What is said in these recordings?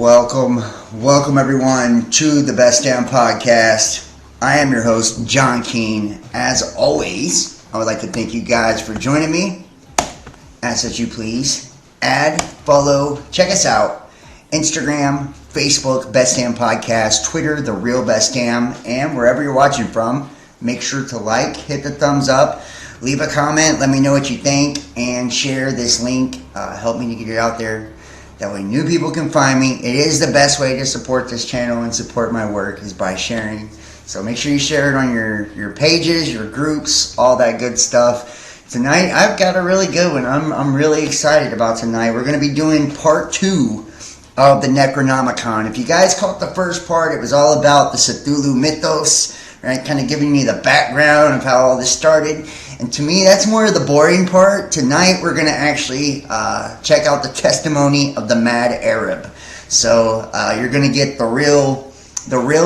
Welcome everyone to the Best Damn Podcast. I am your host, John Keane. As always, I would like to thank you guys for joining me. Ask that you please add, follow, check us out. Instagram, Facebook, Best Damn Podcast, Twitter, The Real Best Damn, and wherever you're watching from, make sure to like, hit the thumbs up, leave a comment, let me know what you think, and share this link. Help me to get it out there. That way new people can find me. It is the best way to support this channel and support my work is by sharing. So make sure you share it on your pages, your groups, all that good stuff. Tonight, I've got a really good one. I'm really excited about tonight. We're going to be doing part 2 of the Necronomicon. If you guys caught the first part, it was all about the Cthulhu mythos, right? Kind of giving you the background of how all this started. And to me, that's more of the boring part. Tonight, we're going to actually check out the testimony of the Mad Arab. So you're going to get the real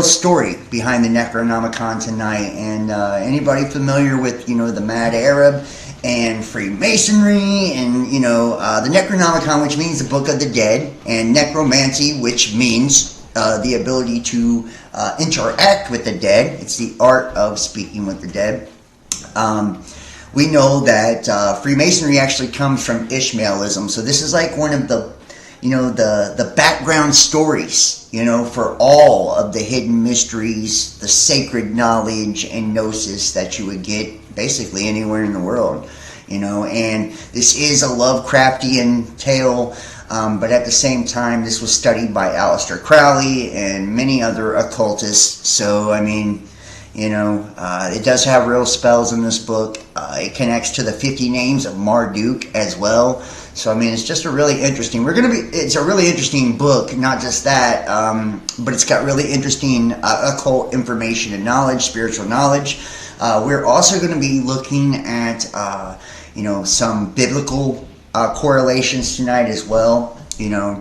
story behind the Necronomicon tonight. And anybody familiar with, the Mad Arab and Freemasonry and, the Necronomicon, which means the Book of the Dead, and necromancy, which means the ability to interact with the dead. It's the art of speaking with the dead. We know that Freemasonry actually comes from Ishmaelism. So this is like one of the, the background stories, for all of the hidden mysteries, the sacred knowledge and gnosis that you would get basically anywhere in the world, and this is a Lovecraftian tale, but at the same time, this was studied by Aleister Crowley and many other occultists. So, it does have real spells in this book. It connects to the 50 names of Marduk as well. So, it's just a really interesting, it's a really interesting book, not just that, but it's got really interesting occult information and knowledge, spiritual knowledge. We're also going to be looking at, some biblical correlations tonight as well.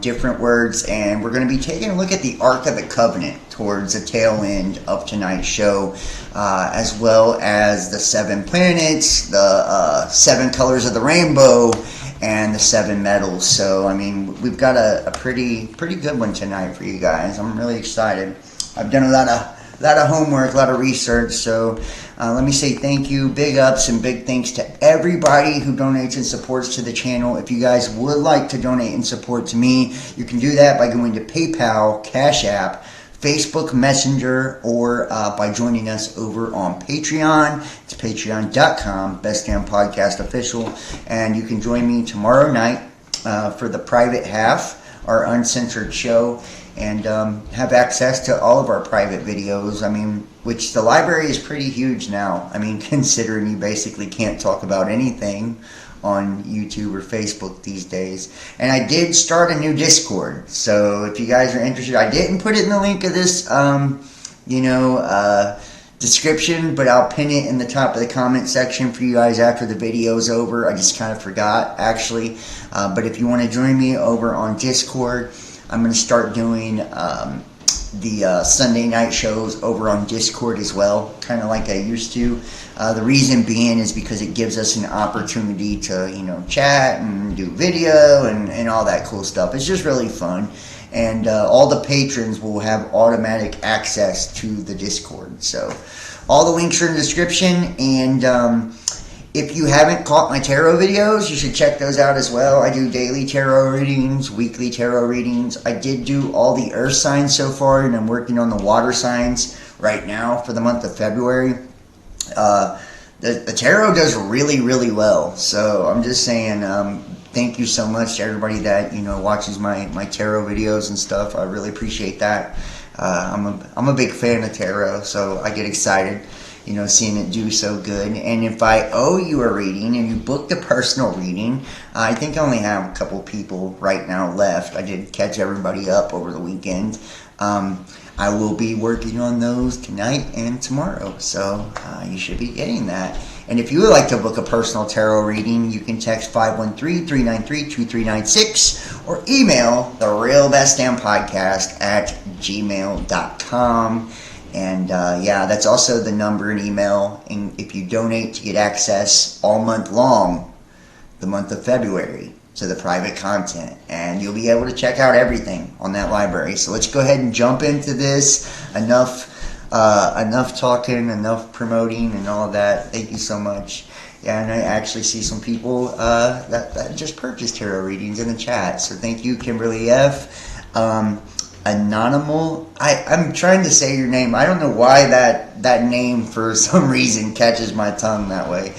Different words, and we're going to be taking a look at the Ark of the Covenant towards the tail end of tonight's show, as well as the 7 planets, the 7 colors of the rainbow, and the 7 metals. So, we've got a pretty good one tonight for you guys. I'm really excited. I've done a lot of homework, a lot of research, so let me say thank you, big ups, and big thanks to everybody who donates and supports to the channel. If you guys would like to donate and support to me, you can do that by going to PayPal, Cash App, Facebook Messenger, or by joining us over on Patreon. It's patreon.com, Best Damn Podcast Official, and you can join me tomorrow night for the private half, our uncensored show, and have access to all of our private videos, which the library is pretty huge now. Considering you basically can't talk about anything on YouTube or Facebook these days. And I did start a new Discord, so if you guys are interested, I didn't put it in the link of this, description, but I'll pin it in the top of the comment section for you guys after the video's over. I just kind of forgot, actually. But if you want to join me over on Discord, I'm going to start doing the Sunday night shows over on Discord as well, kind of like I used to. The reason being is because it gives us an opportunity to, chat and do video and all that cool stuff. It's just really fun. And all the patrons will have automatic access to the Discord. So all the links are in the description. And if you haven't caught my tarot videos, you should check those out as well. I do daily tarot readings, weekly tarot readings. I did do all the earth signs so far, and I'm working on the water signs right now for the month of February. The tarot does really, really well. So I'm just saying, thank you so much to everybody that, watches my tarot videos and stuff. I really appreciate that. I'm a big fan of tarot, so I get excited, seeing it do so good. And if I owe you a reading and you booked a personal reading, I think I only have a couple people right now left. I did catch everybody up over the weekend. I will be working on those tonight and tomorrow, so you should be getting that. And if you would like to book a personal tarot reading, you can text 513-393-2396 or email therealbestdampodcast@gmail.com. And that's also the number and email. And if you donate to get access all month long, the month of February, to the private content, and you'll be able to check out everything on that library. So let's go ahead and jump into this. Enough talking, enough promoting, and all of that. Thank you so much. Yeah, and I actually see some people that just purchased tarot readings in the chat. So thank you, Kimberly F. Anonymal. I'm trying to say your name. I don't know why that name for some reason catches my tongue that way.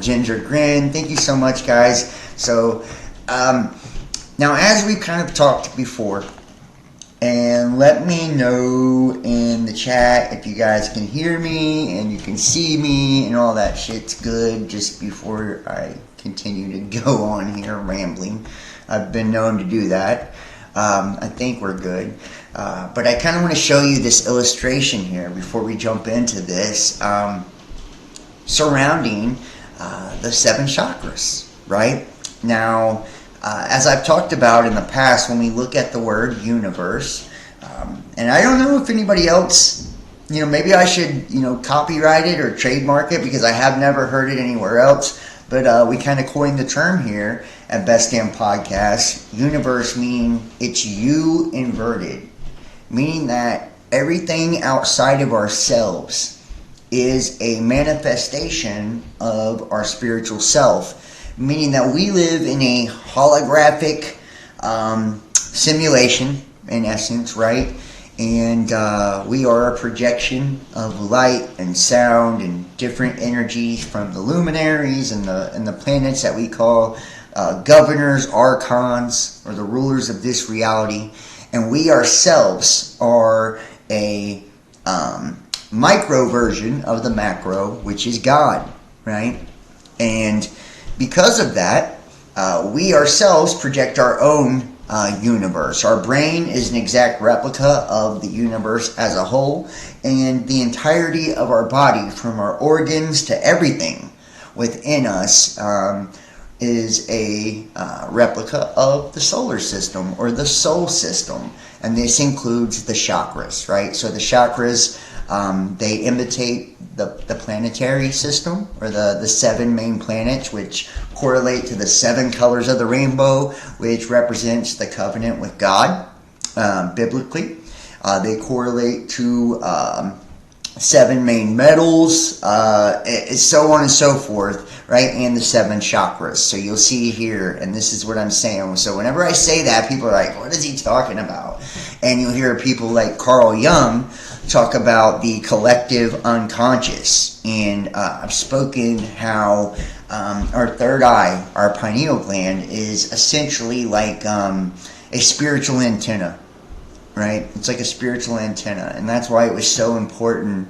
Ginger Grin. Thank you so much, guys. So now, as we kind of talked before, and let me know in the chat if you guys can hear me and you can see me and all that shit's good, just before I continue to go on here rambling. I've been known to do that. I think we're good. But I kind of want to show you this illustration here before we jump into this, surrounding the 7 chakras, right? Now, as I've talked about in the past, when we look at the word universe, and I don't know if anybody else, maybe I should, copyright it or trademark it, because I have never heard it anywhere else, but we kind of coined the term here at Best Damn Podcast. Universe meaning it's you inverted, meaning that everything outside of ourselves is a manifestation of our spiritual self. Meaning that we live in a holographic simulation, in essence, right? And we are a projection of light and sound and different energies from the luminaries and the planets that we call governors, archons, or the rulers of this reality. And we ourselves are a micro version of the macro, which is God, right? And because of that, we ourselves project our own universe. Our brain is an exact replica of the universe as a whole, and the entirety of our body, from our organs to everything within us, is a replica of the solar system or the soul system. And this includes the chakras, right? So the chakras, they imitate the planetary system, or the 7 main planets, which correlate to the 7 colors of the rainbow, which represents the covenant with God, biblically. They correlate to 7 main metals, so on and so forth, right? And the 7 chakras. So you'll see here, and this is what I'm saying. So whenever I say that, people are like, what is he talking about? And you'll hear people like Carl Jung talk about the collective unconscious. And I've spoken how our third eye, our pineal gland, is essentially like a spiritual antenna, right? It's like a spiritual antenna. And that's why it was so important,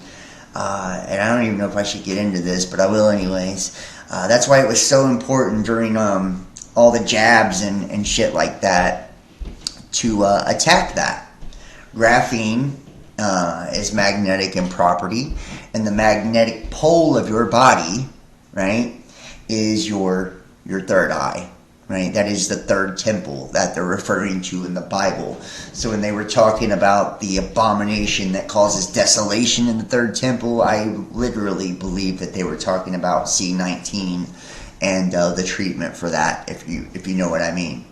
and I don't even know if I should get into this, but I will anyways. That's why it was so important during all the jabs and shit like that to attack that. Graphene is magnetic in property, and the magnetic pole of your body, right, is your third eye, right? That is the third temple that they're referring to in the Bible. So when they were talking about the abomination that causes desolation in the third temple, I literally believe that they were talking about C19 and the treatment for that, if you know what I mean.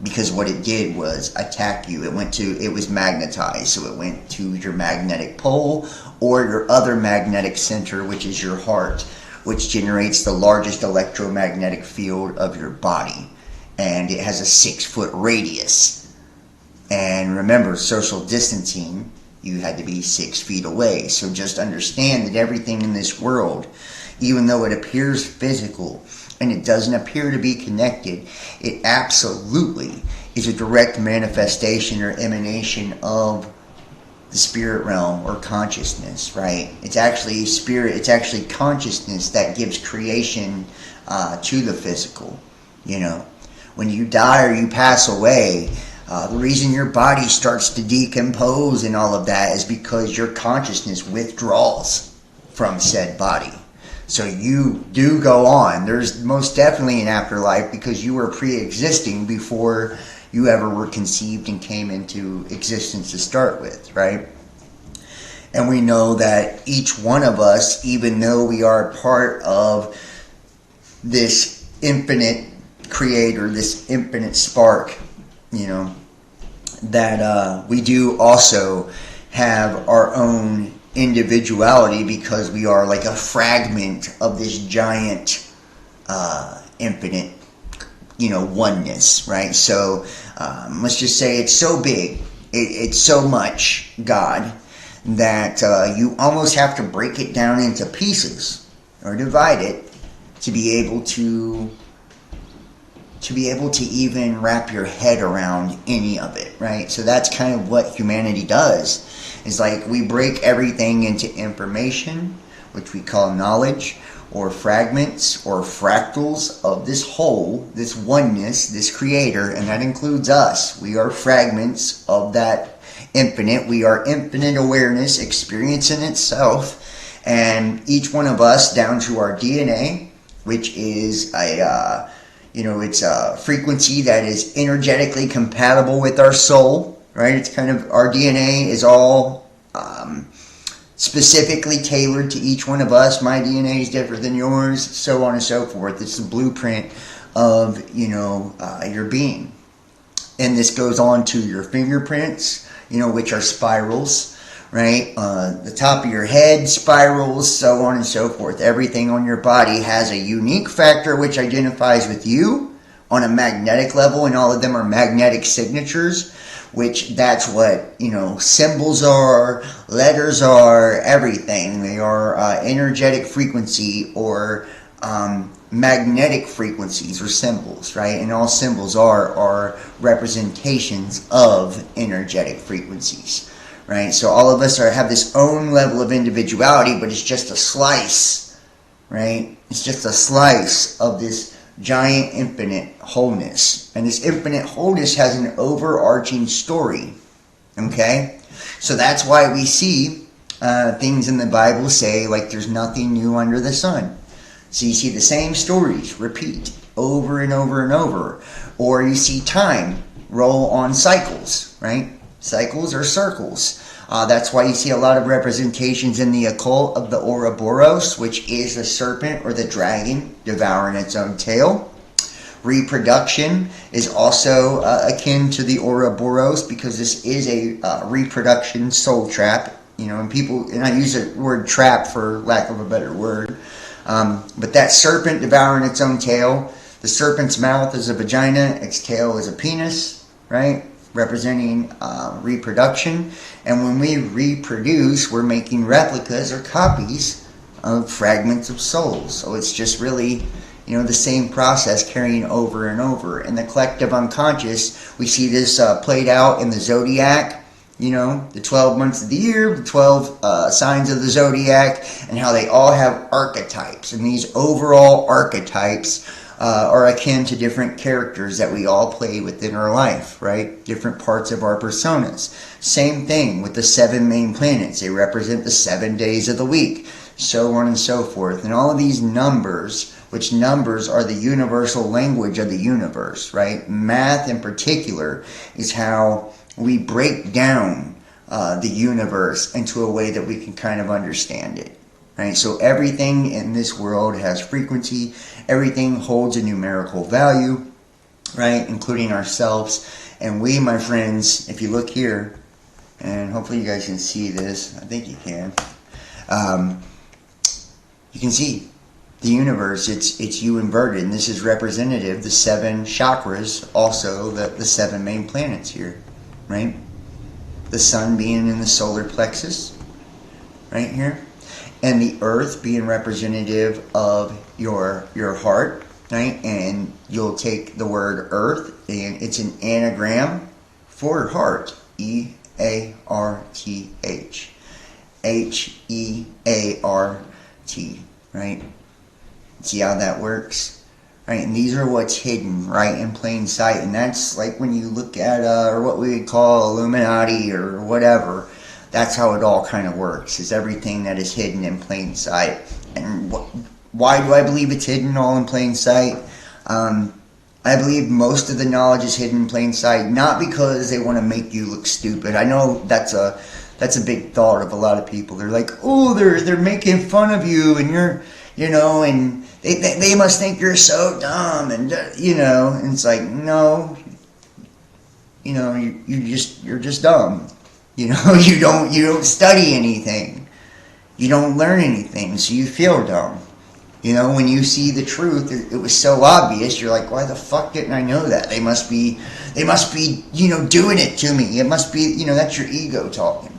Because what it did was attack you. It was magnetized, so it went to your magnetic pole or your other magnetic center, which is your heart, which generates the largest electromagnetic field of your body. And it has a 6-foot radius. And remember, social distancing, you had to be 6 feet away. So just understand that everything in this world, even though it appears physical and it doesn't appear to be connected, it absolutely is a direct manifestation or emanation of the spirit realm or consciousness, right? It's actually spirit, it's actually consciousness that gives creation to the physical. When you die or you pass away, the reason your body starts to decompose and all of that is because your consciousness withdraws from said body. So you do go on. There's most definitely an afterlife because you were pre-existing before you ever were conceived and came into existence to start with, right? And we know that each one of us, even though we are part of this infinite creator, this infinite spark, you know, that we do also have our own individuality, because we are like a fragment of this giant infinite, you know, oneness, right? So let's just say it's so big, it's so much God, that you almost have to break it down into pieces or divide it to be able to even wrap your head around any of it, right? So that's kind of what humanity does. It's like we break everything into information, which we call knowledge, or fragments or fractals of this whole, this oneness, this creator, and that includes us. We are fragments of that infinite. We are infinite awareness experiencing itself, and each one of us, down to our DNA, which is it's a frequency that is energetically compatible with our soul, right? It's kind of, our DNA is all specifically tailored to each one of us. My DNA is different than yours, so on and so forth. It's the blueprint of, your being. And this goes on to your fingerprints, which are spirals, right? The top of your head, spirals, so on and so forth. Everything on your body has a unique factor which identifies with you on a magnetic level, and all of them are magnetic signatures, which that's what, symbols are, letters are, everything. They are energetic frequency or magnetic frequencies or symbols, right? And all symbols are representations of energetic frequencies, right? So all of us have this own level of individuality, but it's just a slice, right? It's just a slice of this giant infinite wholeness. And this infinite wholeness has an overarching story, okay? So that's why we see things in the Bible say, like, there's nothing new under the sun. So you see the same stories repeat over and over and over. Or you see time roll on cycles, right? Cycles or circles. That's why you see a lot of representations in the occult of the Ouroboros, which is the serpent or the dragon devouring its own tail. Reproduction is also akin to the Ouroboros, because this is a reproduction soul trap. And I use the word trap for lack of a better word. But that serpent devouring its own tail, the serpent's mouth is a vagina, its tail is a penis, right? Representing reproduction. And when we reproduce, we're making replicas or copies of fragments of souls. So it's just really, the same process carrying over and over. In the collective unconscious, we see this played out in the zodiac, the 12 months of the year, the 12 signs of the zodiac, and how they all have archetypes. And these overall archetypes are akin to different characters that we all play within our life, right? Different parts of our personas. Same thing with the 7 main planets. They represent the 7 days of the week, so on and so forth. And all of these numbers, which numbers are the universal language of the universe, right? Math in particular is how we break down the universe into a way that we can kind of understand it. Right? So everything in this world has frequency. Everything holds a numerical value, right? Including ourselves. And we, my friends, if you look here, and hopefully you guys can see this. I think you can. You can see the universe. It's you inverted. And this is representative. The 7 chakras, also the 7 main planets here, right? The sun being in the solar plexus, right here. And the earth being representative of your heart, right? And you'll take the word earth, and it's an anagram for heart. E-A-R-T-H. H-E-A-R-T, right? See how that works? Right? And these are what's hidden, right, in plain sight. And that's like when you look at, or what we would call Illuminati or whatever. That's how it all kind of works, is everything that is hidden in plain sight. And why do I believe it's hidden all in plain sight? I believe most of the knowledge is hidden in plain sight, not because they want to make you look stupid. I know that's a big thought of a lot of people. They're like, oh, they're making fun of you, and you're and they must think you're so dumb, and and it's like, no, you're just dumb. You don't study anything. You don't learn anything, so you feel dumb. When you see the truth, it was so obvious. You're like, why the fuck didn't I know that? They must be, doing it to me. It must be, that's your ego talking.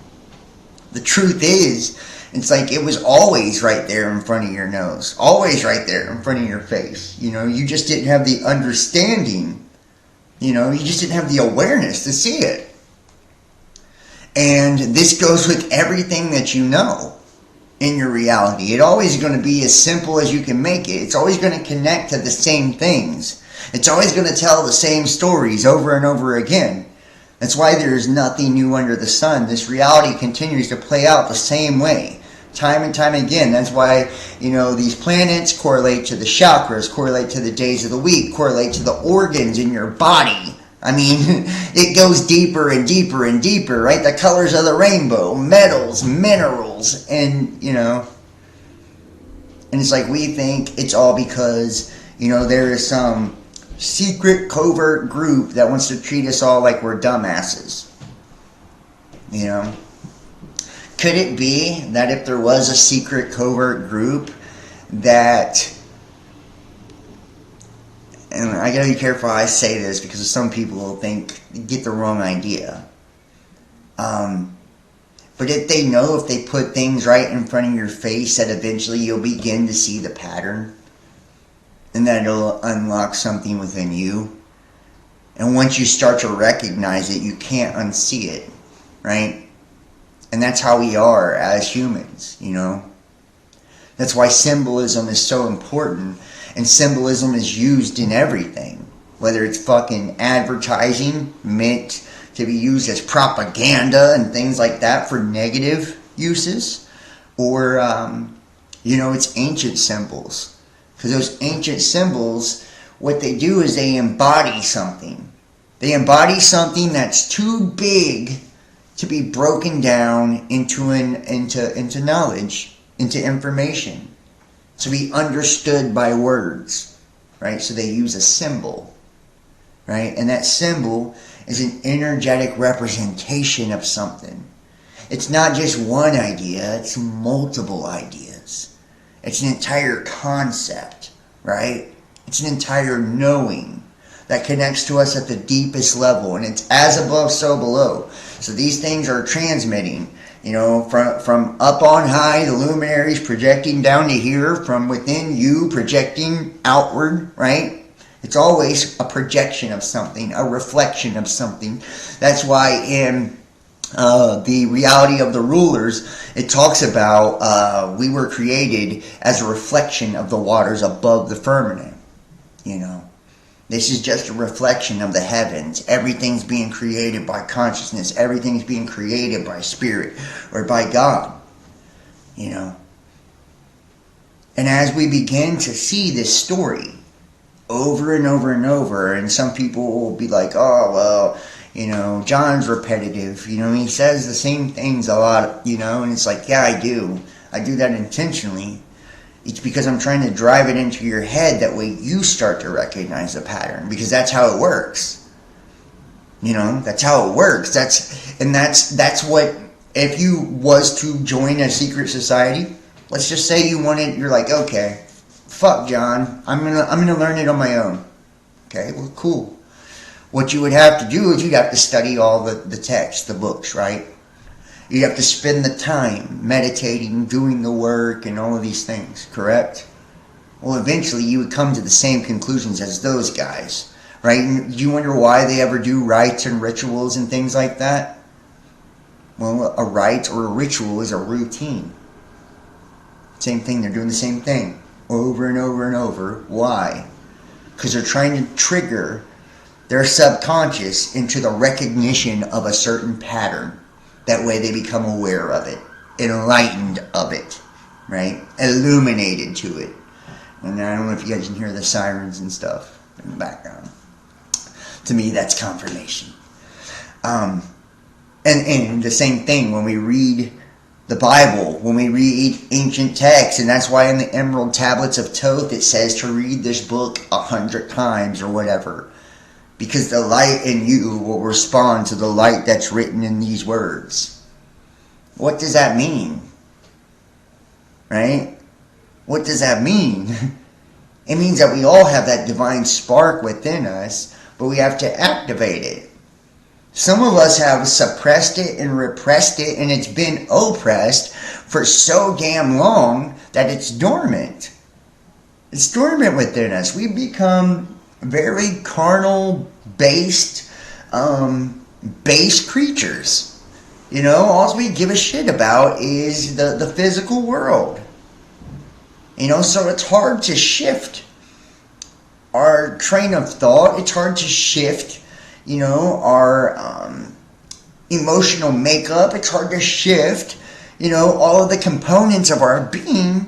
The truth is, it's like it was always right there in front of your nose, always right there in front of your face. You just didn't have the understanding. You just didn't have the awareness to see it. And this goes with everything that you know in your reality. It's always going to be as simple as you can make it. It's always going to connect to the same things. It's always going to tell the same stories over and over again. That's why there's nothing new under the sun. This reality continues to play out the same way, time and time again. That's why, these planets correlate to the chakras, correlate to the days of the week, correlate to the organs in your body. I mean, it goes deeper and deeper and deeper, right? The colors of the rainbow, metals, minerals, and it's like we think it's all because, there is some secret covert group that wants to treat us all like we're dumbasses. Could it be that if there was a secret covert group that, and I gotta be careful how I say this because some people will get the wrong idea. But if they know if they put things right in front of your face that eventually you'll begin to see the pattern and that it'll unlock something within you. And once you start to recognize it, you can't unsee it, right? And that's how we are as humans, That's why symbolism is so important. And symbolism is used in everything. Whether it's fucking advertising meant to be used as propaganda and things like that for negative uses. Or, it's ancient symbols. Because those ancient symbols, what they do is they embody something. They embody something that's too big to be broken down into knowledge, into information, to be understood by words, right? So they use a symbol, right? And that symbol is an energetic representation of something. It's not just one idea, it's multiple ideas. It's an entire concept, right? It's an entire knowing that connects to us at the deepest level, and it's as above, so below. So these things are transmitting, from up on high, the luminaries projecting down to here, from within you projecting outward, right? It's always a projection of something, a reflection of something. That's why in the reality of the rulers, it talks about we were created as a reflection of the waters above the firmament, This is just a reflection of the heavens. Everything's being created by consciousness. Everything's being created by spirit or by God. And as we begin to see this story over and over and over, and some people will be like, oh, well, John's repetitive. He says the same things a lot, and it's like, yeah, I do. I do that intentionally. It's because I'm trying to drive it into your head. That way you start to recognize the pattern. Because that's how it works. That's how it works. That's what, if you was to join a secret society, let's just say you're like, okay, fuck John, I'm gonna learn it on my own. Okay, well, cool. What you would have to do is you'd have to study all the text, the books, right? You have to spend the time meditating, doing the work, and all of these things, correct? Well, eventually you would come to the same conclusions as those guys, right? And do you wonder why they ever do rites and rituals and things like that? Well, a rite or a ritual is a routine. Same thing, they're doing the same thing over and over and over. Why? Because they're trying to trigger their subconscious into the recognition of a certain pattern. That way they become aware of it, enlightened of it, right? Illuminated to it. And I don't know if you guys can hear the sirens and stuff in the background. To me, that's confirmation. And the same thing when we read the Bible, when we read ancient texts, and that's why in the Emerald Tablets of Thoth it says to read this book 100 times or whatever, because the light in you will respond to the light that's written in these words. What does that mean? Right? What does that mean? It means that we all have that divine spark within us, but we have to activate it. Some of us have suppressed it and repressed it, and it's been oppressed for so damn long that it's dormant. It's dormant within us. We've become very carnal, based creatures. You know, all we give a shit about is the physical world. You know, so it's hard to shift our train of thought. It's hard to shift, you know, our emotional makeup. It's hard to shift, you know, all of the components of our being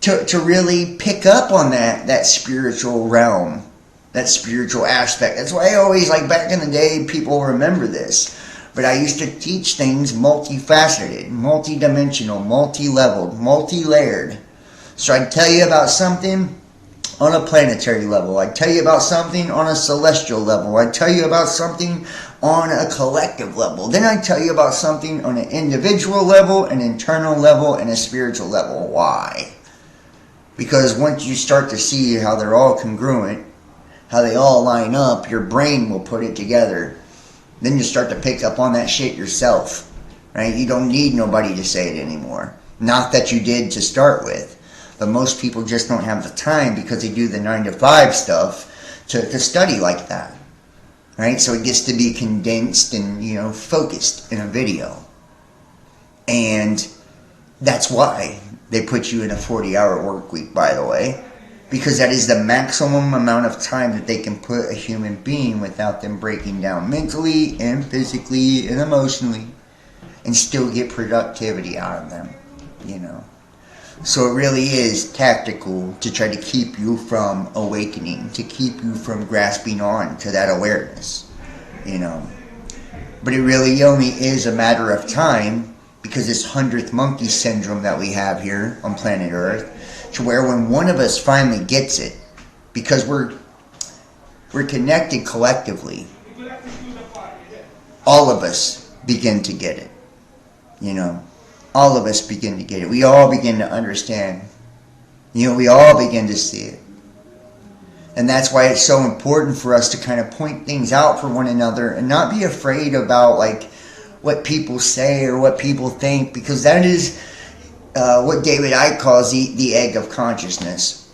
to really pick up on that spiritual realm, that spiritual aspect. That's why I always, like back in the day, people remember this. But I used to teach things multifaceted, multidimensional, multi-leveled, multi-layered. So I'd tell you about something on a planetary level. I'd tell you about something on a celestial level. I'd tell you about something on a collective level. Then I'd tell you about something on an individual level, an internal level, and a spiritual level. Why? Because once you start to see how they're all congruent, how they all line up, your brain will put it together. Then you start to pick up on that shit yourself. Right? You don't need nobody to say it anymore. Not that you did to start with. But most people just don't have the time because they do the 9-to-5 stuff to study like that. Right? So it gets to be condensed and, you know, focused in a video. And that's why they put you in a 40-hour work week, by the way. Because that is the maximum amount of time that they can put a human being without them breaking down mentally and physically and emotionally and still get productivity out of them, you know. So it really is tactical to try to keep you from awakening, to keep you from grasping on to that awareness, you know. But it really only is a matter of time, because this 100th monkey syndrome that we have here on planet Earth, to where when one of us finally gets it, because we're connected collectively, all of us begin to get it, you know. All of us begin to get it. We all begin to understand. You know, we all begin to see it. And that's why it's so important for us to kind of point things out for one another and not be afraid about, like, what people say or what people think, because that is what David Icke calls the egg of consciousness,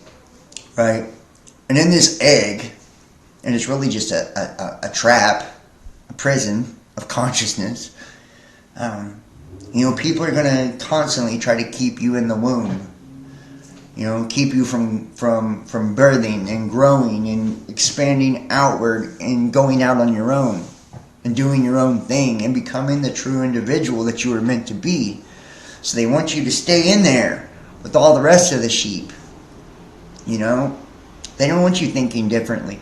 right? And in this egg, and it's really just a trap, a prison of consciousness, you know, people are going to constantly try to keep you in the womb. You know, keep you from birthing and growing and expanding outward and going out on your own and doing your own thing and becoming the true individual that you were meant to be. So they want you to stay in there with all the rest of the sheep. You know, they don't want you thinking differently.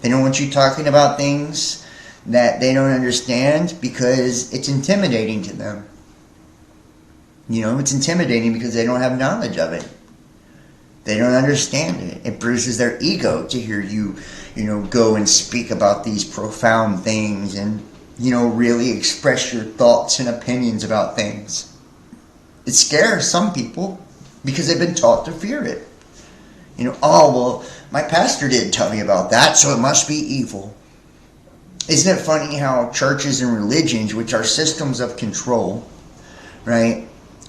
They don't want you talking about things that they don't understand because it's intimidating to them. You know, it's intimidating because they don't have knowledge of it. They don't understand it. It bruises their ego to hear you, you know, go and speak about these profound things and, you know, really express your thoughts and opinions about things. It scares some people because they've been taught to fear it. You know, oh, well, my pastor didn't tell me about that, so it must be evil. Isn't it funny how churches and religions, which are systems of control, right?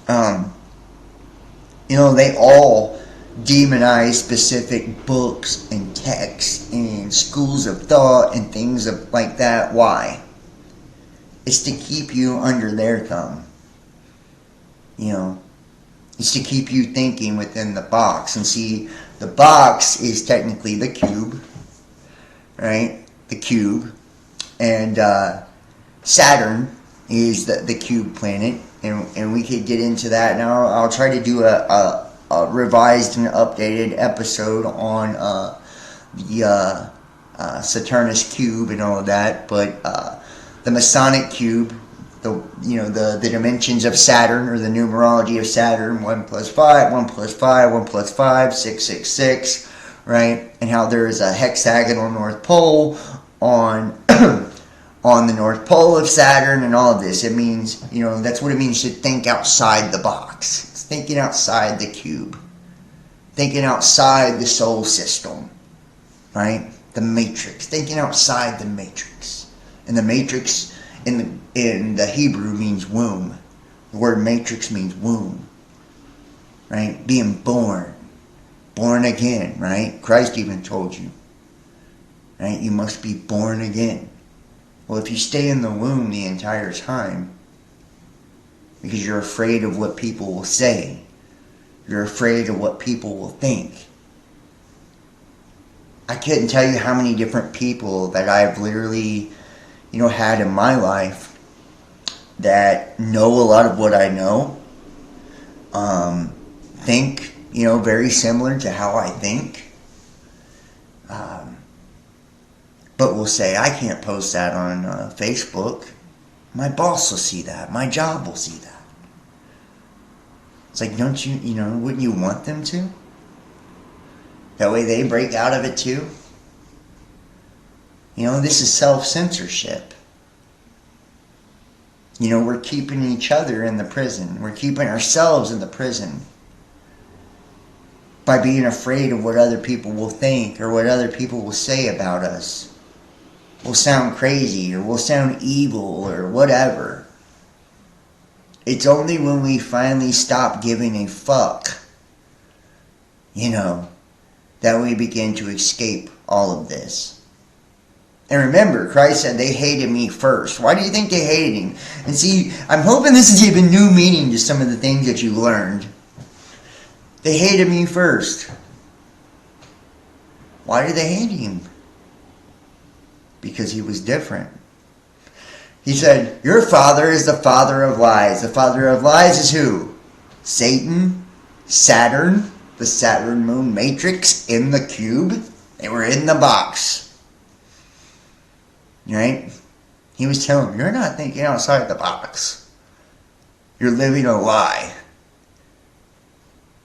You know, they all demonize specific books and texts and schools of thought and things like that. Why? It's to keep you under their thumb. You know, it's to keep you thinking within the box. And see, the box is technically the cube, right? The cube. And Saturn is the cube planet. And we could get into that. Now I'll try to do a revised and updated episode on the Saturnus cube and all of that. But the Masonic cube the dimensions of Saturn, or the numerology of Saturn, 1 plus 5, 1 plus 5, 1 plus 5, 666, right? And how there is a hexagonal North Pole on on the North Pole of Saturn, and all of this. It means, that's what it means to think outside the box. It's thinking outside the cube. Thinking outside the solar system, right? The matrix. Thinking outside the matrix. And the matrix in the Hebrew means womb. The word matrix means womb, right? Being born. Born again, right? Christ even told you, right? You must be born again. Well, if you stay in the womb the entire time, because you're afraid of what people will say, you're afraid of what people will think. I couldn't tell you how many different people that I've literally, had in my life that know a lot of what I know, think, very similar to how I think. But will say, I can't post that on Facebook. My boss will see that. My job will see that. It's like, don't you, wouldn't you want them to? That way they break out of it too. This is self-censorship. We're keeping each other in the prison. We're keeping ourselves in the prison by being afraid of what other people will think or what other people will say about us. We'll sound crazy, or we'll sound evil, or whatever. It's only when we finally stop giving a fuck, that we begin to escape all of this. And remember, Christ said they hated me first. Why do you think they hated him? And see, I'm hoping this has given new meaning to some of the things that you learned. They hated me first. Why did they hate him? Because he was different. He said, your father is the father of lies. The father of lies is who? Satan, Saturn, the Saturn moon matrix in the cube. They were in the box. Right? He was telling them, you're not thinking outside the box. You're living a lie.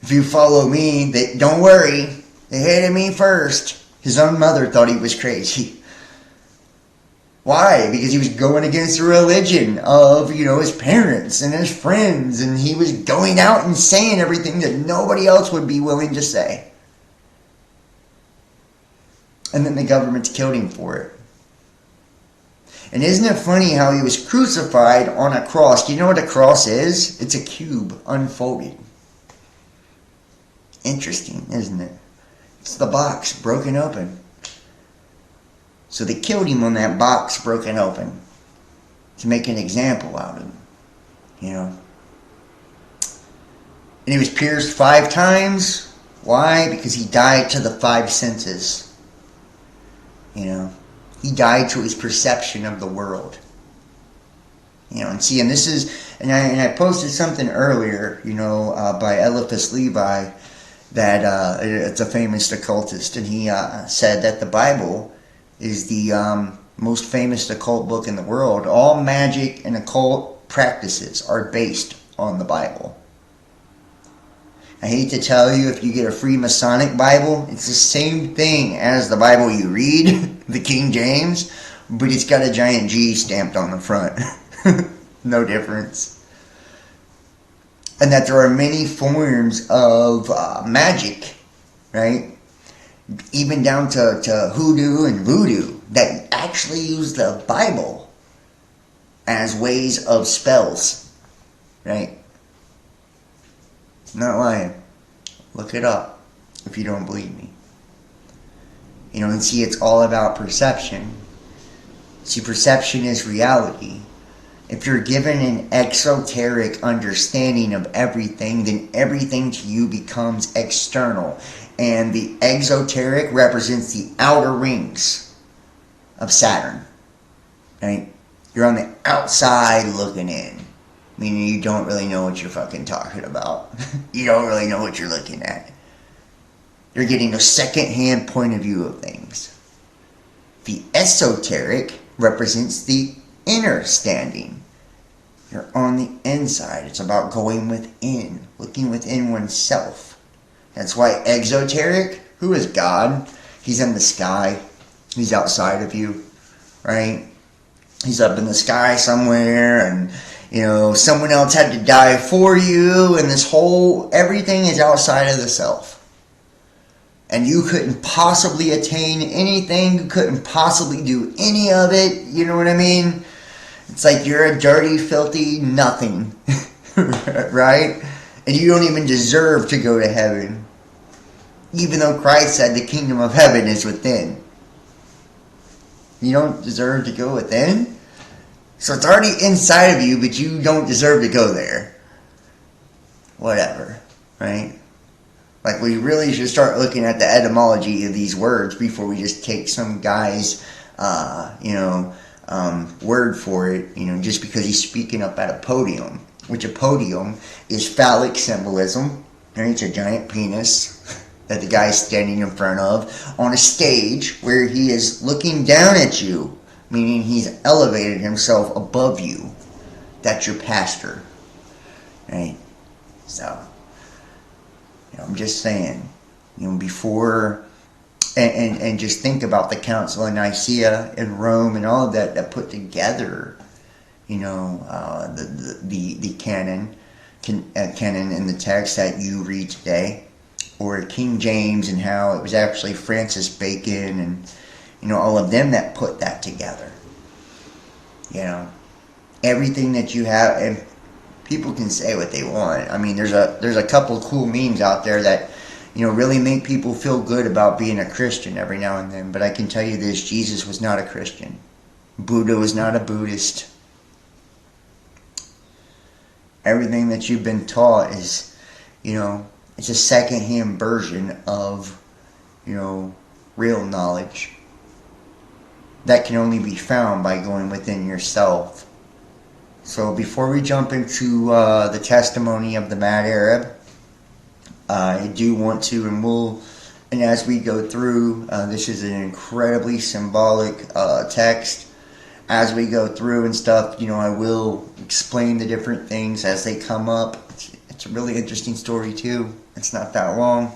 If you follow me, don't worry. They hated me first. His own mother thought he was crazy. Why? Because he was going against the religion of, his parents and his friends. And he was going out and saying everything that nobody else would be willing to say. And then the government killed him for it. And isn't it funny how he was crucified on a cross? Do you know what a cross is? It's a cube unfolded. Interesting, isn't it? It's the box broken open. So they killed him on that box broken open to make an example out of him, And he was pierced 5 times. Why? Because he died to the 5 senses. He died to his perception of the world. And see, and this is, and I posted something earlier, by Eliphas Levi, that it's a famous occultist, and he said that the Bible is the most famous occult book in the world. All magic and occult practices are based on the Bible. I hate to tell you, if you get a free Masonic Bible, it's the same thing as the Bible you read, the King James, but it's got a giant G stamped on the front. No difference. And that there are many forms of magic, right? Even down to hoodoo and voodoo, that actually use the Bible as ways of spells, right? Not lying. Look it up if you don't believe me. And see, it's all about perception. See, perception is reality. If you're given an exoteric understanding of everything, then everything to you becomes external. And the exoteric represents the outer rings of Saturn. Right? You're on the outside looking in. Meaning you don't really know what you're fucking talking about. You don't really know what you're looking at. You're getting a second-hand point of view of things. The esoteric represents the inner standing. You're on the inside. It's about going within, looking within oneself. That's why exoteric, who is God? He's in the sky. He's outside of you, right? He's up in the sky somewhere, and someone else had to die for you, and everything is outside of the self. And you couldn't possibly attain anything, you couldn't possibly do any of it, you know what I mean? It's like you're a dirty, filthy nothing, right? And you don't even deserve to go to heaven. Even though Christ said the kingdom of heaven is within. You don't deserve to go within? So it's already inside of you, but you don't deserve to go there. Whatever, right? Like, we really should start looking at the etymology of these words before we just take some guy's, word for it, just because he's speaking up at a podium. Which a podium is phallic symbolism. Right? It's a giant penis that the guy's standing in front of on a stage where he is looking down at you, meaning he's elevated himself above you. That's your pastor. Right? So, I'm just saying, before, and just think about the Council of Nicaea in Rome and all of that put together, the canon in the text that you read today, or King James, and how it was actually Francis Bacon and, all of them that put that together. Everything that you have, and people can say what they want. I mean, there's a couple cool memes out there that, really make people feel good about being a Christian every now and then. But I can tell you this, Jesus was not a Christian. Buddha was not a Buddhist. Everything that you've been taught is, it's a second-hand version of, real knowledge. That can only be found by going within yourself. So before we jump into the testimony of the Mad Arab, I do want to, and as we go through, this is an incredibly symbolic text. As we go through and stuff, I will explain the different things as they come up. It's a really interesting story too. It's not that long.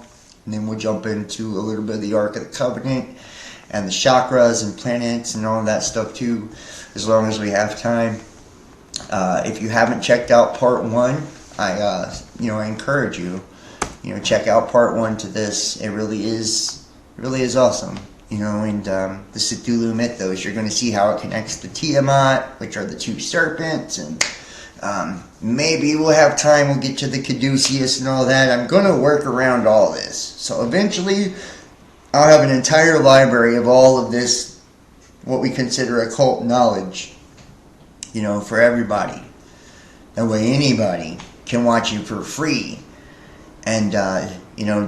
And then we'll jump into a little bit of the Ark of the Covenant and the chakras and planets and all of that stuff too, as long as we have time. If you haven't checked out part 1, I encourage you, check out part 1 to this. It really is awesome, and the Cthulhu mythos, you're going to see how it connects to Tiamat, which are the 2 serpents, and maybe we'll have time, we'll get to the Caduceus and all that. I'm going to work around all this. So eventually, I'll have an entire library of all of this, what we consider occult knowledge, for everybody. That way anybody can watch you for free and,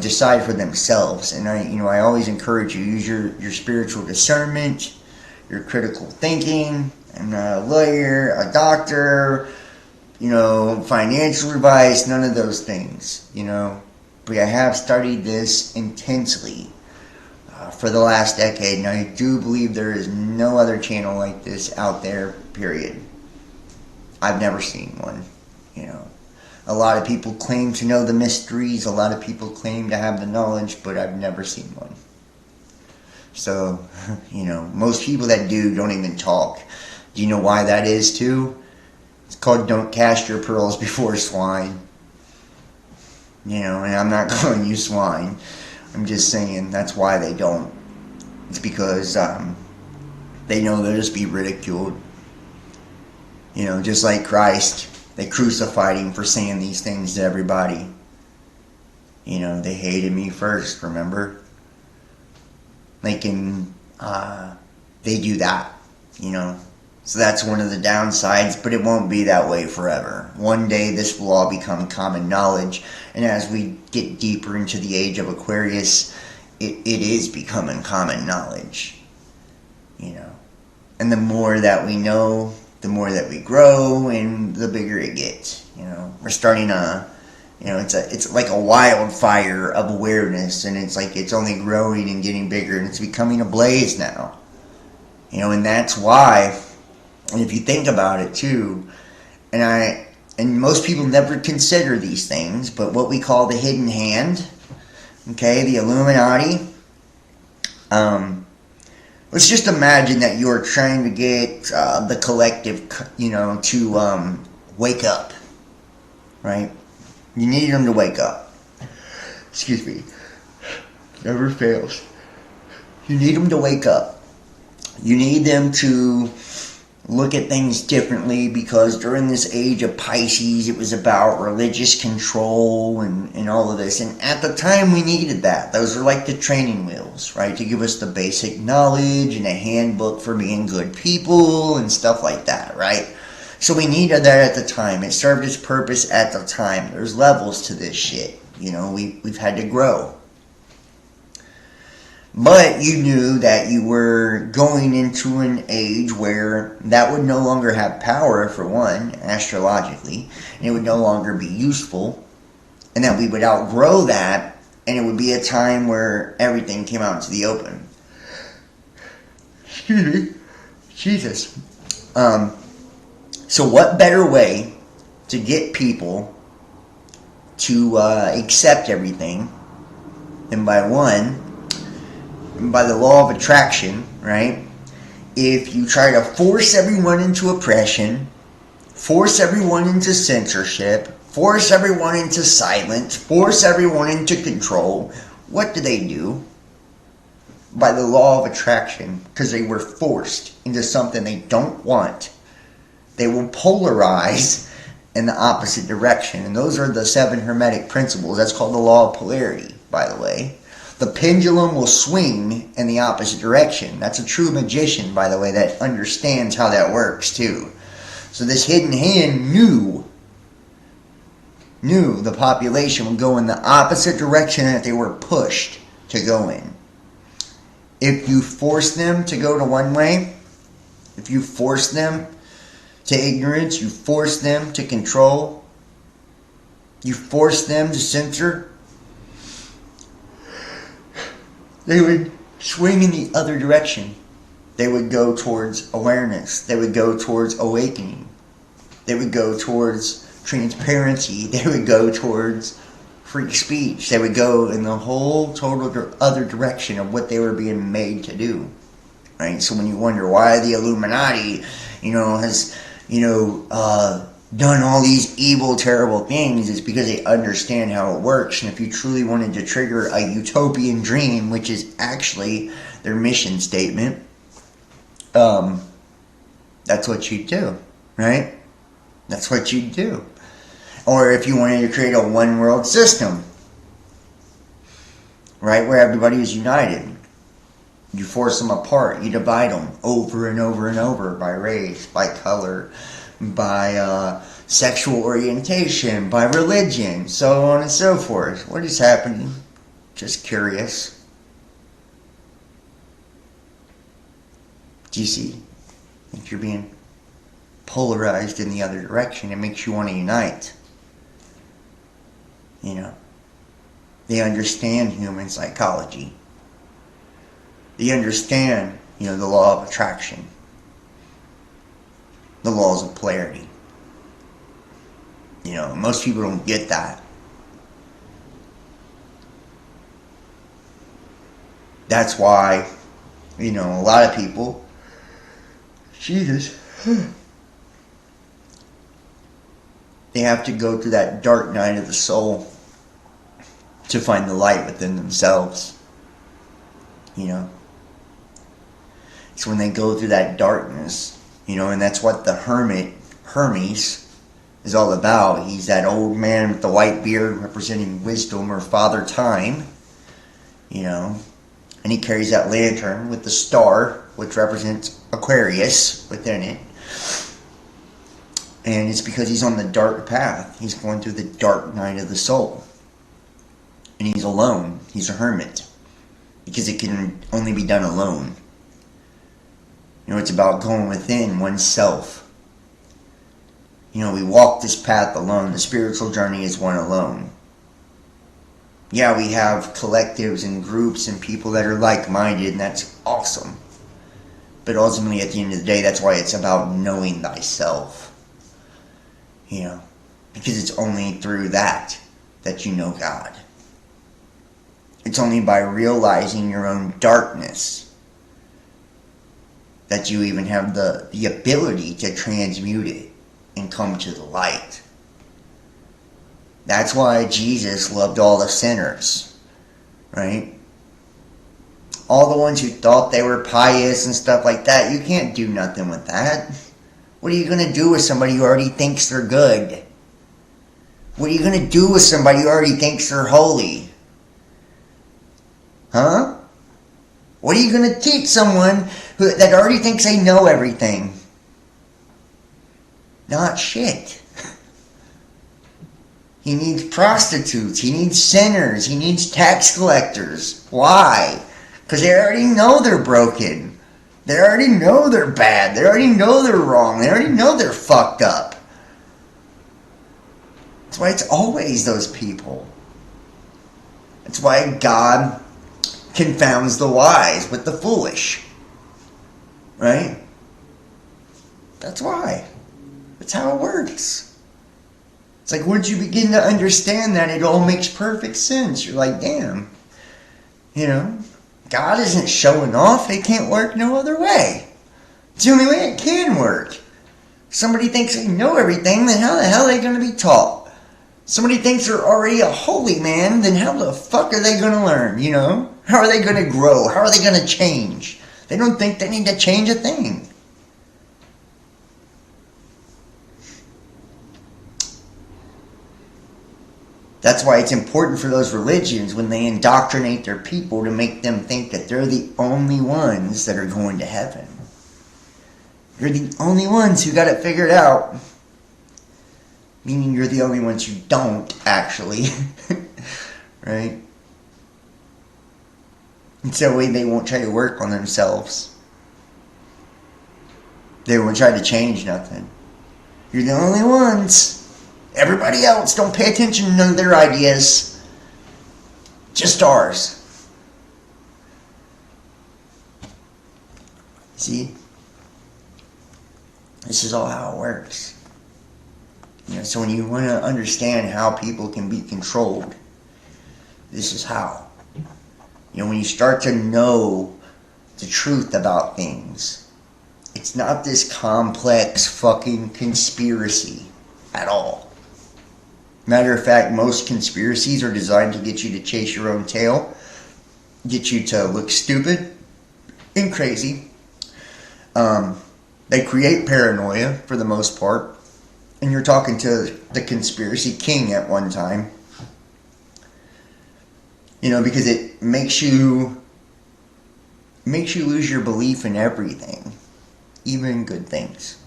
decide for themselves. And I always encourage you, use your spiritual discernment, your critical thinking. I'm not a lawyer, a doctor, financial advice, none of those things, But I have studied this intensely for the last decade, and I do believe there is no other channel like this out there, period. I've never seen one, A lot of people claim to know the mysteries, a lot of people claim to have the knowledge, but I've never seen one. So, most people that do don't even talk. Do you know why that is too? It's called don't cast your pearls before swine. And I'm not calling you swine. I'm just saying that's why they don't. It's because they know they'll just be ridiculed. Just like Christ, they crucified him for saying these things to everybody. They hated me first, remember? They do that, So that's one of the downsides, but it won't be that way forever. One day this will all become common knowledge, and as we get deeper into the age of Aquarius, it is becoming common knowledge. And the more that we know, the more that we grow, and the bigger it gets. We're starting it's like a wildfire of awareness, and it's like it's only growing and getting bigger, and it's becoming a blaze now. And that's why, and if you think about it too, And most people never consider these things, but what we call the hidden hand, okay, the Illuminati. Let's just imagine that you're trying to get the collective, to wake up, right? You need them to wake up. Excuse me. Never fails. You need them to wake up. You need them to look at things differently, because during this age of Pisces, it was about religious control and all of this. And at the time, we needed that. Those are like the training wheels, right? To give us the basic knowledge and a handbook for being good people and stuff like that, right? So we needed that at the time. It served its purpose at the time. There's levels to this shit. We've had to grow. But you knew that you were going into an age where that would no longer have power, for one, astrologically, and it would no longer be useful, and that we would outgrow that, and it would be a time where everything came out into the open. Excuse me. Jesus. So what better way to get people to accept everything than by the law of attraction, right? If you try to force everyone into oppression, force everyone into censorship, force everyone into silence, force everyone into control, what do? By the law of attraction, because they were forced into something they don't want, they will polarize in the opposite direction. And those are the 7 Hermetic principles. That's called the law of polarity, by the way. The pendulum will swing in the opposite direction. That's a true magician, by the way, that understands how that works, too. So this hidden hand knew the population would go in the opposite direction that they were pushed to go in. If you force them to go to one way, if you force them to ignorance, you force them to control, you force them to censor, they would swing in the other direction. They would go towards awareness. They would go towards awakening. They would go towards transparency. They would go towards free speech. They would go in the whole total other direction of what they were being made to do. Right? So when you wonder why the Illuminati, has, done all these evil, terrible things, it's because they understand how it works. And if you truly wanted to trigger a utopian dream, which is actually their mission statement, that's what you do, right? That's what you do. Or if you wanted to create a one world system, right, where everybody is united, you force them apart, you divide them over and over and over by race, by color, by sexual orientation, by religion, so on and so forth. What is happening? Just curious. Do you see? If you're being polarized in the other direction, it makes you want to unite. They understand human psychology. They understand, the law of attraction. The laws of polarity. Most people don't get that. That's why, a lot of people, Jesus, they have to go through that dark night of the soul to find the light within themselves. It's when they go through that darkness, and that's what the Hermes, is all about. He's that old man with the white beard representing wisdom, or Father Time, and he carries that lantern with the star, which represents Aquarius within it. And it's because he's on the dark path. He's going through the dark night of the soul. And he's alone. He's a hermit. Because it can only be done alone. It's about going within oneself. We walk this path alone. The spiritual journey is one alone. Yeah, we have collectives and groups and people that are like-minded, and that's awesome. But ultimately, at the end of the day, that's why it's about knowing thyself. Because it's only through that you know God. It's only by realizing your own darkness that you even have the ability to transmute it and come to the light. That's why Jesus loved all the sinners, right? All the ones who thought they were pious and stuff like that, you can't do nothing with that. What are you going to do with somebody who already thinks they're good? What are you going to do with somebody who already thinks they're holy? Huh? What are you going to teach someone that already thinks they know everything? Not shit. He needs prostitutes. He needs sinners. He needs tax collectors. Why? Because they already know they're broken. They already know they're bad. They already know they're wrong. They already know they're fucked up. That's why it's always those people. That's why God confounds the wise with the foolish. Right? That's why. That's how it works. It's like once you begin to understand that, it all makes perfect sense. You're like, damn. God isn't showing off. It can't work no other way. It's the only way it can work. Somebody thinks they know everything, then how the hell are they going to be taught? Somebody thinks they're already a holy man, then how the fuck are they going to learn, How are they going to grow? How are they going to change? They don't think they need to change a thing. That's why it's important for those religions when they indoctrinate their people to make them think that they're the only ones that are going to heaven. You're the only ones who got it figured out. Meaning you're the only ones who don't, actually. Right? And so that way they won't try to work on themselves. They won't try to change nothing. You're the only ones. Everybody else, don't pay attention to none of their ideas. Just ours. See? This is all how it works. So when you want to understand how people can be controlled, this is how. When you start to know the truth about things, it's not this complex fucking conspiracy at all. Matter of fact, most conspiracies are designed to get you to chase your own tail, get you to look stupid and crazy. They create paranoia for the most part. And you're talking to the conspiracy king at one time. Because it makes you lose your belief in everything. Even good things.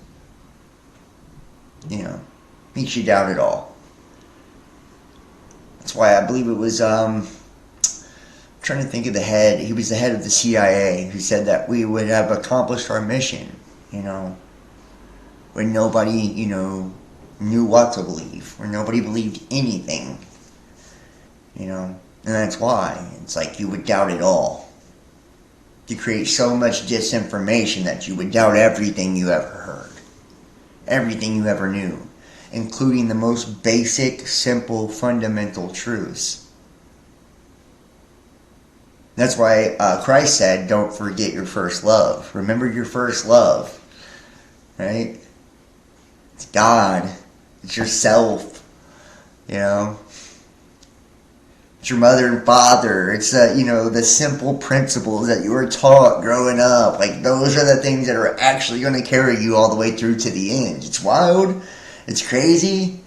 Makes you doubt it all. That's why I believe it was, I'm trying to think of the head. He was the head of the CIA who said that we would have accomplished our mission, when nobody, knew what to believe, where nobody believed anything, and that's why it's like you would doubt it all. You create so much disinformation that you would doubt everything you ever heard, everything you ever knew, including the most basic, simple, fundamental truths. That's why Christ said, don't forget your first love. Remember your first love, right? It's God. It's yourself, It's your mother and father. It's, the simple principles that you were taught growing up. Like, those are the things that are actually going to carry you all the way through to the end. It's wild. It's crazy.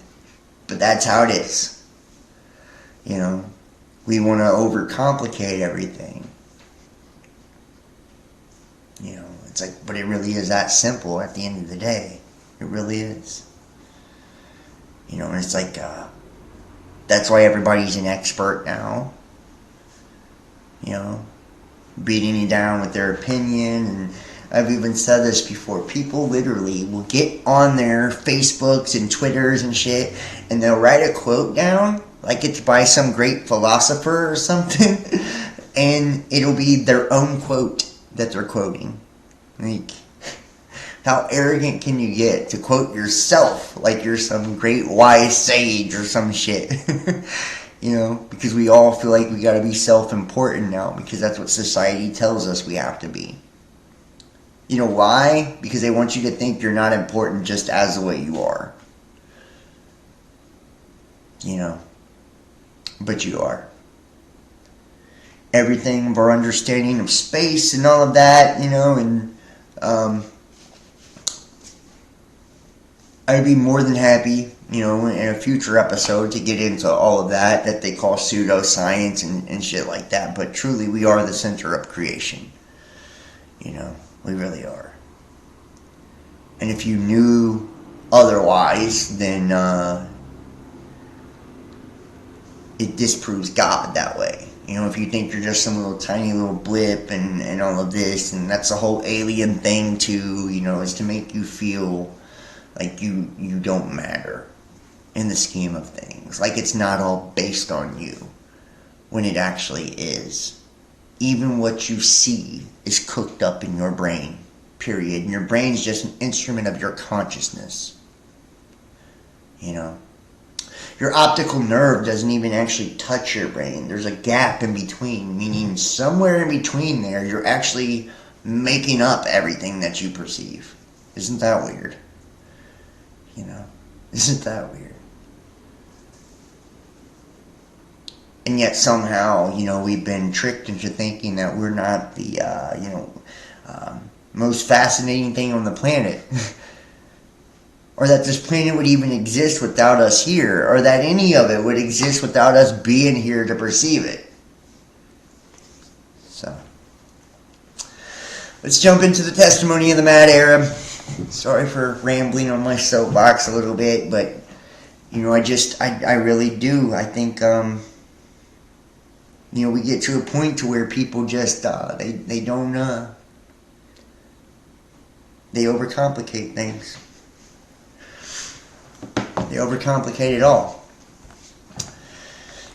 But that's how it is. We want to overcomplicate everything. It's like, but it really is that simple at the end of the day. It really is. And it's like, that's why everybody's an expert now. Beating you down with their opinion. And I've even said this before. People literally will get on their Facebooks and Twitters and shit, and they'll write a quote down, like it's by some great philosopher or something, and it'll be their own quote that they're quoting. Like, How arrogant can you get to quote yourself like you're some great wise sage or some shit? Because we all feel like we gotta be self-important now because that's what society tells us we have to be. You know why? Because they want you to think you're not important just as the way you are. But you are. Everything of our understanding of space and all of that, and I'd be more than happy, in a future episode to get into all of that they call pseudoscience and shit like that. But truly, we are the center of creation. We really are. And if you knew otherwise, then it disproves God that way. If you think you're just some little tiny little blip and all of this, and that's the whole alien thing too, is to make you feel like you don't matter in the scheme of things. Like it's not all based on you, when it actually is. Even what you see is cooked up in your brain, period. And your brain is just an instrument of your consciousness. Your optical nerve doesn't even actually touch your brain. There's a gap in between, meaning somewhere in between there, you're actually making up everything that you perceive. Isn't that weird? Isn't that weird? And yet somehow, we've been tricked into thinking that we're not the, most fascinating thing on the planet. Or that this planet would even exist without us here. Or that any of it would exist without us being here to perceive it. So, let's jump into the testimony of the Mad Arab. Sorry for rambling on my soapbox a little bit, but, I really do. I think, we get to a point to where people just, they don't, they overcomplicate things. They overcomplicate it all.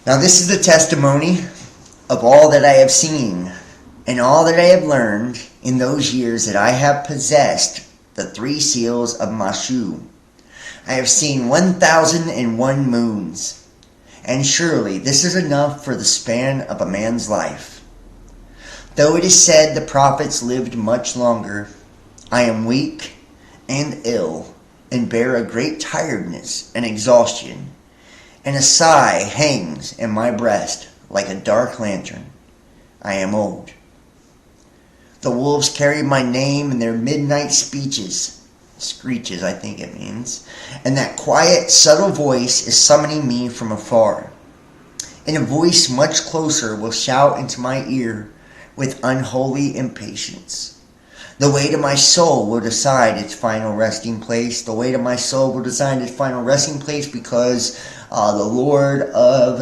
Now this is the testimony of all that I have seen and all that I have learned in those years that I have possessed the 3 seals of Mashu. I have seen 1,001 moons, and surely this is enough for the span of a man's life. Though it is said the prophets lived much longer, I am weak and ill, and bear a great tiredness and exhaustion, and a sigh hangs in my breast like a dark lantern. I am old. The wolves carry my name in their midnight screeches, I think it means, and that quiet, subtle voice is summoning me from afar. And a voice much closer will shout into my ear with unholy impatience. The weight of my soul will decide its final resting place. The weight of my soul will decide its final resting place because the Lord of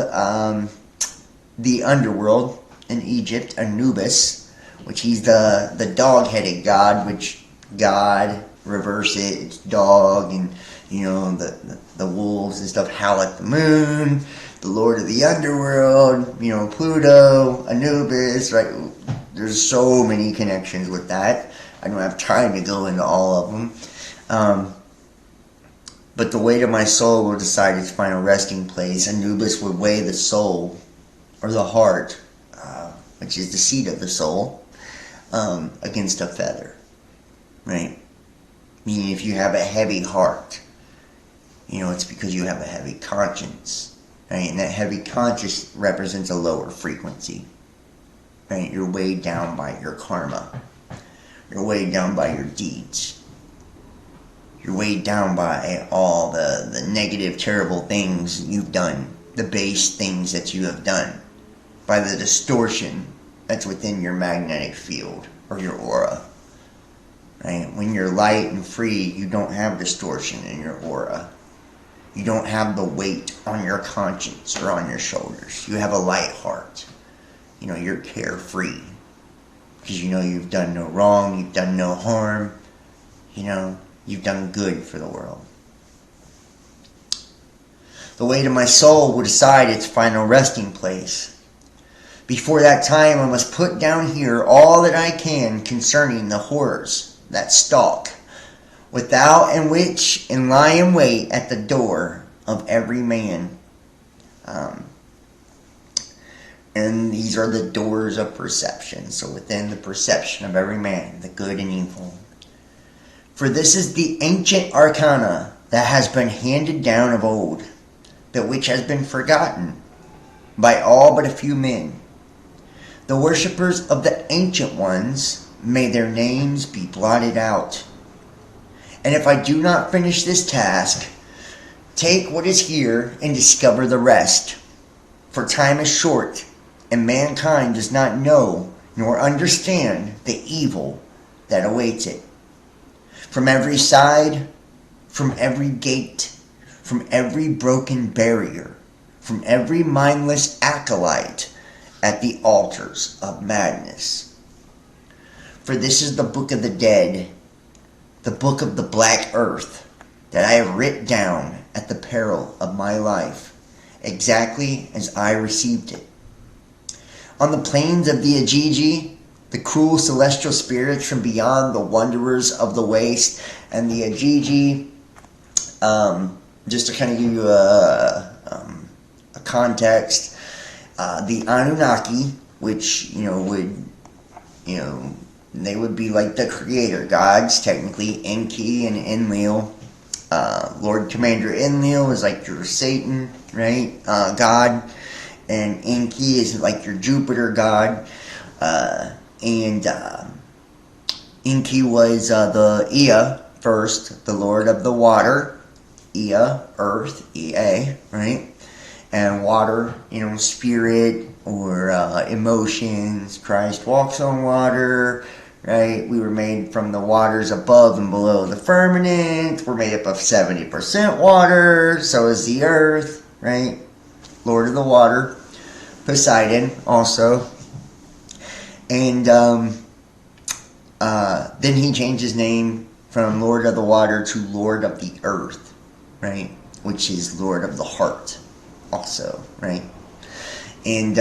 the underworld in Egypt, Anubis, which he's the dog-headed god, which God, reverse it, it's dog, and the wolves and stuff howl at the moon. The Lord of the underworld, Pluto, Anubis, right? There's so many connections with that. I don't have time to go into all of them. But the weight of my soul will decide its final resting place. Anubis would weigh the soul, or the heart, which is the seat of the soul, against a feather. Right? Meaning if you have a heavy heart, it's because you have a heavy conscience. Right? And that heavy conscience represents a lower frequency. Right? You're weighed down by your karma. You're weighed down by your deeds. You're weighed down by all the negative, terrible things you've done. The base things that you have done. By the distortion that's within your magnetic field or your aura. Right? When you're light and free, you don't have distortion in your aura. You don't have the weight on your conscience or on your shoulders. You have a light heart. You're carefree. Because you've done no wrong, you've done no harm, you've done good for the world. The weight of my soul will decide its final resting place. Before that time, I must put down here all that I can concerning the horrors that stalk without and which and lie in wait at the door of every man. And these are the doors of perception. So within the perception of every man, the good and evil. For this is the ancient arcana that has been handed down of old, but which has been forgotten by all but a few men. The worshippers of the ancient ones, may their names be blotted out. And if I do not finish this task, take what is here and discover the rest. For time is short, and mankind does not know nor understand the evil that awaits it. From every side, from every gate, from every broken barrier, from every mindless acolyte at the altars of madness. For this is the book of the dead, the book of the black earth, that I have writ down at the peril of my life, exactly as I received it. On the plains of the Ajiji, the cruel celestial spirits from beyond, the wanderers of the waste, and the Ajiji, just to kind of give you a context, the Anunnaki, which, they would be like the creator gods, technically, Enki and Enlil. Lord Commander Enlil is like your Satan, right, god, and Enki is like your Jupiter god, and Enki was the Ea first, the Lord of the water, Ea, earth, Ea, right, and water, spirit or emotions. Christ walks on water, right? We were made from the waters above and below the firmament. We're made up of 70% water. So is the earth, right? Lord of the water. Poseidon also. And then he changed his name from Lord of the water to Lord of the earth, right? Which is Lord of the heart also, right? And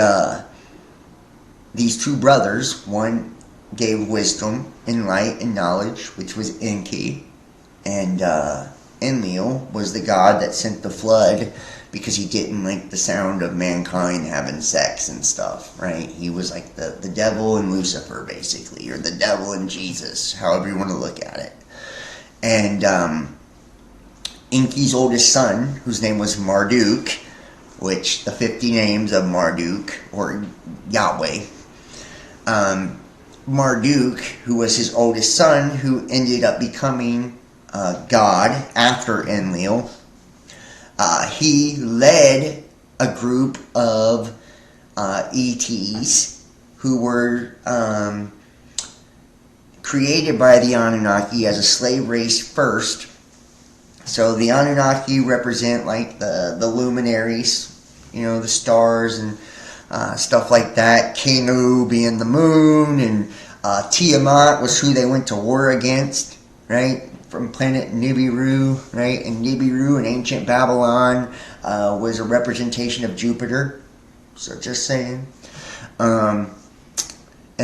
these two brothers, one gave wisdom and light and knowledge, which was Enki, and Enlil was the god that sent the flood because he didn't like the sound of mankind having sex and stuff, right? He was like the devil and Lucifer, basically, or the devil and Jesus, however you want to look at it. And Enki's oldest son, whose name was Marduk, which the 50 names of Marduk, or Yahweh, Marduk, who was his oldest son, who ended up becoming God after Enlil, he led a group of ETs who were created by the Anunnaki as a slave race first. So the Anunnaki represent like the luminaries, the stars and stuff like that. Kingu being the moon, and Tiamat was who they went to war against, right? From planet Nibiru, right? And Nibiru in ancient Babylon was a representation of Jupiter. So just saying. And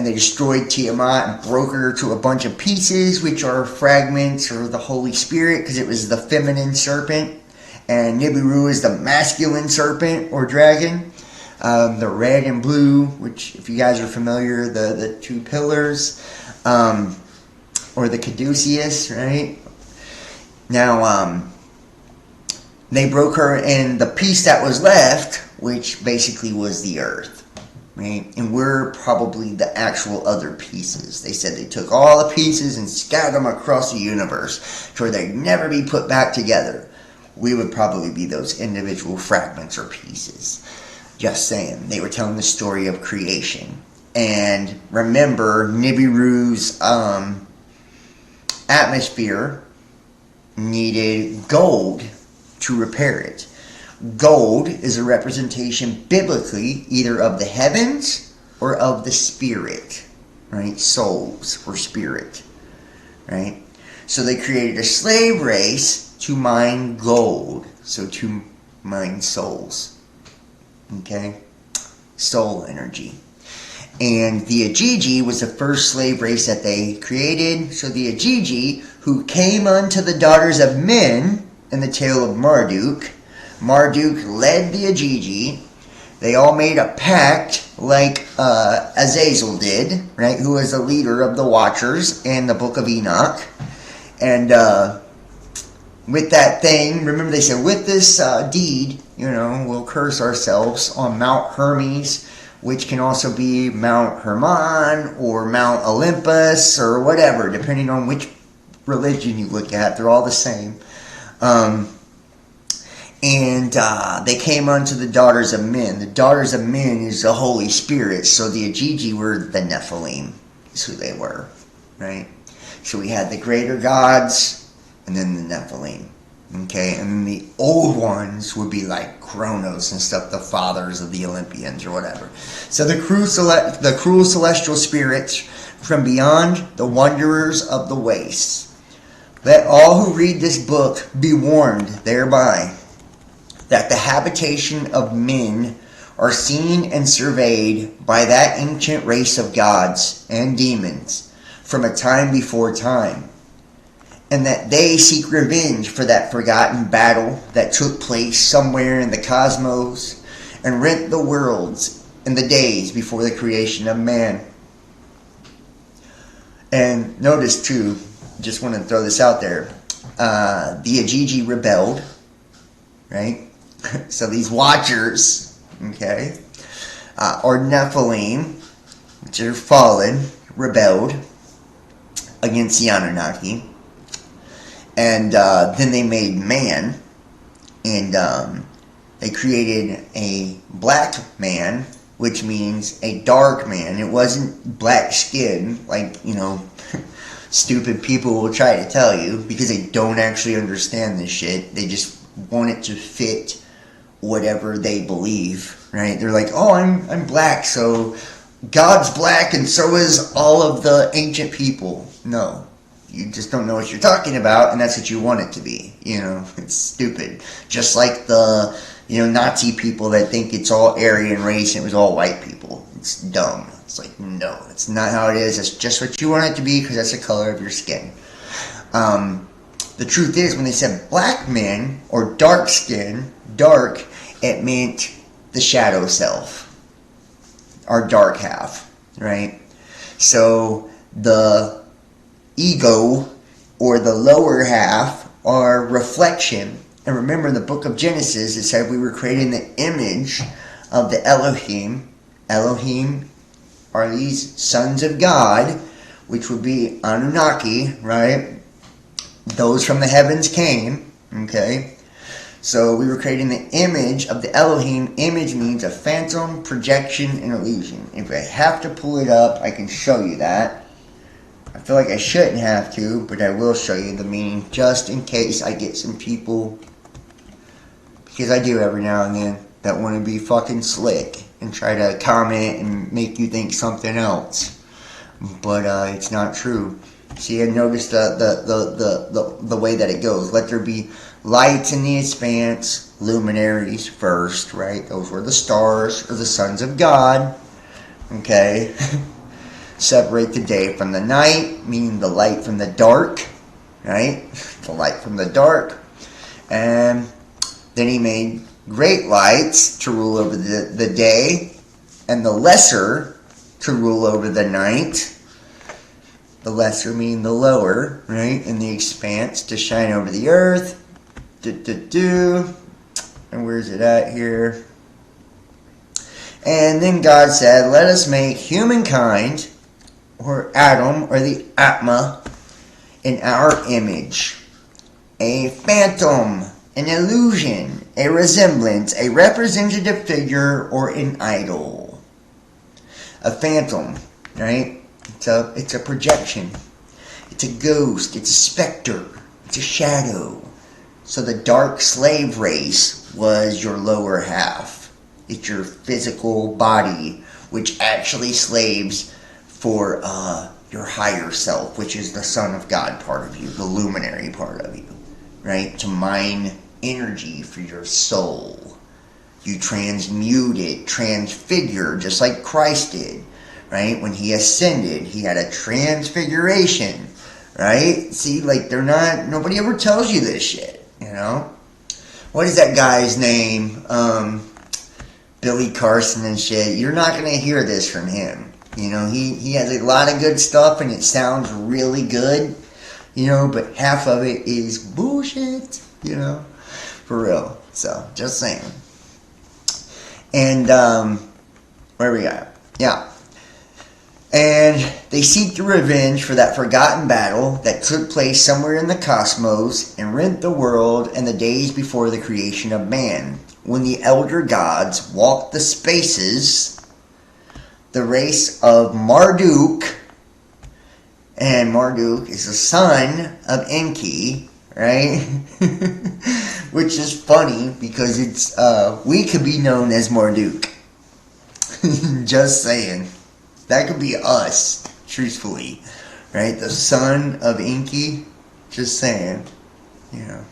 they destroyed Tiamat and broke her to a bunch of pieces, which are fragments or the Holy Spirit, because it was the feminine serpent. And Nibiru is the masculine serpent or dragon. The red and blue, which, if you guys are familiar, the two pillars, or the caduceus, right? Now, they broke her, and the piece that was left, which basically was the earth, right? And we're probably the actual other pieces. They said they took all the pieces and scattered them across the universe to where they'd never be put back together. We would probably be those individual fragments or pieces. Just saying. They were telling the story of creation. And remember, Nibiru's atmosphere needed gold to repair it. Gold is a representation biblically either of the heavens or of the spirit, right? Souls or spirit, right? So they created a slave race to mine gold, so to mine souls. Okay? Soul energy. And the Ajiji was the first slave race that they created. So the Ajiji, who came unto the daughters of men in the tale of Marduk, Marduk led the Ajiji. They all made a pact like Azazel did, right? Who was the leader of the Watchers in the book of Enoch. And with that thing, remember they said, with this deed, we'll curse ourselves on Mount Hermes, which can also be Mount Hermon or Mount Olympus or whatever, depending on which religion you look at. They're all the same. And they came unto the daughters of men. The daughters of men is the Holy Spirit. So the Ajiji were the Nephilim, is who they were, right? So we had the greater gods and then the Nephilim. Okay, and then the old ones would be like Kronos and stuff, the fathers of the Olympians or whatever. So the cruel celestial spirits from beyond, the wanderers of the wastes. Let all who read this book be warned thereby, that the habitation of men are seen and surveyed by that ancient race of gods and demons from a time before time, and that they seek revenge for that forgotten battle that took place somewhere in the cosmos and rent the worlds in the days before the creation of man. And notice too, just want to throw this out there, the Ajiji rebelled, right? So these Watchers, okay, or Nephilim, which are fallen, rebelled against the Anunnaki. And then they made man, and they created a black man, which means a dark man. It wasn't black skin, like, stupid people will try to tell you, because they don't actually understand this shit. They just want it to fit whatever they believe, right? They're like, oh, I'm black, so God's black, and so is all of the ancient people. No. You just don't know what you're talking about, and that's what you want it to be. It's stupid. Just like the, Nazi people that think it's all Aryan race and it was all white people. It's dumb. It's like, no, that's not how it is. It's just what you want it to be because that's the color of your skin. The truth is, when they said black men or dark skin, dark, it meant the shadow self, our dark half, right? So the ego, or the lower half, are reflection. And remember, in the book of Genesis, it said we were created in the image of the Elohim. Elohim are these sons of God, which would be Anunnaki, right? Those from the heavens came, okay? So we were created in the image of the Elohim. Image means a phantom, projection, and illusion. If I have to pull it up, I can show you that. I feel like I shouldn't have to, but I will show you the meaning just in case I get some people, because I do every now and then, that want to be fucking slick and try to comment and make you think something else. But it's not true. See, I noticed the way that it goes. Let there be lights in the expanse, luminaries first, right? Those were the stars or the sons of God. Okay. Separate the day from the night, meaning the light from the dark, right? The light from the dark. And then he made great lights to rule over the day, and the lesser to rule over the night. The lesser meaning the lower, right? In the expanse to shine over the earth. And where's it at here? And then God said, let us make humankind, or Adam, or the Atma, in our image. A phantom, an illusion, a resemblance, a representative figure, or an idol. A phantom, right? It's a projection. It's a ghost. It's a specter. It's a shadow. So the dark slave race was your lower half. It's your physical body, which actually slaves for your higher self, which is the Son of God part of you, the luminary part of you, right? To mine energy for your soul. You transmute it, transfigure, just like Christ did, right? When he ascended, he had a transfiguration, right? See, like, nobody ever tells you this shit, you know? What is that guy's name? Billy Carson and shit. You're not going to hear this from him. You know, he has a lot of good stuff and it sounds really good, you know, but half of it is bullshit, you know, for real. So, just saying. And, where we at? Yeah. And they seek the revenge for that forgotten battle that took place somewhere in the cosmos and rent the world in the days before the creation of man. When the elder gods walked the spaces, the race of Marduk, and Marduk is the son of Enki, right? Which is funny because it's we could be known as Marduk. Just saying. That could be us, truthfully, right? The son of Enki, just saying, you know.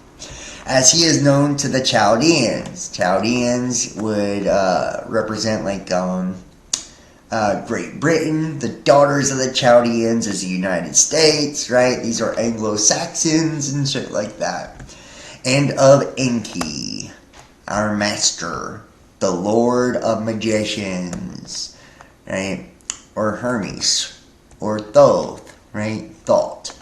As he is known to the Chaldeans. Chaldeans would represent like Great Britain. The daughters of the Chaldeans is the United States, right? These are Anglo-Saxons and shit like that. And of Enki, our master, the Lord of Magicians, right? Or Hermes, or Thoth, right? Thought,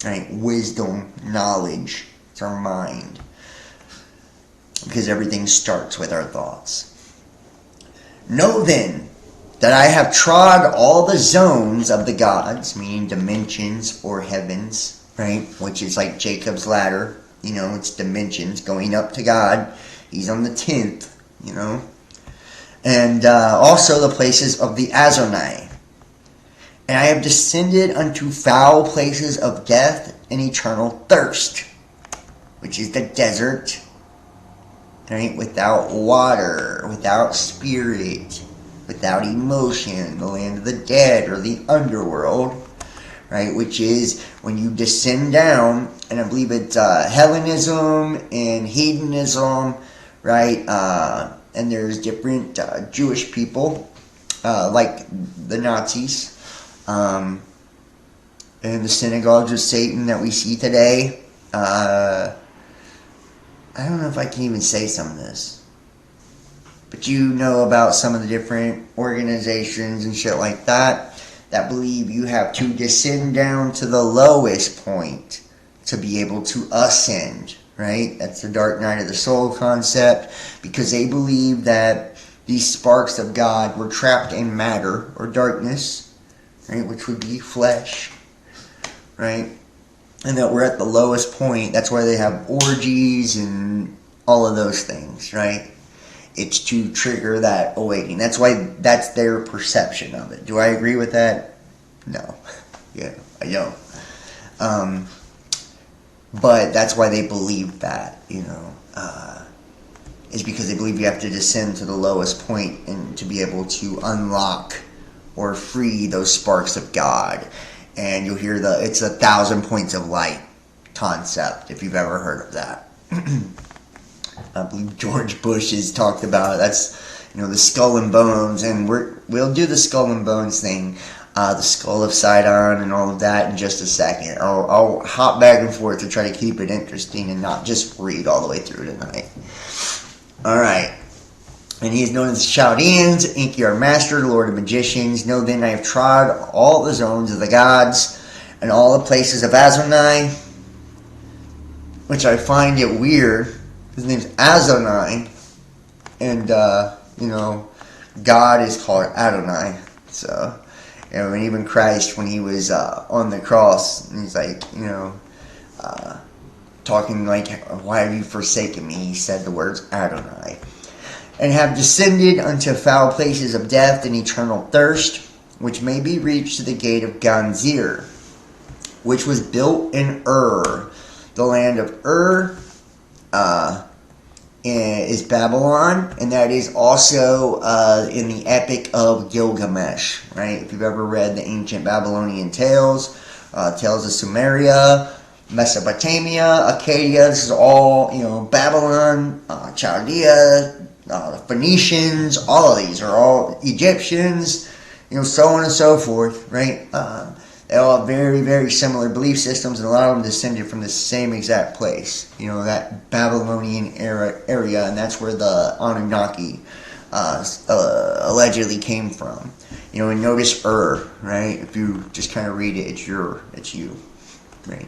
right? Wisdom, knowledge. It's our mind. Because everything starts with our thoughts. Know then that I have trod all the zones of the gods, meaning dimensions or heavens, right? Which is like Jacob's ladder. You know, it's dimensions going up to God. He's on the 10th, you know. And also the places of the Azonai. And I have descended unto foul places of death and eternal thirst, which is the desert, right? Without water, without spirit, without emotion, the land of the dead or the underworld, right? Which is when you descend down, and I believe it's Hellenism and hedonism, right? And there's different Jewish people, like the Nazis, and the synagogues of Satan that we see today. I don't know if I can even say some of this, but you know about some of the different organizations and shit like that believe you have to descend down to the lowest point to be able to ascend, right? That's the dark night of the soul concept, because they believe that these sparks of God were trapped in matter or darkness, right? Which would be flesh, right? And that we're at the lowest point. That's why they have orgies and all of those things, right? It's to trigger that awakening. That's why that's their perception of it. Do I agree with that? No. Yeah, I don't. But that's why they believe that, you know. Is because they believe you have to descend to the lowest point and to be able to unlock or free those sparks of God. And you'll hear it's 1,000 points of light concept, if you've ever heard of that. I believe George Bush has talked about it. That's, you know, the skull and bones, and we'll do the skull and bones thing, the skull of Sidon and all of that in just a second. I'll hop back and forth to try to keep it interesting and not just read all the way through tonight. Alright. And he is known as the Chaldeans, Enki our master, the Lord of Magicians. Know then I have trod all the zones of the gods and all the places of Azonai, which I find it weird. His name's Azonai, and, you know, God is called Adonai. So, you know, and even Christ, when he was on the cross, he's like, you know, talking like, why have you forsaken me? He said the words Adonai. And have descended unto foul places of death and eternal thirst, which may be reached to the gate of Ganzir, which was built in Ur. The land of Ur is Babylon, and that is also in the Epic of Gilgamesh, right? If you've ever read the ancient Babylonian tales, tales of Sumeria, Mesopotamia, Acadia, this is all, you know, Babylon, Chaldea, the Phoenicians, all of these are all Egyptians, so on and so forth, right? They all have very, very similar belief systems, and a lot of them descended from the same exact place, that Babylonian area, and that's where the Anunnaki allegedly came from. And notice right? If you just kind of read it, it's you, right?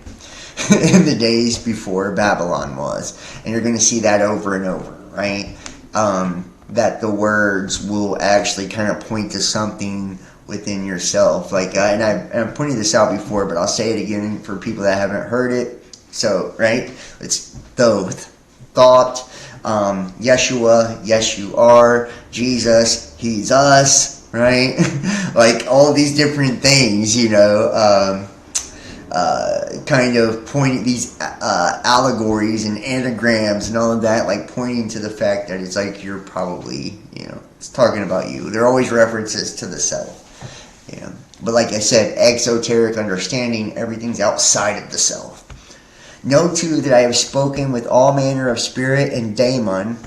In the days before Babylon was. And you're going to see that over and over, right? That the words will actually kind of point to something within yourself. And I've pointed this out before, but I'll say it again for people that haven't heard it. So, right? It's Thoth, thought, Yeshua, yes you are, Jesus, he's us, right? All these different things, kind of pointing these allegories and anagrams and all of that, pointing to the fact that it's you're probably, it's talking about you. They're always references to the self. But like I said, exoteric understanding, everything's outside of the self. Know too that I have spoken with all manner of spirit and daemon,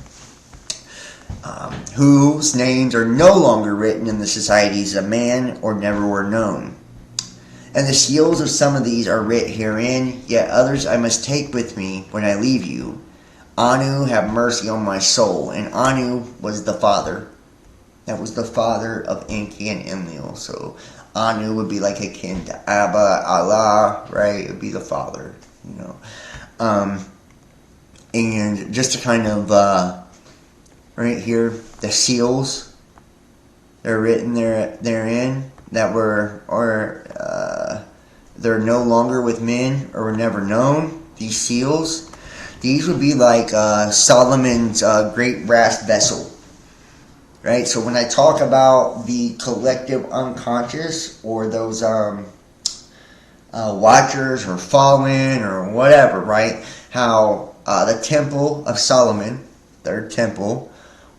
whose names are no longer written in the societies of man or never were known. And the seals of some of these are writ herein, yet others I must take with me when I leave you. Anu, have mercy on my soul. And Anu was the father. That was the father of Enki and Enlil. So Anu would be akin to Abba, Allah, right? It would be the father, And just to kind of, right here, the seals, they're written therein, that they're no longer with men or were never known. These seals, these would be Solomon's great brass vessel. Right, so when I talk about the collective unconscious, or those watchers or fallen or whatever, right? How the temple of Solomon, third temple,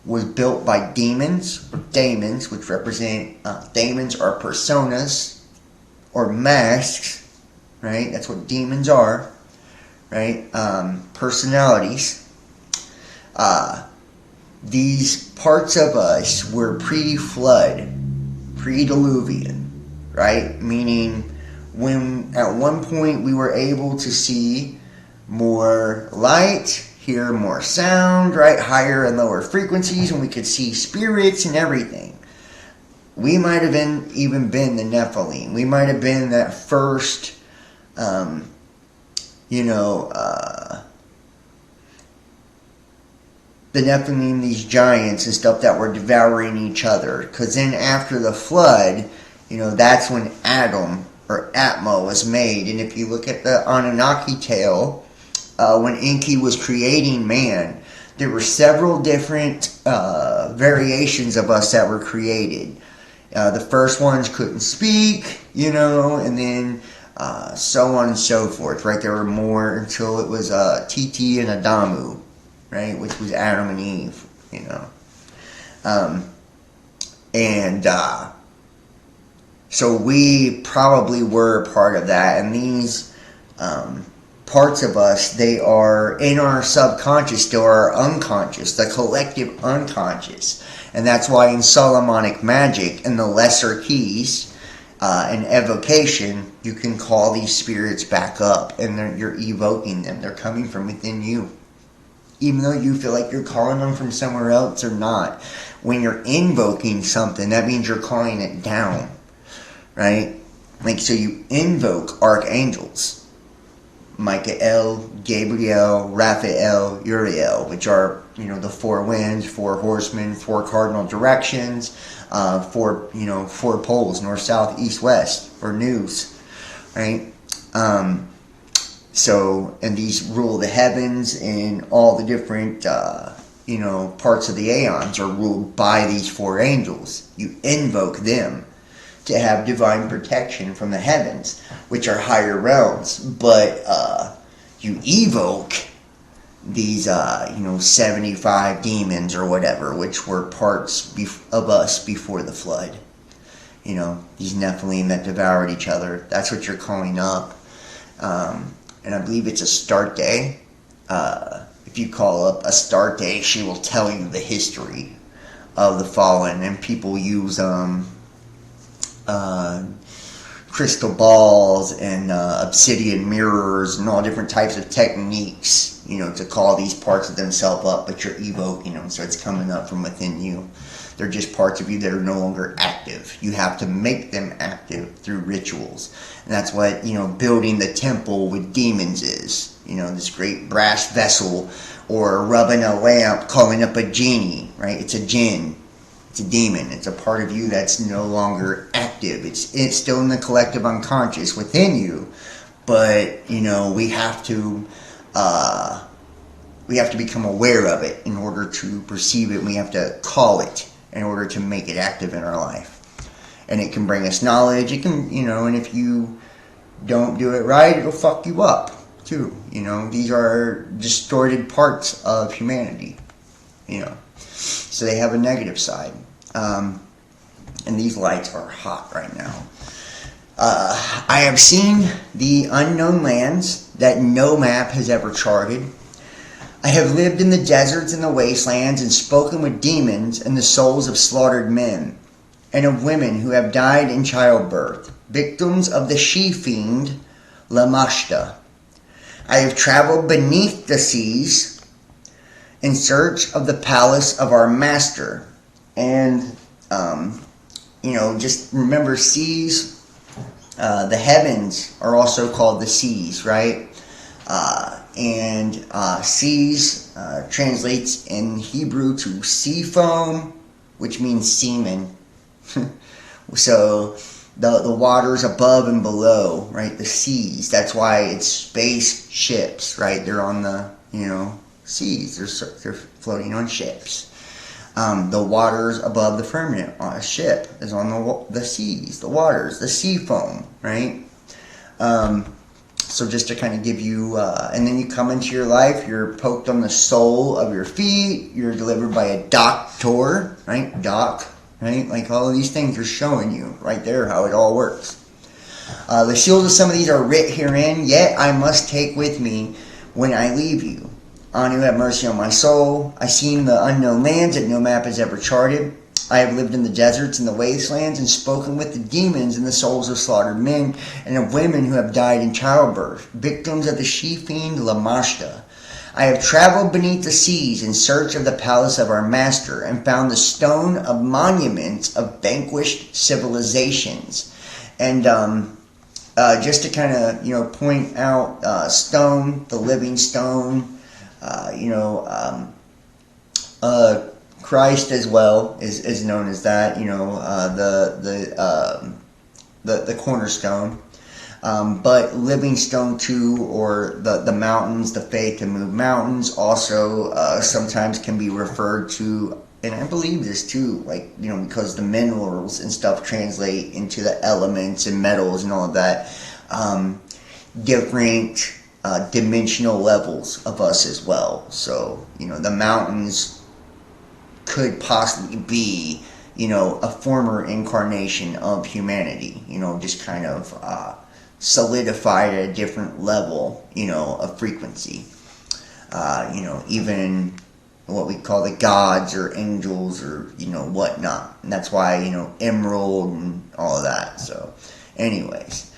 was built by demons or daemons, which represent daemons are personas or masks, right? That's what demons are, right? Personalities. These parts of us were pre-flood, pre-diluvian, right? Meaning when at one point we were able to see more light, hear more sound, right? Higher and lower frequencies, and we could see spirits and everything. We might have even been the Nephilim. We might have been that first, the Nephilim, these giants and stuff that were devouring each other. Because then after the flood, that's when Adam or Atma was made. And if you look at the Anunnaki tale, when Enki was creating man, there were several different variations of us that were created. The first ones couldn't speak, and then so on and so forth, right? There were more until it was Titi and Adamu, right, which was Adam and Eve, so we probably were part of that, and these parts of us, they are in our subconscious, still our unconscious, the collective unconscious, and that's why in Solomonic magic and the lesser keys and evocation, you can call these spirits back up, and you're evoking them. They're coming from within you. Even though you feel like you're calling them from somewhere else or not. When you're invoking something, that means you're calling it down. Right? So you invoke archangels. Michael, Gabriel, Raphael, Uriel, which are, the four winds, four horsemen, four cardinal directions, four poles, north, south, east, west, or news. Right? And these rule the heavens, and all the different, parts of the aeons are ruled by these four angels. You invoke them to have divine protection from the heavens, which are higher realms. But you evoke these, 75 demons or whatever, which were parts of us before the flood. These Nephilim that devoured each other. That's what you're calling up. And I believe it's a start day. If you call up a start day, she will tell you the history of the fallen. And people use crystal balls and obsidian mirrors and all different types of techniques, to call these parts of themselves up, but you're evoking them, so it's coming up from within you. They're just parts of you that are no longer active. You have to make them active through rituals. And that's what, building the temple with demons is. This great brass vessel, or rubbing a lamp, calling up a genie, right? It's a jinn. It's a demon. It's a part of you that's no longer active. It's still in the collective unconscious within you, but we have to become aware of it in order to perceive it. We have to call it in order to make it active in our life, and it can bring us knowledge. It can, and if you don't do it right, it'll fuck you up too. These are distorted parts of humanity. So they have a negative side. And these lights are hot right now. I have seen the unknown lands that no map has ever charted. I have lived in the deserts and the wastelands and spoken with demons and the souls of slaughtered men and of women who have died in childbirth, victims of the she-fiend Lamashta. I have traveled beneath the seas in search of the palace of our master. And, just remember, seas, the heavens are also called the seas, right? Seas translates in Hebrew to sea foam, which means semen. So the waters above and below, right? The seas. That's why it's space ships, right? They're on the, seas. They're floating on ships. The waters above the firmament on a ship is on the seas, the waters, the sea foam, right? So just to kind of give you, and then you come into your life, you're poked on the sole of your feet, you're delivered by a doctor, right? Doc, right? Like all of these things are showing you right there how it all works. The seals of some of these are writ herein, yet I must take with me when I leave you. Anu, have mercy on my soul. I seen the unknown lands that no map has ever charted. I have lived in the deserts and the wastelands and spoken with the demons and the souls of slaughtered men and of women who have died in childbirth, victims of the she-fiend Lamashta. I have traveled beneath the seas in search of the palace of our master and found the stone of monuments of vanquished civilizations. And just to kind of, point out stone, the living stone, Christ as well is known as that, the cornerstone, but living stone too, or the mountains, the faith to move mountains, also sometimes can be referred to, and I believe this too, like, because the minerals and stuff translate into the elements and metals and all of that, different dimensional levels of us as well. So, the mountains could possibly be, a former incarnation of humanity, just kind of solidified at a different level, of frequency. Even what we call the gods or angels or, whatnot. And that's why, emerald and all of that. So, anyways.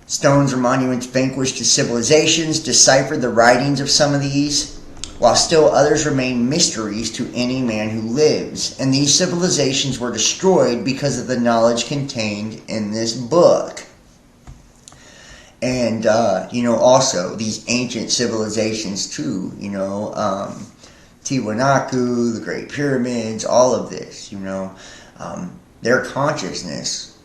Stones or monuments vanquished to civilizations, deciphered the writings of some of these, while still others remain mysteries to any man who lives. And these civilizations were destroyed because of the knowledge contained in this book. And, also these ancient civilizations too, Tiwanaku, the Great Pyramids, all of this, their consciousness,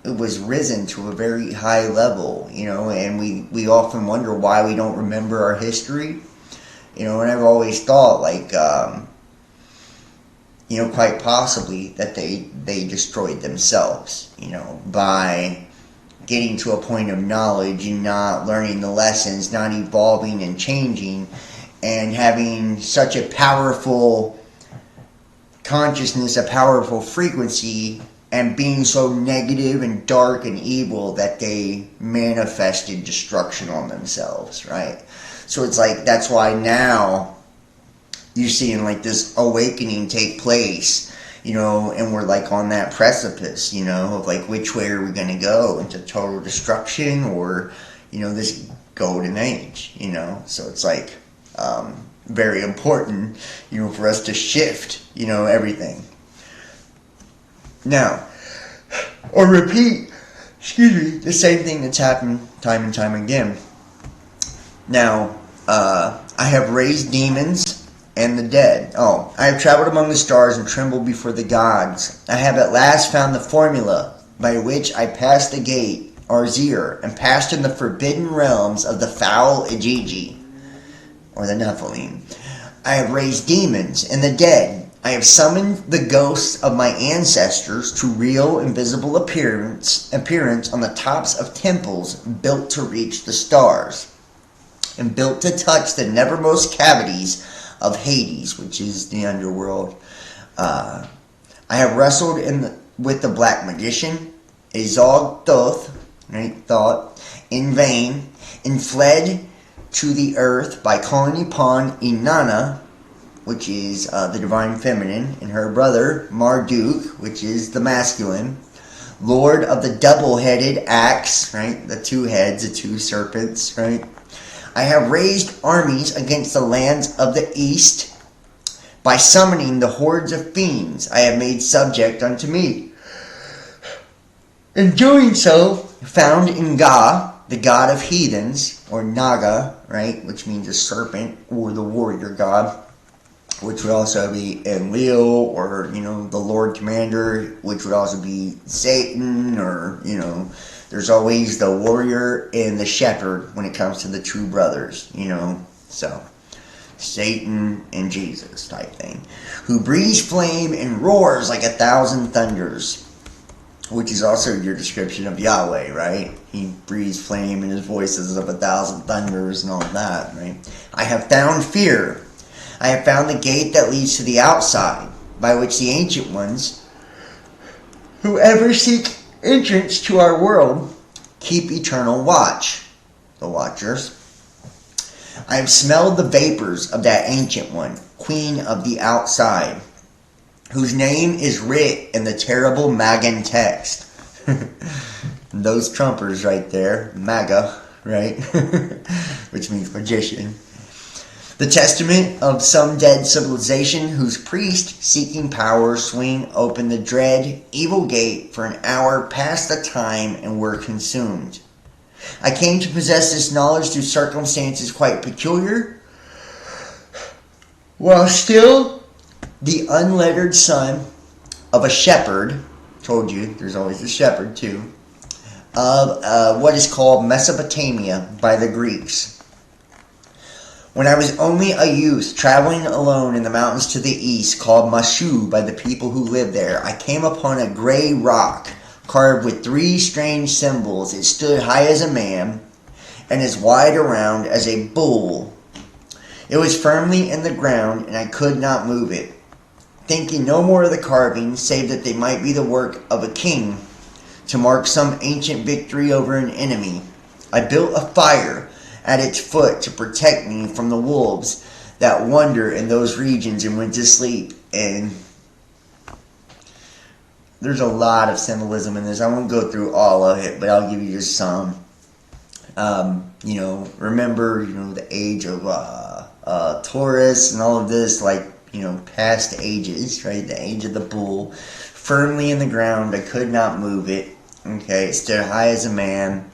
it was risen to a very high level, and we often wonder why we don't remember our history, and I've always thought, like, quite possibly that they destroyed themselves, by getting to a point of knowledge and not learning the lessons, not evolving and changing, and having such a powerful consciousness, a powerful frequency, and being so negative and dark and evil that they manifested destruction on themselves, right? So it's like, that's why now you're seeing like this awakening take place and we're like on that precipice, of like which way are we going to go, into total destruction or, this golden age, so it's like very important, for us to shift, everything. Now, or repeat, the same thing that's happened time and time again. Now, I have raised demons and the dead. Oh, I have traveled among the stars and trembled before the gods. I have at last found the formula by which I passed the gate, Arzir, and passed in the forbidden realms of the foul Ijiji, or the Nephilim. I have raised demons and the dead. I have summoned the ghosts of my ancestors to real invisible appearance on the tops of temples built to reach the stars, and built to touch the nethermost cavities of Hades, which is the underworld. I have wrestled with the black magician, Azog Thoth, thought, in vain, and fled to the earth by calling upon Inanna, which is the divine feminine, and her brother, Marduk, which is the masculine, lord of the double-headed axe, the two heads, the two serpents, I have raised armies against the lands of the east by summoning the hordes of fiends I have made subject unto me. In doing so, found in Ga, the god of heathens, or Naga, which means a serpent, or the warrior god, which would also be Enlil, or, the Lord Commander, which would also be Satan, or, there's always the warrior and the shepherd when it comes to the two brothers, so Satan and Jesus type thing, who breathes flame and roars like 1,000 thunders, which is also your description of Yahweh, right? He breathes flame and his voice is of 1,000 thunders and all of that, I have found fear. I have found the gate that leads to the outside, by which the ancient ones, who ever seek entrance to our world, keep eternal watch, the watchers. I have smelled the vapors of that ancient one, queen of the outside, whose name is writ in the terrible Magan text. Those trumpers right there, Maga, which means magician. The testament of some dead civilization whose priest, seeking power, swing open the dread, evil gate for an hour past the time and were consumed. I came to possess this knowledge through circumstances quite peculiar, while still the unlettered son of a shepherd, told you there's always a shepherd too, of what is called Mesopotamia by the Greeks. When I was only a youth, traveling alone in the mountains to the east, called Mashu by the people who lived there, I came upon a gray rock, carved with 3 strange symbols. It stood high as a man, and as wide around as a bull. It was firmly in the ground, and I could not move it. Thinking no more of the carvings, save that they might be the work of a king, to mark some ancient victory over an enemy, I built a fire at its foot to protect me from the wolves that wander in those regions, and went to sleep. And there's a lot of symbolism in this. I won't go through all of it, but I'll give you just some. Remember, the age of Taurus and all of this, past ages, the age of the bull, firmly in the ground. I could not move it. It stood high as a man.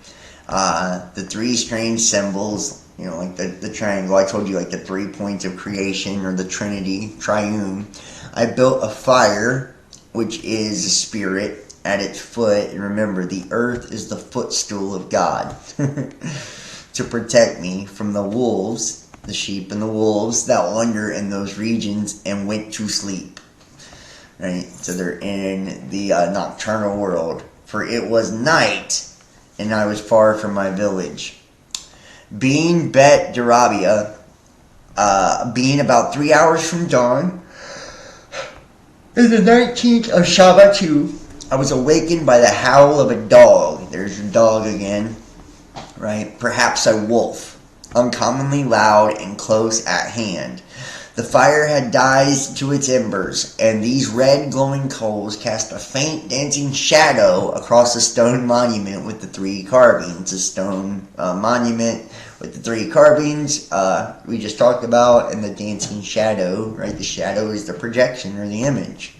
The 3 strange symbols, the triangle. I told you, the 3 points of creation, or the Trinity, triune. I built a fire, which is a spirit, at its foot. And remember, the earth is the footstool of God. To protect me from the wolves, the sheep and the wolves that wander in those regions and went to sleep. So they're in the nocturnal world. For it was night, and I was far from my village. Being Bet Darabia, being about 3 hours from dawn, in the 19th of Shabatu, I was awakened by the howl of a dog. There's your dog again, Perhaps a wolf, uncommonly loud and close at hand. The fire had died to its embers, and these red glowing coals cast a faint dancing shadow across the stone monument with the 3 carvings. The stone monument with the 3 carvings we just talked about, and the dancing shadow, right? The shadow is the projection or the image.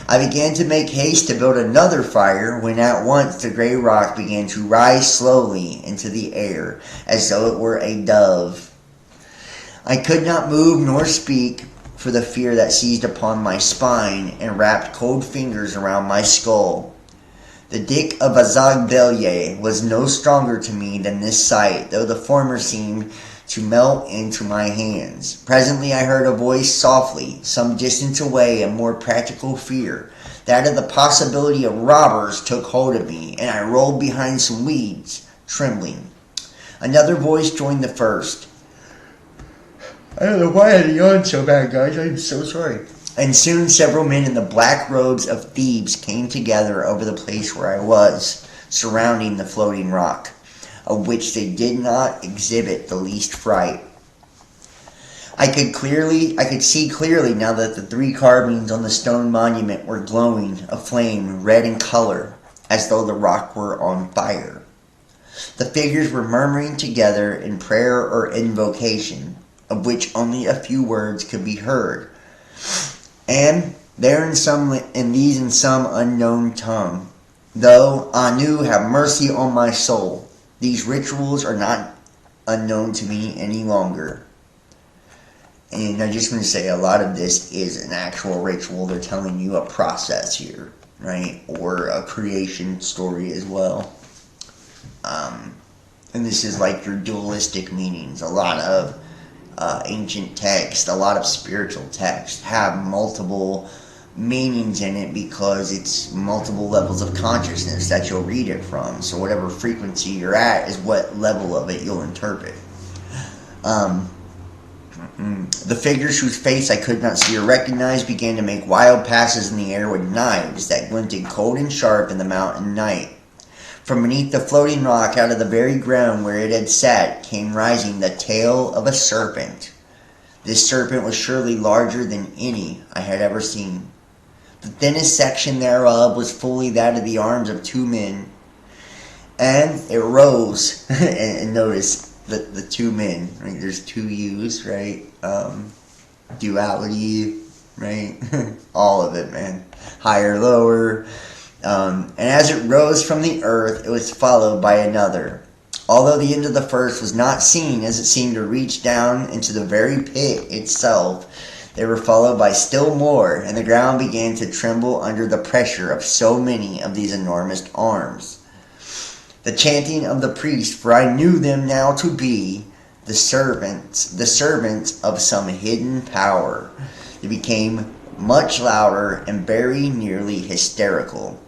I began to make haste to build another fire when at once the gray rock began to rise slowly into the air as though it were a dove. I could not move nor speak for the fear that seized upon my spine and wrapped cold fingers around my skull. The Dick of Azag-Belye was no stronger to me than this sight, though the former seemed to melt into my hands. Presently I heard a voice softly, some distance away, a more practical fear. That of the possibility of robbers took hold of me, and I rolled behind some weeds, trembling. Another voice joined the first. I don't know why I had to yawn so bad, guys. I'm so sorry. And soon several men in the black robes of Thebes came together over the place where I was, surrounding the floating rock, of which they did not exhibit the least fright. I could see clearly now that the 3 carvings on the stone monument were glowing, aflame, red in color, as though the rock were on fire. The figures were murmuring together in prayer or invocation, of which only a few words could be heard, and there in some unknown tongue. Though Anu have mercy on my soul, these rituals are not unknown to me any longer. And I just want to say a lot of this is an actual ritual. They're telling you a process here, right? Or a creation story as well. And this is like your dualistic meanings. A lot of ancient text, a lot of spiritual text have multiple meanings in it because it's multiple levels of consciousness that you'll read it from. So whatever frequency you're at is what level of it you'll interpret. The figures whose face I could not see or recognize began to make wild passes in the air with knives that glinted cold and sharp in the mountain night. From beneath the floating rock, out of the very ground where it had sat, came rising the tail of a serpent. This serpent was surely larger than any I had ever seen. The thinnest section thereof was fully that of the arms of 2 men. And it rose, and notice the 2 men, right? There's 2 U's, right? Duality, right? All of it, man. Higher, lower. And as it rose from the earth, it was followed by another. Although the end of the first was not seen, as it seemed to reach down into the very pit itself, they were followed by still more, and the ground began to tremble under the pressure of so many of these enormous arms. The chanting of the priest, for I knew them now to be the servants of some hidden power. They became much louder and very nearly hysterical.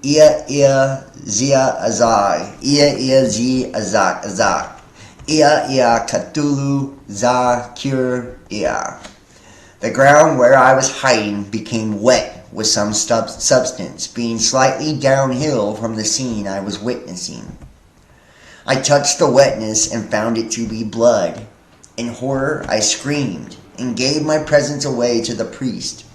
Ia ia zia azag, ia zi azak azak, ia katulu za kir ia. The ground where I was hiding became wet with some substance, being slightly downhill from the scene I was witnessing. I touched the wetness and found it to be blood. In horror, I screamed and gave my presence away to the priest.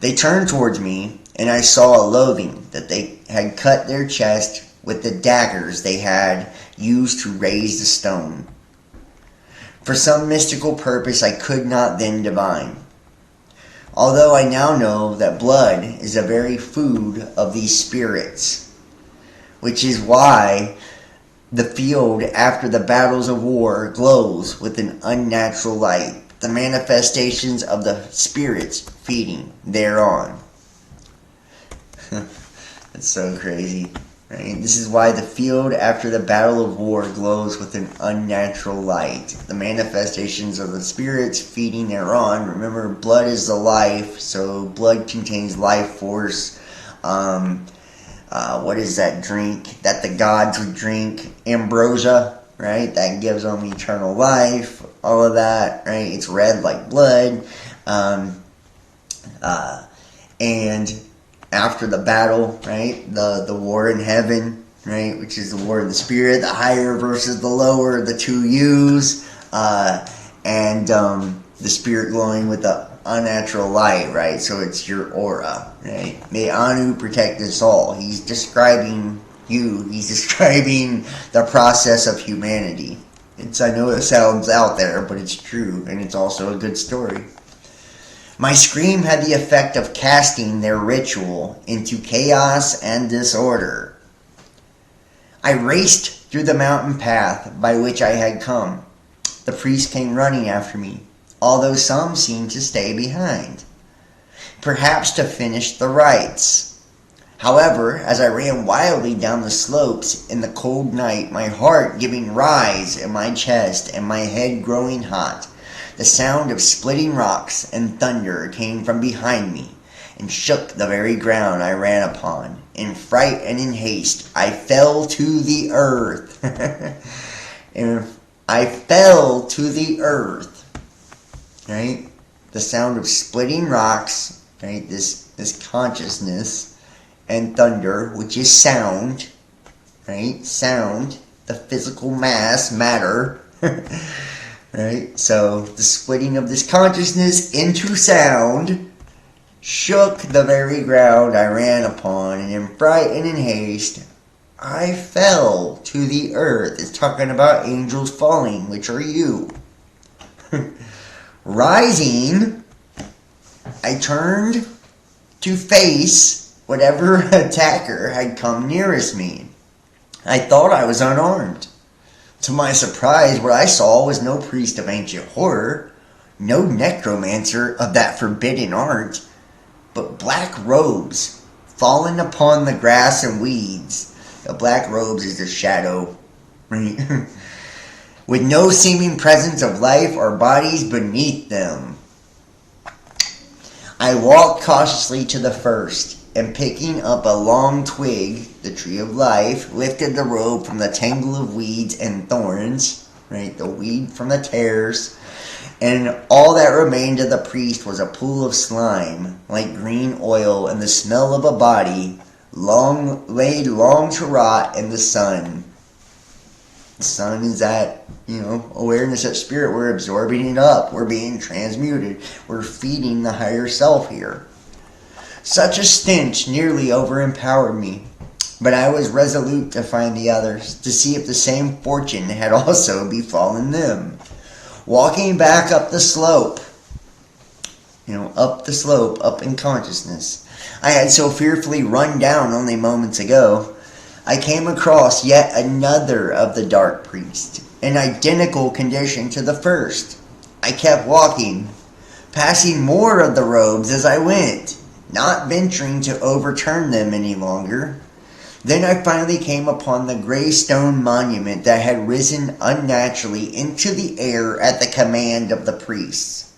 They turned towards me, and I saw a loathing that they had cut their chest with the daggers they had used to raise the stone. For some mystical purpose I could not then divine. Although I now know that blood is the very food of these spirits, which is why the field after the battles of war glows with an unnatural light, the manifestations of the spirits feeding thereon. That's so crazy, right? This is why the field after the battle of war glows with an unnatural light. The manifestations of the spirits feeding thereon. Remember, blood is the life, so blood contains life force. What is that drink that the gods would drink? Ambrosia, right? That gives them eternal life. All of that, right? It's red like blood. And after the battle, right? The war in heaven, right? Which is the war of the spirit, the higher versus the lower, the 2 U's. the spirit glowing with the unnatural light, right? So it's your aura, right? May Anu protect us all. He's describing you. He's describing the process of humanity. I know it sounds out there, but it's true, and it's also a good story. My scream had the effect of casting their ritual into chaos and disorder. I raced through the mountain path by which I had come. The priest came running after me, although some seemed to stay behind, perhaps to finish the rites. However, as I ran wildly down the slopes in the cold night, my heart giving rise in my chest and my head growing hot, the sound of splitting rocks and thunder came from behind me and shook the very ground I ran upon. In fright and in haste, I fell to the earth. And I fell to the earth. Right? The sound of splitting rocks, right? This consciousness, and thunder, which is sound, right? Sound, the physical matter, right? So the splitting of this consciousness into sound shook the very ground I ran upon, and in fright and in haste, I fell to the earth. It's talking about angels falling, which are you. Rising, I turned to face whatever attacker had come nearest me. I thought I was unarmed. To my surprise, what I saw was no priest of ancient horror, no necromancer of that forbidden art, but black robes fallen upon the grass and weeds. The black robes is the shadow, right? With no seeming presence of life or bodies beneath them. I walked cautiously to the first, and picking up a long twig, the tree of life, lifted the robe from the tangle of weeds and thorns, right? The weed from the tares. And all that remained of the priest was a pool of slime, like green oil, and the smell of a body laid long to rot in the sun. The sun is that, awareness of spirit. We're absorbing it up. We're being transmuted. We're feeding the higher self here. Such a stench nearly overempowered me, but I was resolute to find the others, to see if the same fortune had also befallen them. Walking back up the slope, up in consciousness, I had so fearfully run down only moments ago, I came across yet another of the dark priests, in identical condition to the first. I kept walking, passing more of the robes as I went, not venturing to overturn them any longer. Then I finally came upon the gray stone monument that had risen unnaturally into the air at the command of the priests.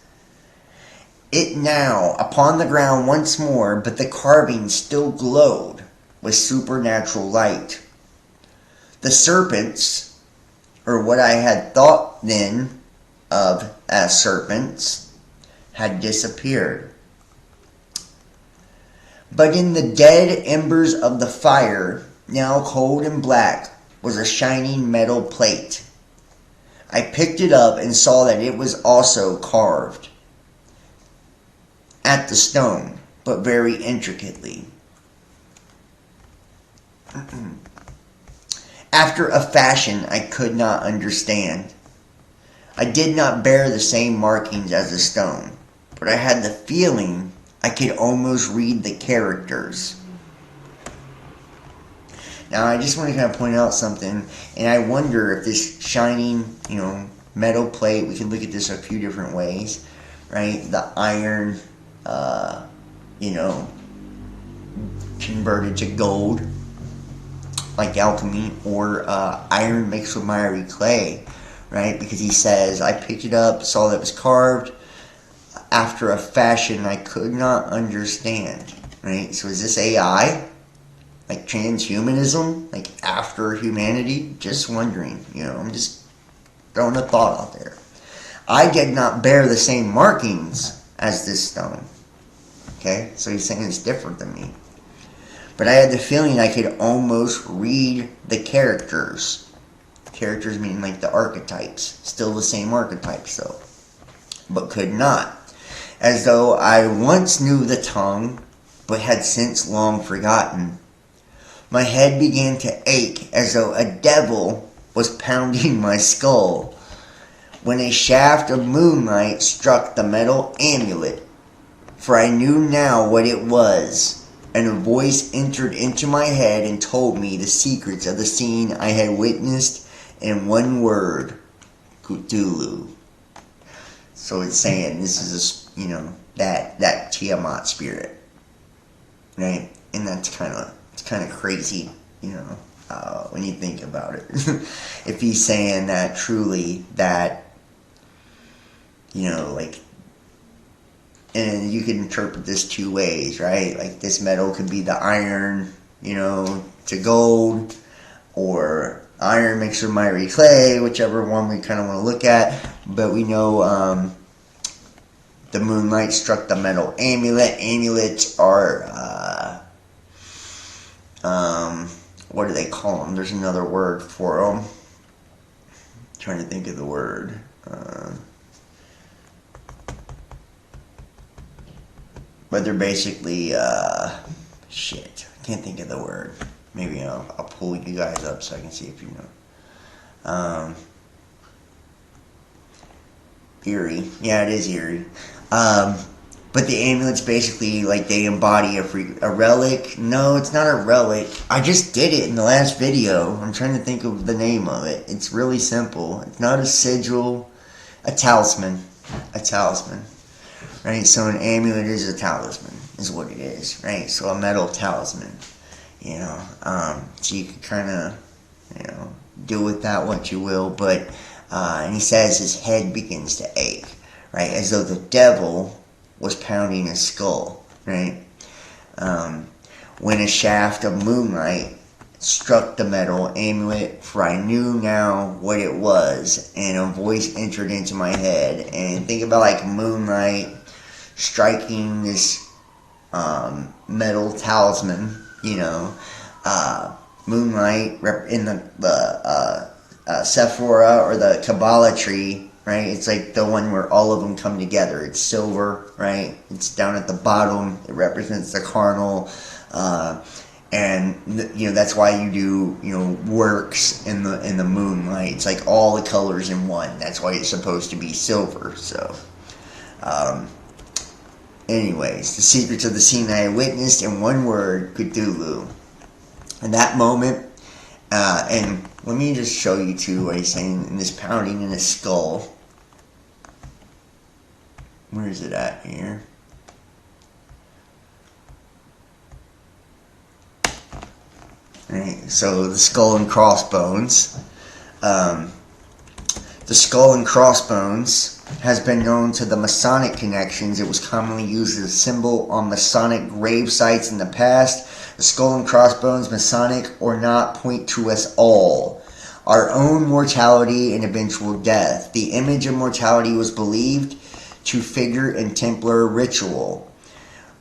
It now upon the ground once more, but the carving still glowed with supernatural light. The serpents, or what I had thought then of as serpents, had disappeared. But in the dead embers of the fire, now cold and black, was a shining metal plate. I picked it up and saw that it was also carved at the stone, but very intricately. After a fashion I could not understand. I did not bear the same markings as the stone, but I had the feeling I could almost read the characters. Now, I just want to kind of point out something, and I wonder if this shining, metal plate, we can look at this a few different ways, right? The iron, converted to gold, like alchemy, or iron mixed with miry clay, right? Because he says, I picked it up, saw that it was carved, after a fashion I could not understand, right? So is this AI? Like transhumanism? Like after humanity? Just wondering, I'm just throwing a thought out there. I did not bear the same markings as this stone. Okay? So he's saying it's different than me. But I had the feeling I could almost read the characters. Characters meaning like the archetypes. Still the same archetypes though. but could not, as though I once knew the tongue, but had since long forgotten. My head began to ache as though a devil was pounding my skull, when a shaft of moonlight struck the metal amulet, for I knew now what it was, and a voice entered into my head and told me the secrets of the scene I had witnessed in one word: Cthulhu. So it's saying this is that Tiamat spirit, right? And that's kind of crazy, when you think about it. If he's saying that truly, that and you can interpret this two ways, right? Like this metal could be the iron, to gold, or iron mixed with miry clay, whichever one we kind of want to look at. But we know the moonlight struck the metal amulet. Amulets are, what do they call them? There's another word for them. I'm trying to think of the word. But they're basically, shit, I can't think of the word. Maybe I'll pull you guys up so I can see if you know. Eerie. Yeah, it is eerie. But the amulets basically, like, they embody a relic. No, it's not a relic. I just did it in the last video. I'm trying to think of the name of it. It's really simple. It's not a sigil. A talisman. A talisman. Right? So an amulet is a talisman, is what it is. Right? So a metal talisman. So you can kind of, do with that what you will. But, and he says his head begins to ache. Right? As though the devil was pounding his skull, right? When a shaft of moonlight struck the metal amulet, for I knew now what it was, and a voice entered into my head. And think about like moonlight striking this metal talisman, moonlight in the Sephora or the Kabbalah tree. Right, it's like the one where all of them come together. It's silver, right? It's down at the bottom. It represents the carnal, and that's why you do works in the moonlight. It's like all the colors in one. That's why it's supposed to be silver. So, anyways, the secrets of the scene I witnessed in one word: Cthulhu. In that moment, and let me just show you too what he's saying in this pounding in his skull. Where is it at here? Right, so the skull and crossbones. The skull and crossbones has been known to the Masonic connections. It was commonly used as a symbol on Masonic grave sites in the past. The skull and crossbones, Masonic or not, point to us all. Our own mortality and eventual death. The image of mortality was believed to figure in Templar ritual.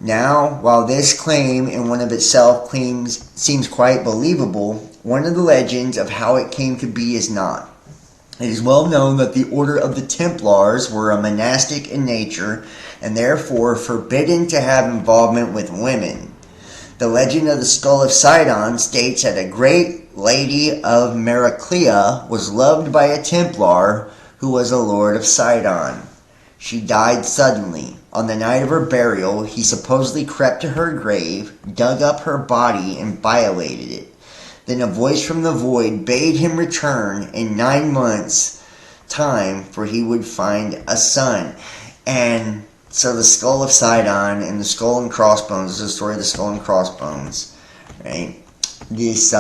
Now, while this claim in one of itself seems quite believable, one of the legends of how it came to be is not. It is well known that the order of the Templars were a monastic in nature and therefore forbidden to have involvement with women. The legend of the Skull of Sidon states that a great lady of Maraclea was loved by a Templar who was a lord of Sidon. She died suddenly. On the night of her burial, he supposedly crept to her grave, dug up her body, and violated it. Then a voice from the void bade him return in 9 months' time, for he would find a son. And so the Skull of Sidon and the Skull and Crossbones is the story of the Skull and Crossbones, right? This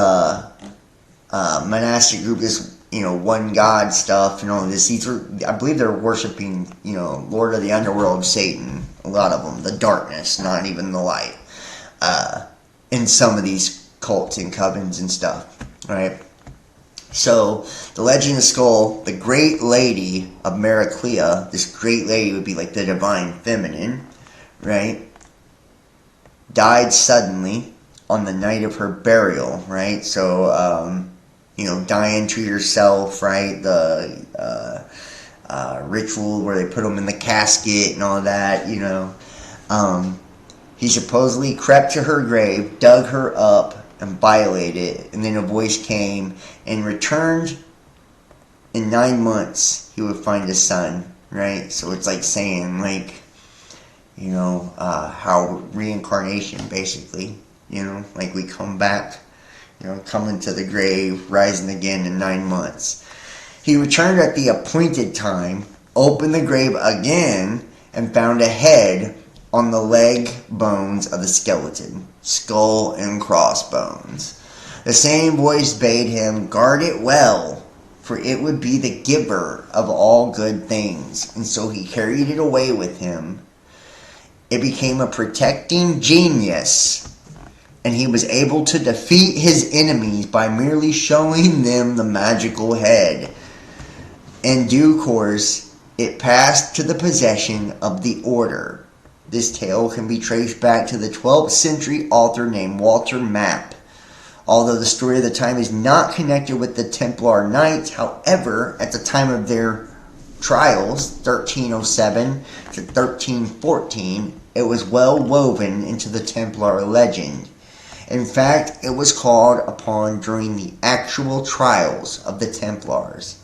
monastic group, this one God stuff and all this. These are, I believe they're worshiping, Lord of the Underworld, Satan. A lot of them, the darkness, not even the light. In some of these cults and covens and stuff, right? So the legend of the skull, the great lady of Maraclea, this great lady would be like the divine feminine, right? Died suddenly on the night of her burial, right? So, dying to yourself, right? The ritual where they put them in the casket and all that, you know. He supposedly crept to her grave, dug her up, and violated it. And then a voice came and returned in 9 months. He would find a son, right? So it's like saying, like, you know, how reincarnation, basically, you know, like we come back, you know, come into the grave, rising again in 9 months. He returned at the appointed time, opened the grave again, and found a head on the leg bones of the skeleton, skull and crossbones. The same voice bade him guard it well, for it would be the giver of all good things. And so he carried it away with him. It became a protecting genius, and he was able to defeat his enemies by merely showing them the magical head. In due course, it passed to the possession of the order. This tale can be traced back to the 12th century author named Walter Map. Although the story of the time is not connected with the Templar Knights, however, at the time of their trials, 1307 to 1314, it was well woven into the Templar legend. In fact, it was called upon during the actual trials of the Templars.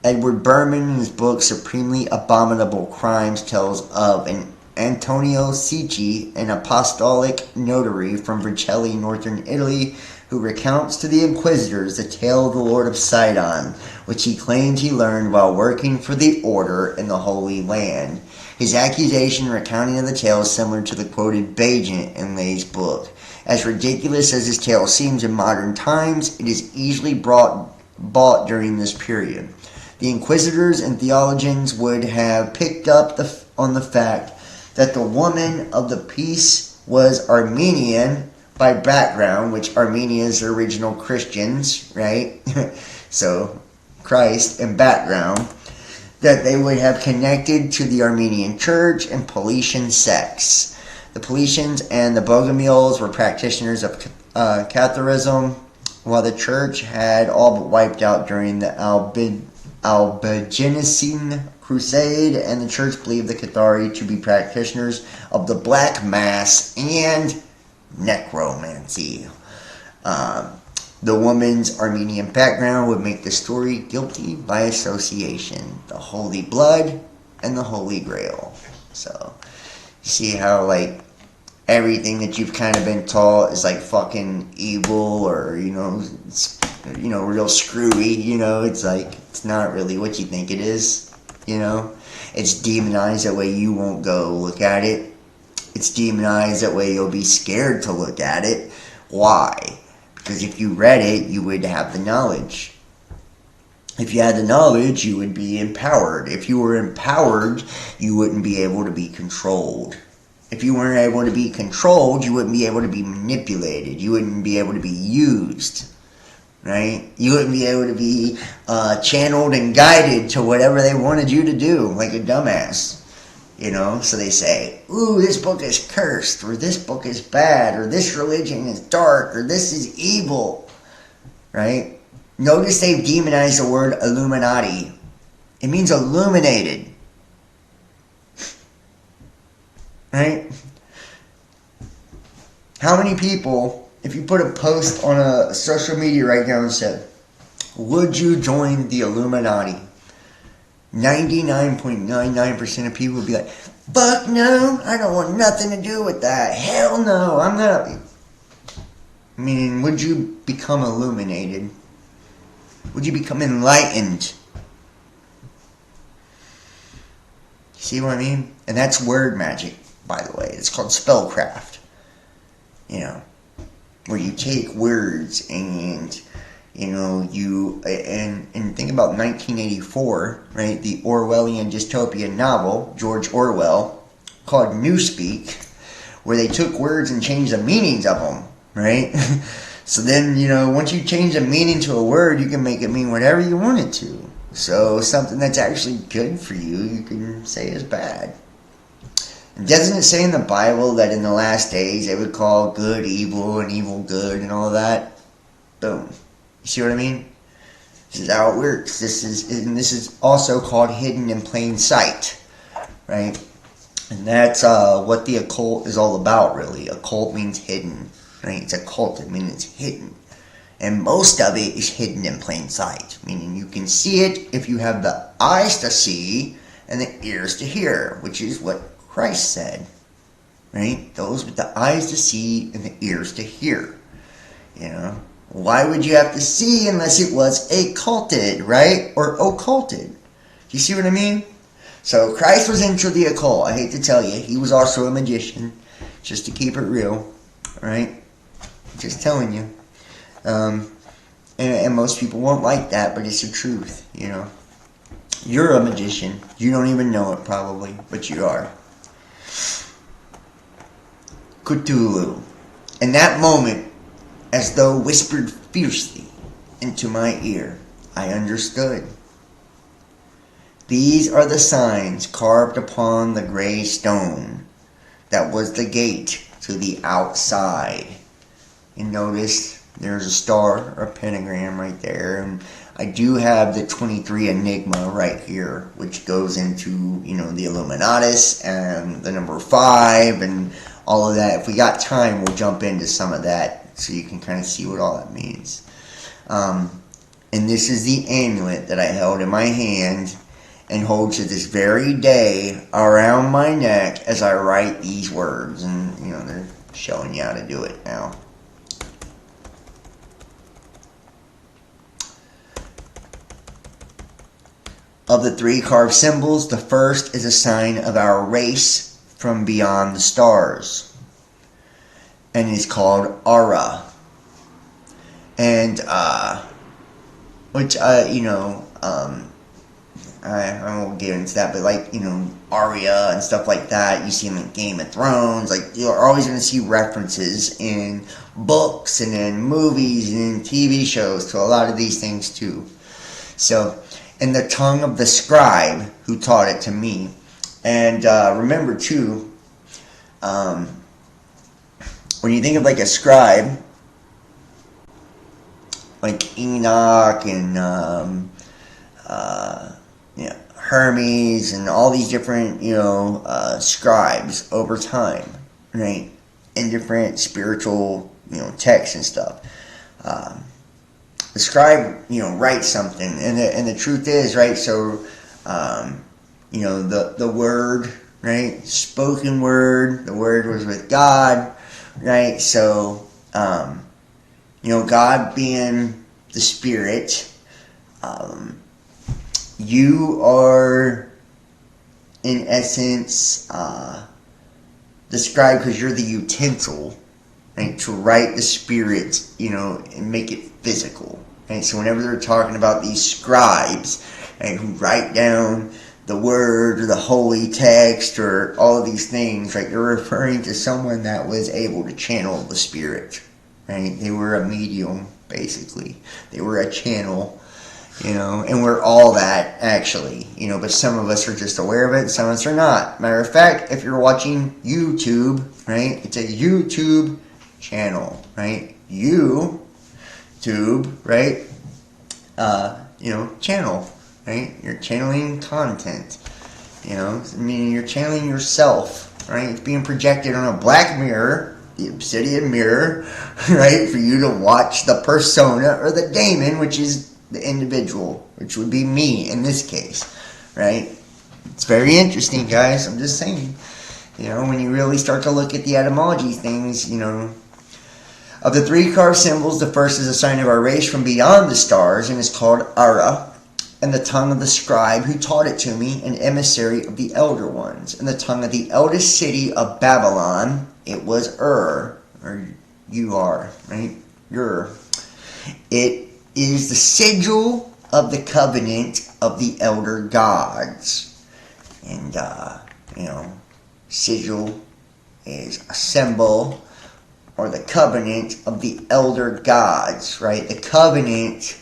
Edward Berman, in his book Supremely Abominable Crimes, tells of an Antonio Cicci, an apostolic notary from Vercelli, northern Italy, who recounts to the inquisitors the tale of the Lord of Sidon, which he claimed he learned while working for the order in the Holy Land. His accusation recounting of the tale is similar to the quoted Bagent in Lay's book. As ridiculous as this tale seems in modern times, it is easily bought during this period. The inquisitors and theologians would have picked up on the fact that the woman of the piece was Armenian by background, which Armenians are original Christians, right? So, Christ and background, that they would have connected to the Armenian church and Paulician sects. The Paulicians and the Bogomils were practitioners of Catharism, while the church had all but wiped out during the Albigensian Crusade, and the church believed the Cathari to be practitioners of the Black Mass and necromancy. The woman's Armenian background would make the story guilty by association. The Holy Blood and the Holy Grail. So, you see how, like, everything that you've kind of been taught is, like, fucking evil or, you know, it's, you know, real screwy, you know, it's like, it's not really what you think it is, you know. It's demonized, that way you won't go look at it. It's demonized, that way you'll be scared to look at it. Why? Because if you read it, you would have the knowledge. If you had the knowledge, you would be empowered. If you were empowered, you wouldn't be able to be controlled. If you weren't able to be controlled, you wouldn't be able to be manipulated. You wouldn't be able to be used. Right? You wouldn't be able to be channeled and guided to whatever they wanted you to do, like a dumbass. You know, so they say, ooh, this book is cursed, or this book is bad, or this religion is dark, or this is evil. Right? Notice they've demonized the word Illuminati. It means illuminated. Right? How many people, if you put a post on a social media right now and said, would you join the Illuminati? 99.99% of people would be like, fuck no, I don't want nothing to do with that. Hell no, I'm not. Meaning, would you become illuminated? Would you become enlightened? See what I mean? And that's word magic, by the way. It's called spellcraft. You know, where you take words and, you know, and think about 1984, right? The Orwellian dystopian novel, George Orwell, called Newspeak, where they took words and changed the meanings of them, right? So then, you know, once you change the meaning to a word, you can make it mean whatever you want it to. So something that's actually good for you, you can say is bad. Doesn't it say in the Bible that in the last days they would call good evil and evil good and all that? Boom. You see what I mean? This is how it works. This is also called hidden in plain sight, right? And that's what the occult is all about, really. Occult means hidden, right? It's occult, it means it's hidden. And most of it is hidden in plain sight, meaning you can see it if you have the eyes to see and the ears to hear, which is what Christ said, right? Those with the eyes to see and the ears to hear, you know? Why would you have to see unless it was occulted, right? Or occulted. Do you see what I mean? So Christ was into the occult. I hate to tell you. He was also a magician, just to keep it real, right? Just telling you. And most people won't like that, but it's the truth, you know. You're a magician. You don't even know it probably, but you are. Cthulhu. In that moment, as though whispered fiercely into my ear, I understood. These are the signs carved upon the gray stone that was the gate to the outside. And notice there's a star or pentagram right there, and I do have the 23 Enigma right here, which goes into, you know, the Illuminatus and the number 5 and all of that. If we got time, we'll jump into some of that so you can kind of see what all that means. And this is the amulet that I held in my hand and hold to this very day around my neck as I write these words. And, you know, they're showing you how to do it now. Of the 3 carved symbols, the first is a sign of our race from beyond the stars, and is called Aura. And which you know, I won't get into that, but like, you know, Arya and stuff like that, you see them in Game of Thrones. Like, you're always going to see references in books and in movies and in TV shows to a lot of these things too. So, in the tongue of the scribe who taught it to me. And remember too, when you think of like a scribe, like Enoch and you know, Hermes and all these different, you know, scribes over time, right? In different spiritual, you know, texts and stuff. The scribe, you know, writes something, and the truth is, right, so, you know, the word, right, spoken word, the word was with God, right, so, you know, God being the spirit, you are, in essence, the scribe, because you're the utensil, right, to write the spirit, you know, and make it physical. Right? So whenever they're talking about these scribes, right, who write down the word or the holy text or all of these things, right, they're referring to someone that was able to channel the spirit. Right? They were a medium, basically. They were a channel, you know, and we're all that, actually, you know, but some of us are just aware of it, some of us are not. Matter of fact, if you're watching YouTube, right, it's a YouTube channel, right? YouTube, right? You know, channel, right? You're channeling content, you know, I mean, you're channeling yourself, right? It's being projected on a black mirror, the obsidian mirror, right? For you to watch the persona or the daemon, which is the individual, which would be me in this case, right? It's very interesting, guys. I'm just saying, you know, when you really start to look at the etymology things, you know, of the 3 carved symbols, the first is a sign of our race from beyond the stars and is called Ara, and the tongue of the scribe who taught it to me, an emissary of the elder ones, and the tongue of the eldest city of Babylon, it was or you are, right? It is the sigil of the covenant of the elder gods, and you know, sigil is a symbol, or the covenant of the elder gods, right? The covenant,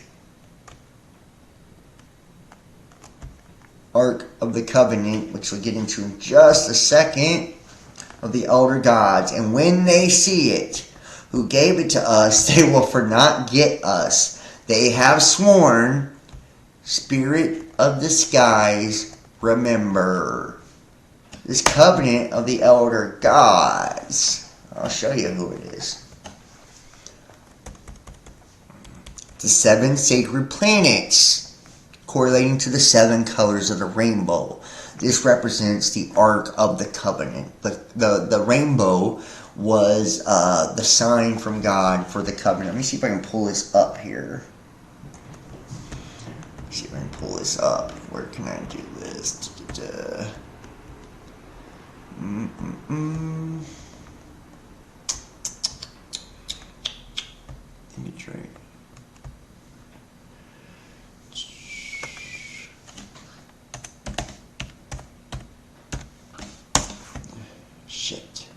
Ark of the Covenant, which we'll get into in just a second, of the elder gods. And when they see it, who gave it to us, they will for not get us. They have sworn Spirit of the skies, remember. This covenant of the elder gods. I'll show you who it is. The 7 sacred planets, correlating to the 7 colors of the rainbow. This represents the Ark of the Covenant. The rainbow was the sign from God for the covenant. Let me see if I can pull this up here. See if I can pull this up. Where can I do this? Detroit. Shit.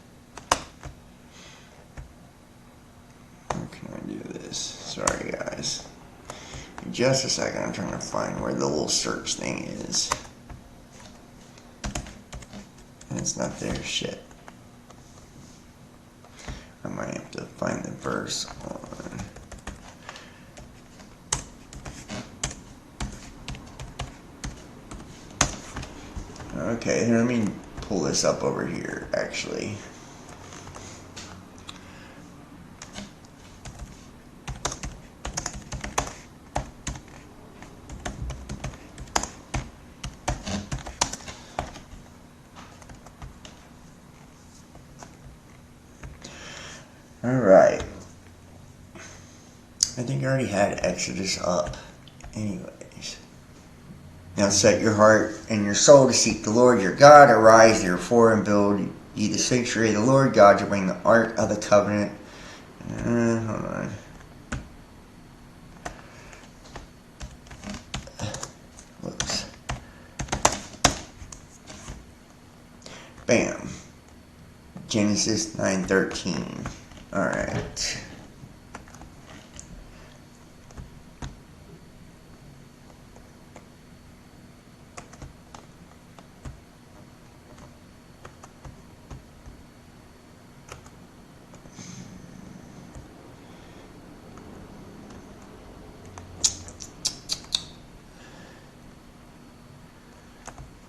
How can I do this? Sorry, guys. In just a second, I'm trying to find where the little search thing is. And it's not there. Shit. I might have to find the verse on. Okay, here, let me pull this up over here, actually. Alright. I think I already had Exodus up. Anyways. Now set your heart and your soul to seek the Lord your God. Arise therefore and build ye the sanctuary of the Lord God to bring the ark of the covenant. Hold on. Whoops. Bam. Genesis 9:13. Alright.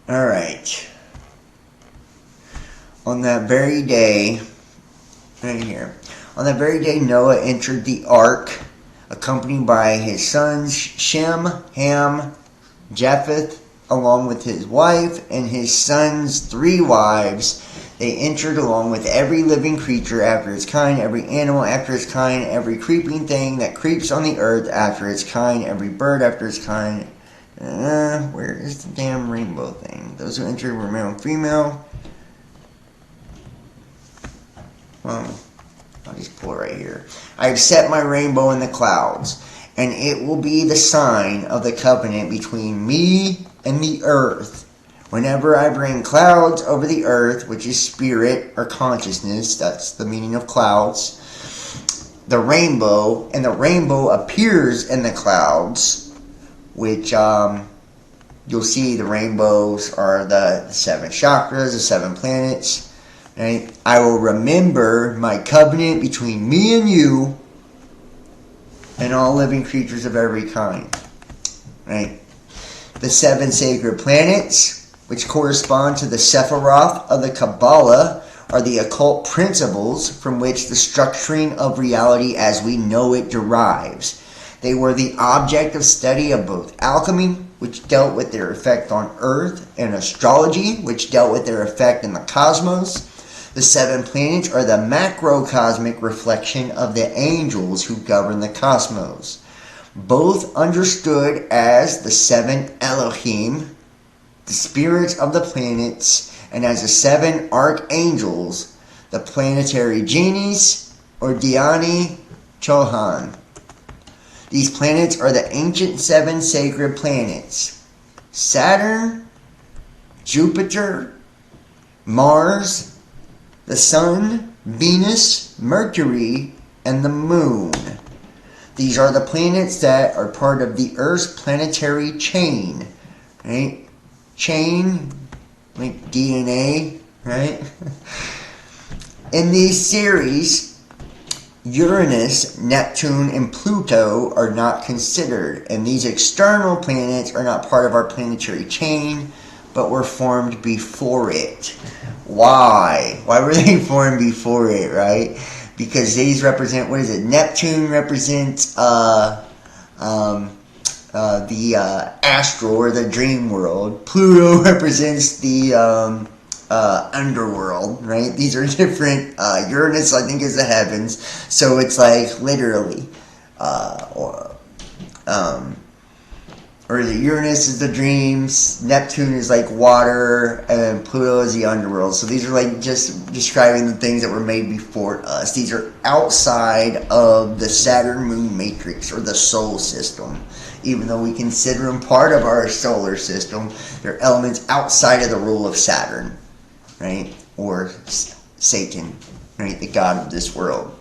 Alright. On that very day, right here. On that very day, Noah entered the ark, accompanied by his sons Shem, Ham, Japheth, along with his wife and his sons' 3 wives. They entered along with every living creature after its kind, every animal after its kind, every creeping thing that creeps on the earth after its kind, every bird after its kind. Where is the damn rainbow thing? Those who entered were male and female. Well, I'll just pull it right here. I have set my rainbow in the clouds, and it will be the sign of the covenant between me and the earth. Whenever I bring clouds over the earth, which is spirit or consciousness, that's the meaning of clouds, the rainbow appears in the clouds, which you'll see the rainbows are the 7 chakras, the 7 planets. Right? I will remember my covenant between me and you and all living creatures of every kind. Right? The 7 sacred planets, which correspond to the Sephiroth of the Kabbalah, are the occult principles from which the structuring of reality as we know it derives. They were the object of study of both alchemy, which dealt with their effect on Earth, and astrology, which dealt with their effect in the cosmos. The 7 planets are the macrocosmic reflection of the angels who govern the cosmos. Both understood as the 7 Elohim, the spirits of the planets, and as the 7 archangels, the planetary genies, or Dhyani Chohan. These planets are the ancient 7 sacred planets: Saturn, Jupiter, Mars, the Sun, Venus, Mercury, and the Moon. These are the planets that are part of the Earth's planetary chain. Right? Chain, like DNA, right? In these series, Uranus, Neptune, and Pluto are not considered, and these external planets are not part of our planetary chain, but were formed before it. Why? Why were they formed before it, right? Because these represent, what is it? Neptune represents the astral or the dream world. Pluto represents the underworld, right? These are different. Uranus, I think, is the heavens. So it's like literally, or the Uranus is the dreams, Neptune is like water, and Pluto is the underworld. So these are like just describing the things that were made before us. These are outside of the Saturn moon matrix or the solar system. Even though we consider them part of our solar system, they're elements outside of the rule of Saturn, right? Or Satan, right? The god of this world.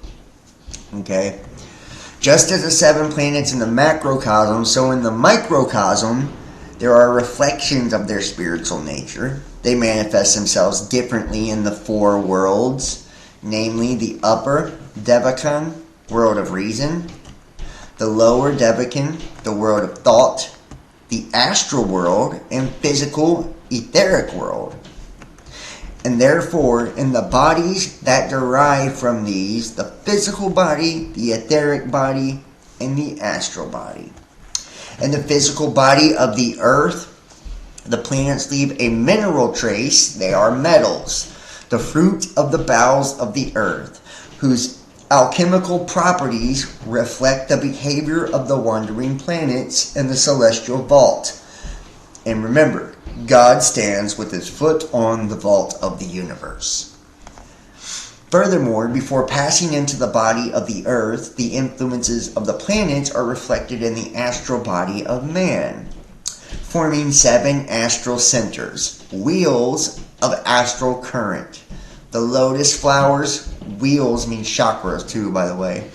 Okay? Just as the 7 planets in the macrocosm, so in the microcosm, there are reflections of their spiritual nature. They manifest themselves differently in the 4 worlds, namely the upper Devachan, world of reason, the lower Devachan, the world of thought, the astral world, and physical etheric world. And therefore, in the bodies that derive from these, the physical body, the etheric body, and the astral body. In the physical body of the earth, the planets leave a mineral trace. They are metals, the fruit of the bowels of the earth, whose alchemical properties reflect the behavior of the wandering planets in the celestial vault. And remember, God stands with his foot on the vault of the universe. Furthermore, before passing into the body of the earth, the influences of the planets are reflected in the astral body of man, forming 7 astral centers, wheels of astral current. The lotus flowers, wheels mean chakras too, by the way,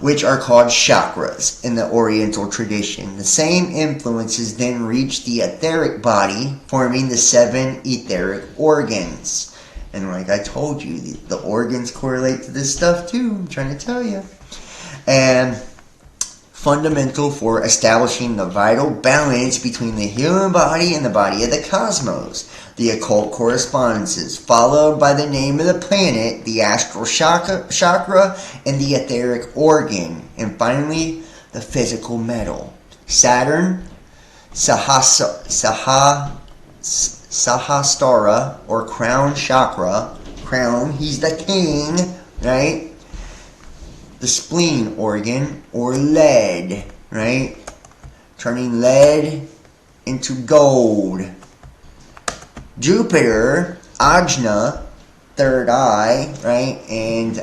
which are called chakras in the Oriental tradition. The same influences then reach the etheric body, forming the 7 etheric organs. And like I told you, the organs correlate to this stuff too, I'm trying to tell you. And fundamental for establishing the vital balance between the human body and the body of the cosmos. The occult correspondences, followed by the name of the planet, the astral chakra, and the etheric organ. And finally, the physical metal. Saturn, Sahasrara, or crown chakra. Crown, he's the king, right? The spleen organ, or lead, right? Turning lead into gold. Jupiter, Ajna, third eye, right? And,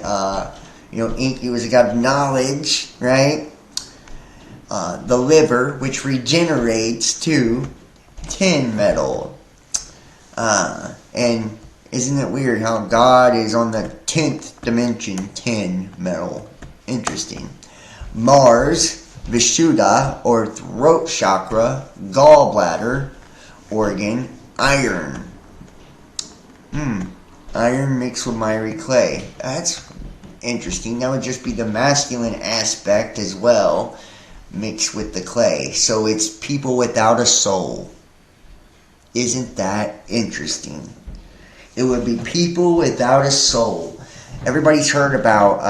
Enki was a god of knowledge, right? The liver, which regenerates to tin metal. And isn't it weird how God is on the 10th dimension, tin metal? Interesting. Mars, Vishuddha, or throat chakra, gallbladder, organ, iron. Iron mixed with miry clay. That's interesting. That would just be the masculine aspect as well, mixed with the clay. So it's people without a soul. Isn't that interesting? It would be people without a soul. Everybody's heard about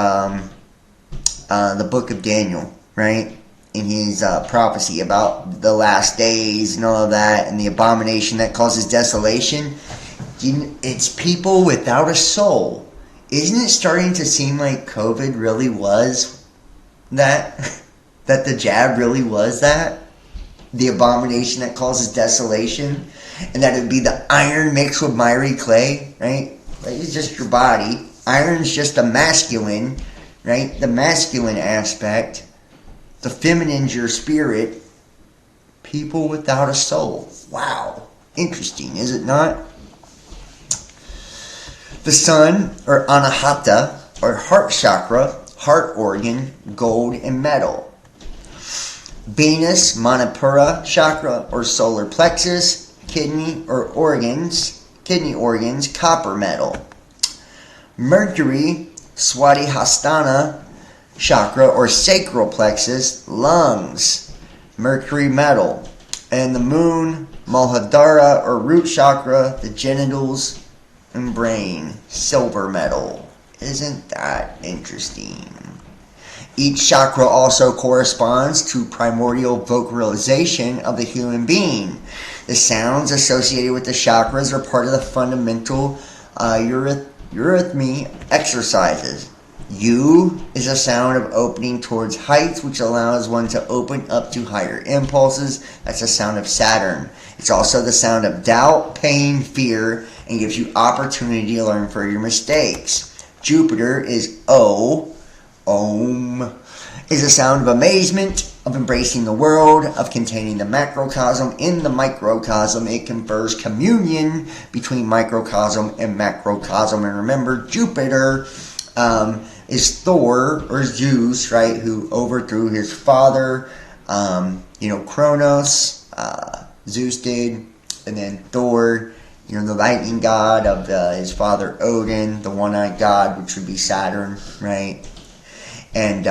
the book of Daniel, right? In his prophecy about the last days and all of that, and the abomination that causes desolation. It's people without a soul. Isn't it starting to seem like COVID really was that? That the jab really was that? The abomination that causes desolation? And that it would be the iron mixed with miry clay, right? Like, it's just your body. Iron's just a masculine, right? The masculine aspect. The feminine's your spirit. People without a soul. Wow. Interesting, is it not? The sun, or anahata, or heart chakra, heart organ, gold and metal. Venus, manipura chakra, or solar plexus, kidney organs, copper metal. Mercury, swadhisthana, chakra or sacral plexus, lungs, Mercury, metal. And the moon, Muladhara or root chakra, the genitals and brain, silver metal. Isn't that interesting? Each chakra also corresponds to primordial vocalization of the human being. The sounds associated with the chakras are part of the fundamental eurythmy exercises. U is a sound of opening towards heights, which allows one to open up to higher impulses. That's the sound of Saturn. It's also the sound of doubt, pain, fear, and gives you opportunity to learn from your mistakes. Jupiter is O. Om is a sound of amazement, of embracing the world, of containing the macrocosm in the microcosm. It confers communion between microcosm and macrocosm. And remember, Jupiter is Thor, or Zeus, right, who overthrew his father, Kronos, Zeus did, and then Thor, the lightning god of his father Odin, the one-eyed god, which would be Saturn, right? And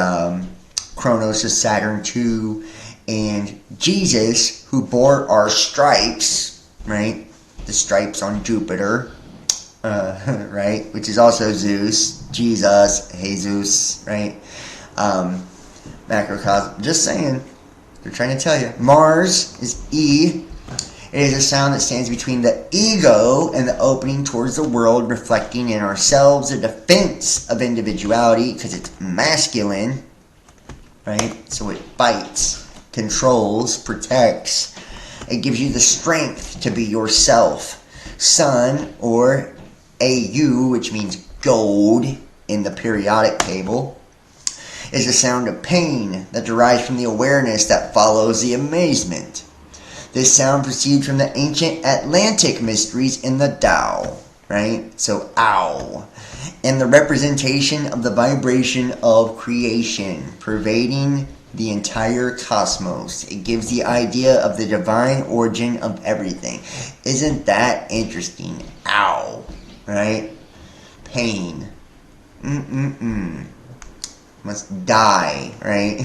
Kronos is Saturn too. And Jesus, who bore our stripes, right? The stripes on Jupiter, right? Which is also Zeus, Jesus, Jesus, right? Macrocosm. Just saying. They're trying to tell you. Mars is E. It is a sound that stands between the ego and the opening towards the world, reflecting in ourselves a defense of individuality because it's masculine, right? So it bites, controls, protects. It gives you the strength to be yourself. Sun, or AU, which means gold in the periodic table, is a sound of pain that derives from the awareness that follows the amazement. This sound proceeds from the ancient Atlantic mysteries in the Tao, right? So, ow. And the representation of the vibration of creation, pervading the entire cosmos. It gives the idea of the divine origin of everything. Isn't that interesting? Ow. Right? Pain. Must die, right?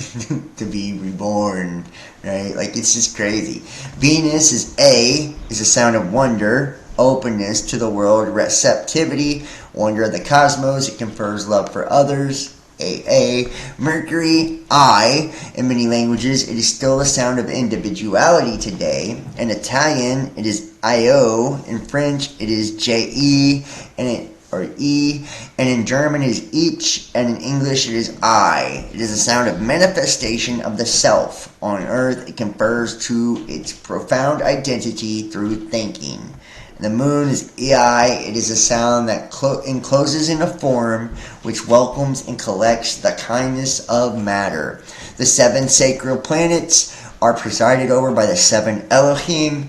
To be reborn, right? Like, it's just crazy. Venus is a sound of wonder, openness to the world, receptivity, wonder of the cosmos. It confers love for others. Mercury, I. In many languages, it is still the sound of individuality today. In Italian, it is Io. In French, it is Je, or E, and in German it is Ich, and in English it is I. It is a sound of manifestation of the self. On earth, it confers to its profound identity through thinking. And the moon is Ei. It is a sound that encloses in a form which welcomes and collects the kindness of matter. The 7 sacred planets are presided over by the 7 Elohim,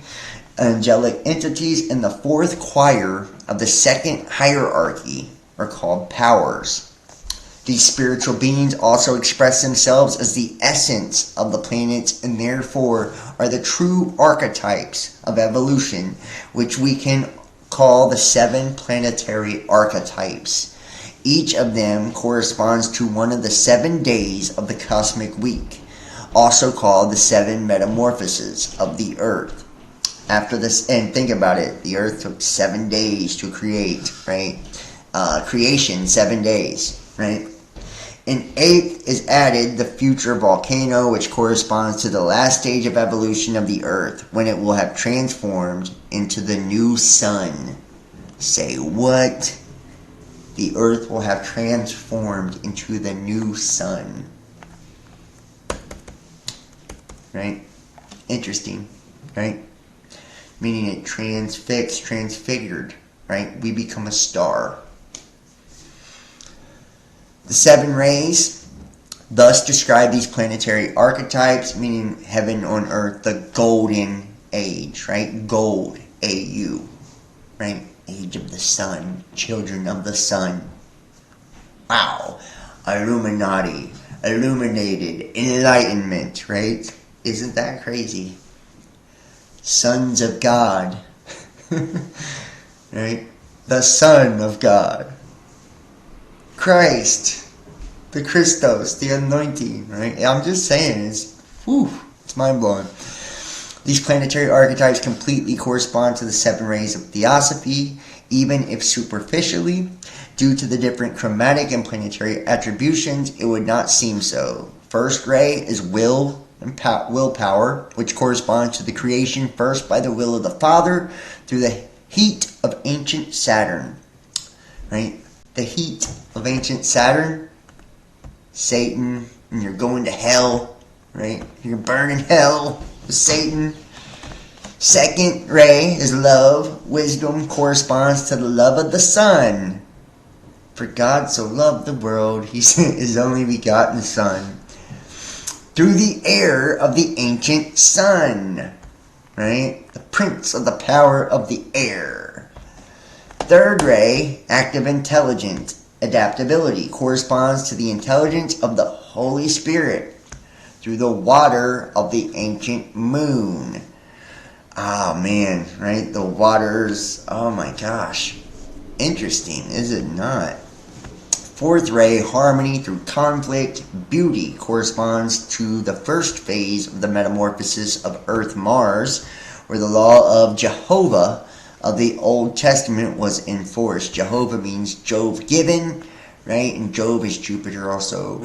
angelic entities, in the 4th choir of the 2nd hierarchy are called powers. These spiritual beings also express themselves as the essence of the planets and therefore are the true archetypes of evolution, which we can call the 7 planetary archetypes. Each of them corresponds to one of the 7 days of the cosmic week, also called the 7 metamorphoses of the earth. After this, and think about it, the earth took 7 days to create, right? Creation, 7 days, right? In 8th is added the future volcano, which corresponds to the last stage of evolution of the earth, when it will have transformed into the new sun. Say what? The earth will have transformed into the new sun. Right? Interesting, right? Meaning it transfigured, right? We become a star. The 7 rays thus describe these planetary archetypes, meaning heaven on earth, the golden age, right? Gold, AU, right? Age of the sun, children of the sun. Wow. Illuminati, illuminated, enlightenment, right? Isn't that crazy? Sons of God, right? The Son of God, Christ, The Christos, the anointing, right? I'm just saying, it's mind-blowing. These planetary archetypes completely correspond to the 7 rays of theosophy, even if superficially, due to the different chromatic and planetary attributions, it would not seem so. First ray is will and willpower, which corresponds to the creation first by the will of the Father through the heat of ancient Saturn. Right? The heat of ancient Saturn, Satan, and you're going to hell, right? You're burning hell with Satan. Second ray is love. Wisdom corresponds to the love of the Son. For God so loved the world, he sent his only begotten Son. Through the air of the ancient sun, right? The prince of the power of the air. Third ray, active intelligence, adaptability, corresponds to the intelligence of the Holy Spirit through the water of the ancient moon. Oh man, right? The waters, oh my gosh. Interesting, is it not? Fourth ray, harmony through conflict, beauty, corresponds to the first phase of the metamorphosis of Earth-Mars, where the law of Jehovah of the Old Testament was enforced. Jehovah means Jove given, right? And Jove is Jupiter also.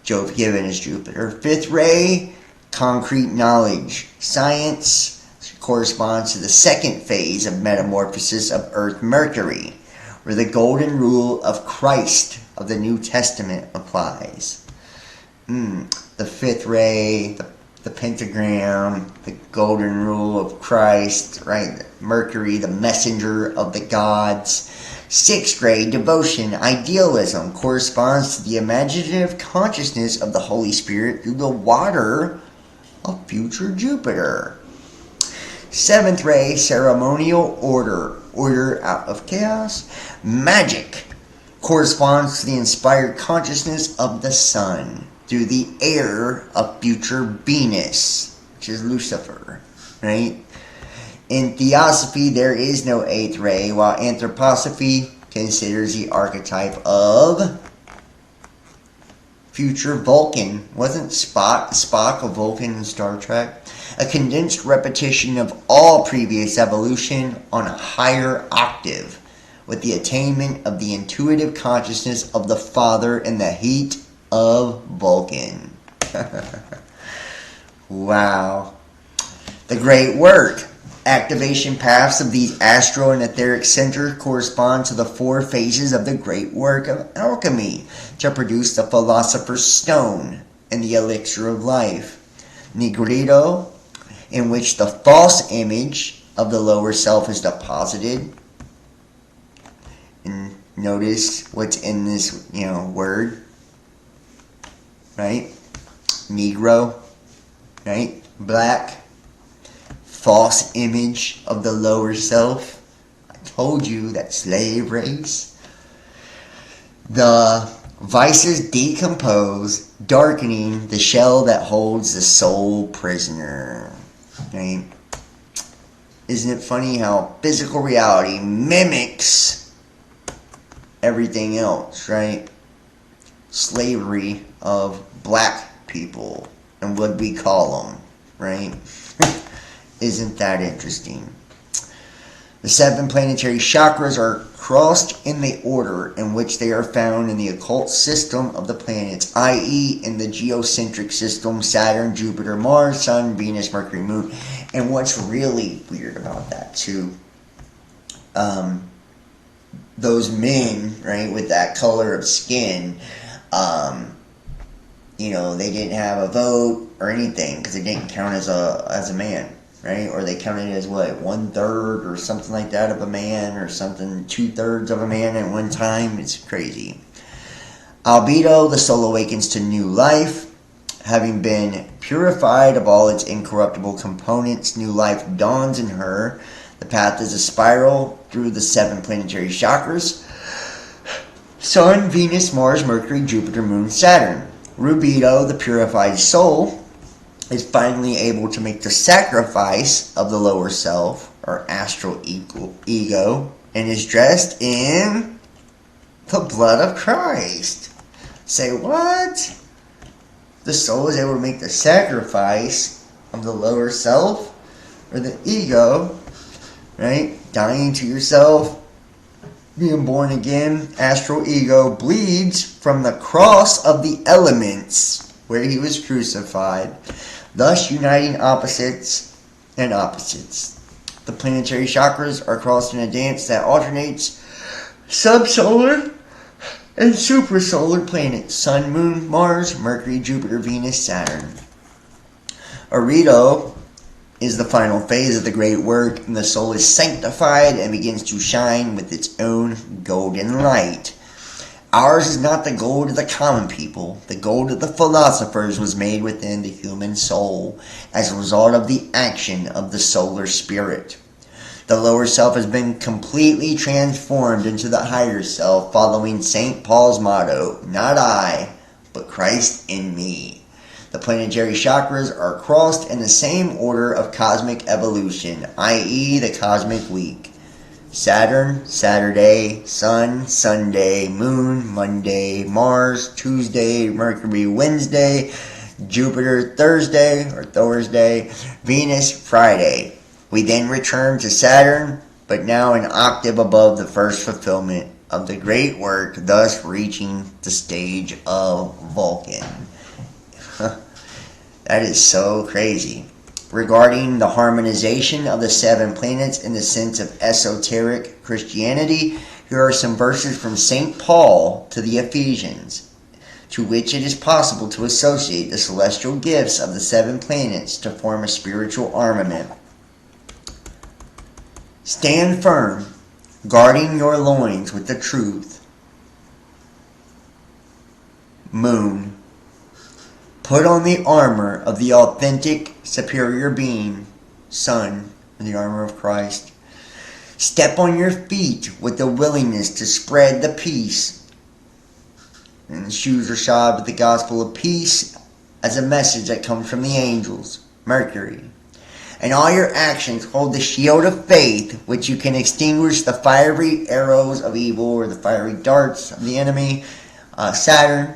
Jove given is Jupiter. Fifth ray, concrete knowledge. Science corresponds to the second phase of metamorphosis of Earth-Mercury, where the golden rule of Christ of the New Testament applies. The fifth ray, the pentagram, the golden rule of Christ, right? Mercury, the messenger of the gods. Sixth ray, devotion, idealism, corresponds to the imaginative consciousness of the Holy Spirit through the water of future Jupiter. Seventh ray, ceremonial order, order out of chaos. Magic corresponds to the inspired consciousness of the sun through the air of future Venus, which is Lucifer, right? In theosophy, there is no eighth ray, while anthroposophy considers the archetype of future Vulcan. Wasn't Spock a Vulcan in Star Trek? A condensed repetition of all previous evolution on a higher octave, with the attainment of the intuitive consciousness of the Father in the heat of Vulcan. Wow. The great work. Activation paths of these astral and etheric centers correspond to the 4 phases of the great work of alchemy to produce the philosopher's stone and the elixir of life. Nigredo, in which the false image of the lower self is deposited. And notice what's in this, word, right? Negro, right? Black. False image of the lower self. I told you that slave race. The vices decompose, darkening the shell that holds the soul prisoner. Right? Isn't it funny how physical reality mimics everything else, right? Slavery of black people and what we call them, right? Isn't that interesting? The 7 planetary chakras are crossed in the order in which they are found in the occult system of the planets, i.e. in the geocentric system, Saturn, Jupiter, Mars, Sun, Venus, Mercury, Moon. And what's really weird about that too, those men, right, with that color of skin, they didn't have a vote or anything because they didn't count as a man. Right? Or they counted as 1/3 or something like that of a man, or something 2/3 of a man at one time. It's crazy. Albedo, the soul awakens to new life. Having been purified of all its incorruptible components, new life dawns in her. The path is a spiral through the 7 planetary chakras. Sun, Venus, Mars, Mercury, Jupiter, Moon, Saturn. Rubedo, the purified soul, is finally able to make the sacrifice of the lower self, or astral ego, and is dressed in the blood of Christ. say, what? The soul is able to make the sacrifice of the lower self or the ego, right? Dying to yourself, being born again, astral ego bleeds from the cross of the elements where he was crucified, thus uniting opposites and opposites. The planetary chakras are crossed in a dance that alternates subsolar and suprasolar planets: Sun, Moon, Mars, Mercury, Jupiter, Venus, Saturn. Arito is the final phase of the great work, and the soul is sanctified and begins to shine with its own golden light. Ours is not the gold of the common people. The gold of the philosophers was made within the human soul as a result of the action of the solar spirit. The lower self has been completely transformed into the higher self, following St. Paul's motto, not I, but Christ in me. The planetary chakras are crossed in the same order of cosmic evolution, i.e. the cosmic week. Saturn, Saturday; Sun, Sunday; Moon, Monday; Mars, Tuesday; Mercury, Wednesday; Jupiter, Thursday; Venus, Friday. We then return to Saturn, but now an octave above the first fulfillment of the great work, thus reaching the stage of Vulcan. That is so crazy. Regarding the harmonization of the 7 planets in the sense of esoteric Christianity, here are some verses from St. Paul to the Ephesians, to which it is possible to associate the celestial gifts of the 7 planets to form a spiritual armament. Stand firm, guarding your loins with the truth. Moon. Put on the armor of the authentic superior being, Sun, the armor of Christ. Step on your feet with the willingness to spread the peace. And the shoes are shod with the gospel of peace as a message that comes from the angels, Mercury. And all your actions hold the shield of faith, which you can extinguish the fiery arrows of evil or the fiery darts of the enemy, Saturn.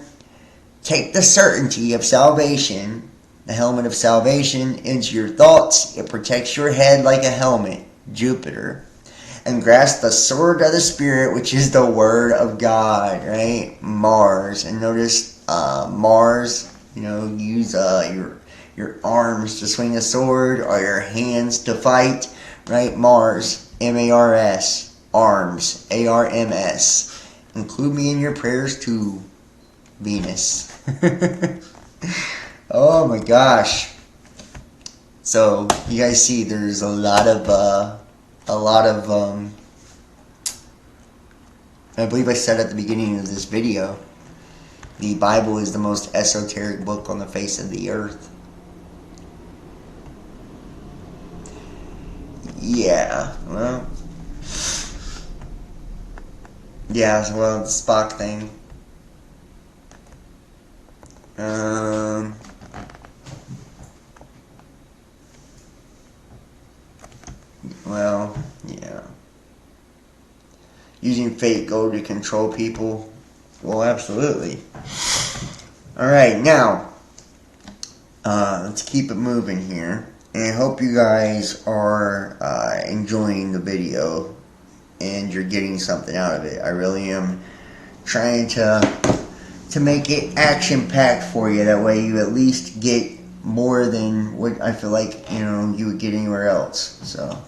Take the certainty of salvation, the helmet of salvation, into your thoughts. It protects your head like a helmet, Jupiter. And grasp the sword of the Spirit, which is the Word of God, right? Mars. And notice Mars, use your arms to swing a sword or your hands to fight, right? Mars, M-A-R-S, arms, A-R-M-S. Include me in your prayers too, Venus. Oh my gosh. So you guys see there's a lot of I believe I said at the beginning of this video, the Bible is the most esoteric book on the face of the earth. Yeah, well, yeah, well, the Spock thing. Well, yeah. Using fake gold to control people. Well, absolutely. Alright, now, let's keep it moving here. And I hope you guys are enjoying the video and you're getting something out of it. I really am trying to make it action-packed for you. That way you at least get more than what I feel like, you would get anywhere else. So,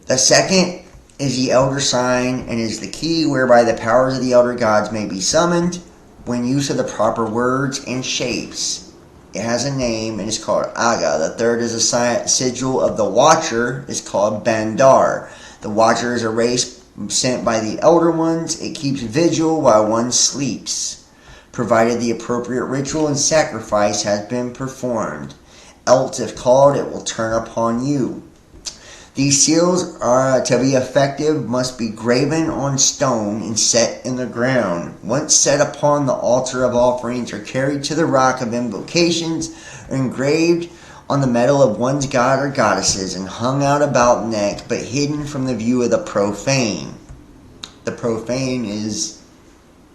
the second is the elder sign and is the key whereby the powers of the elder gods may be summoned when use of the proper words and shapes. It has a name and is called Aga. The third is a sigil of the Watcher, is called Bandar. The Watcher is a race sent by the Elder Ones. It keeps vigil while one sleeps, provided the appropriate ritual and sacrifice has been performed. Else, if called, it will turn upon you. These seals are to be effective must be graven on stone and set in the ground. Once set upon the altar of offerings or carried to the rock of invocations, or engraved on the metal of one's god or goddesses and hung out about neck, but hidden from the view of the profane. The profane is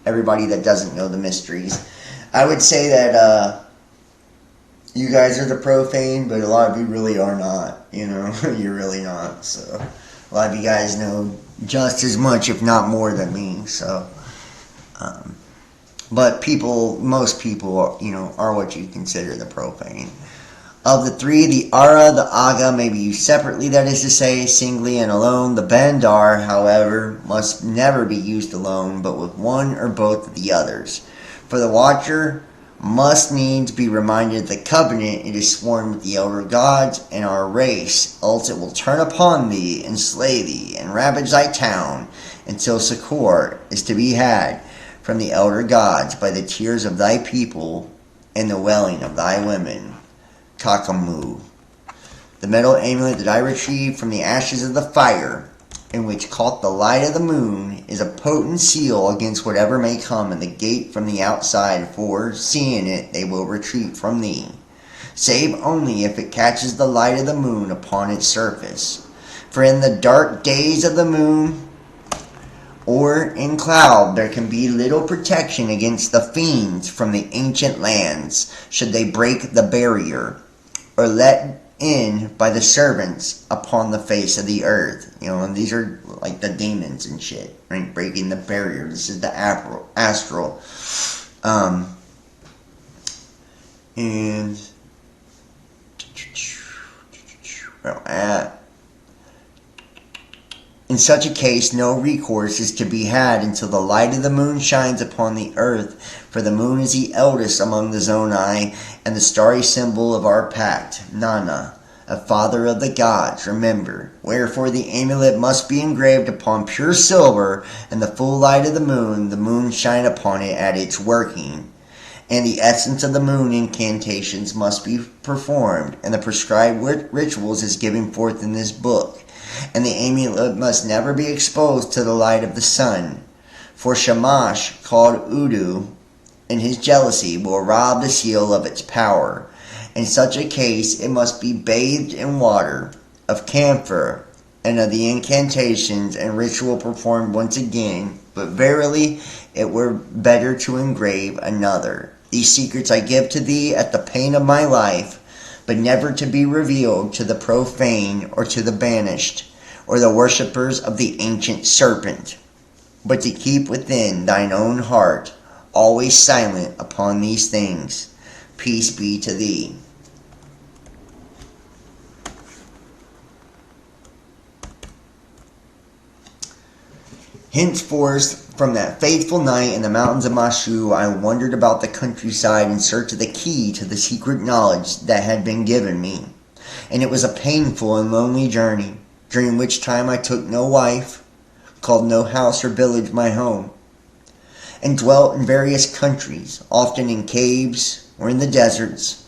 everybody that doesn't know the mysteries. I would say that you guys are the profane, but a lot of you really are not. You're really not. So a lot of you guys know just as much, if not more, than me. So, but most people, are what you consider the profane. Of the three, the Ara, the Aga may be used separately, that is to say, singly and alone. The Bandar, however, must never be used alone, but with one or both of the others. For the Watcher must needs be reminded of the covenant it is sworn with the elder gods and our race, else it will turn upon thee, and slay thee, and ravage thy town, until succor is to be had from the elder gods by the tears of thy people and the wailing of thy women. Kakamu. The metal amulet that I retrieved from the ashes of the fire, in which caught the light of the moon, is a potent seal against whatever may come in the gate from the outside, for, seeing it, they will retreat from thee, save only if it catches the light of the moon upon its surface. For in the dark days of the moon, or in cloud, there can be little protection against the fiends from the ancient lands, should they break the barrier, or let in by the servants upon the face of the earth. And these are like the demons and shit, right? Breaking the barrier. This is the astral. In such a case, no recourse is to be had until the light of the moon shines upon the earth, for the moon is the eldest among the Zonai, and the starry symbol of our pact, Nana, a father of the gods, remember. Wherefore the amulet must be engraved upon pure silver, and the full light of the moon shine upon it at its working. And the essence of the moon incantations must be performed, and the prescribed rituals is given forth in this book. And the amulet must never be exposed to the light of the sun, for Shamash, called Udu, in his jealousy will rob the seal of its power. In such a case it must be bathed in water of camphor, and of the incantations and ritual performed once again, but verily it were better to engrave another. These secrets I give to thee at the pain of my life, but never to be revealed to the profane or to the banished, or the worshippers of the ancient serpent, but to keep within thine own heart, always silent upon these things. Peace be to thee. Henceforth, from that faithful night in the mountains of Mashu, I wandered about the countryside in search of the key to the secret knowledge that had been given me. And it was a painful and lonely journey, during which time I took no wife, called no house or village my home, and dwelt in various countries, often in caves or in the deserts,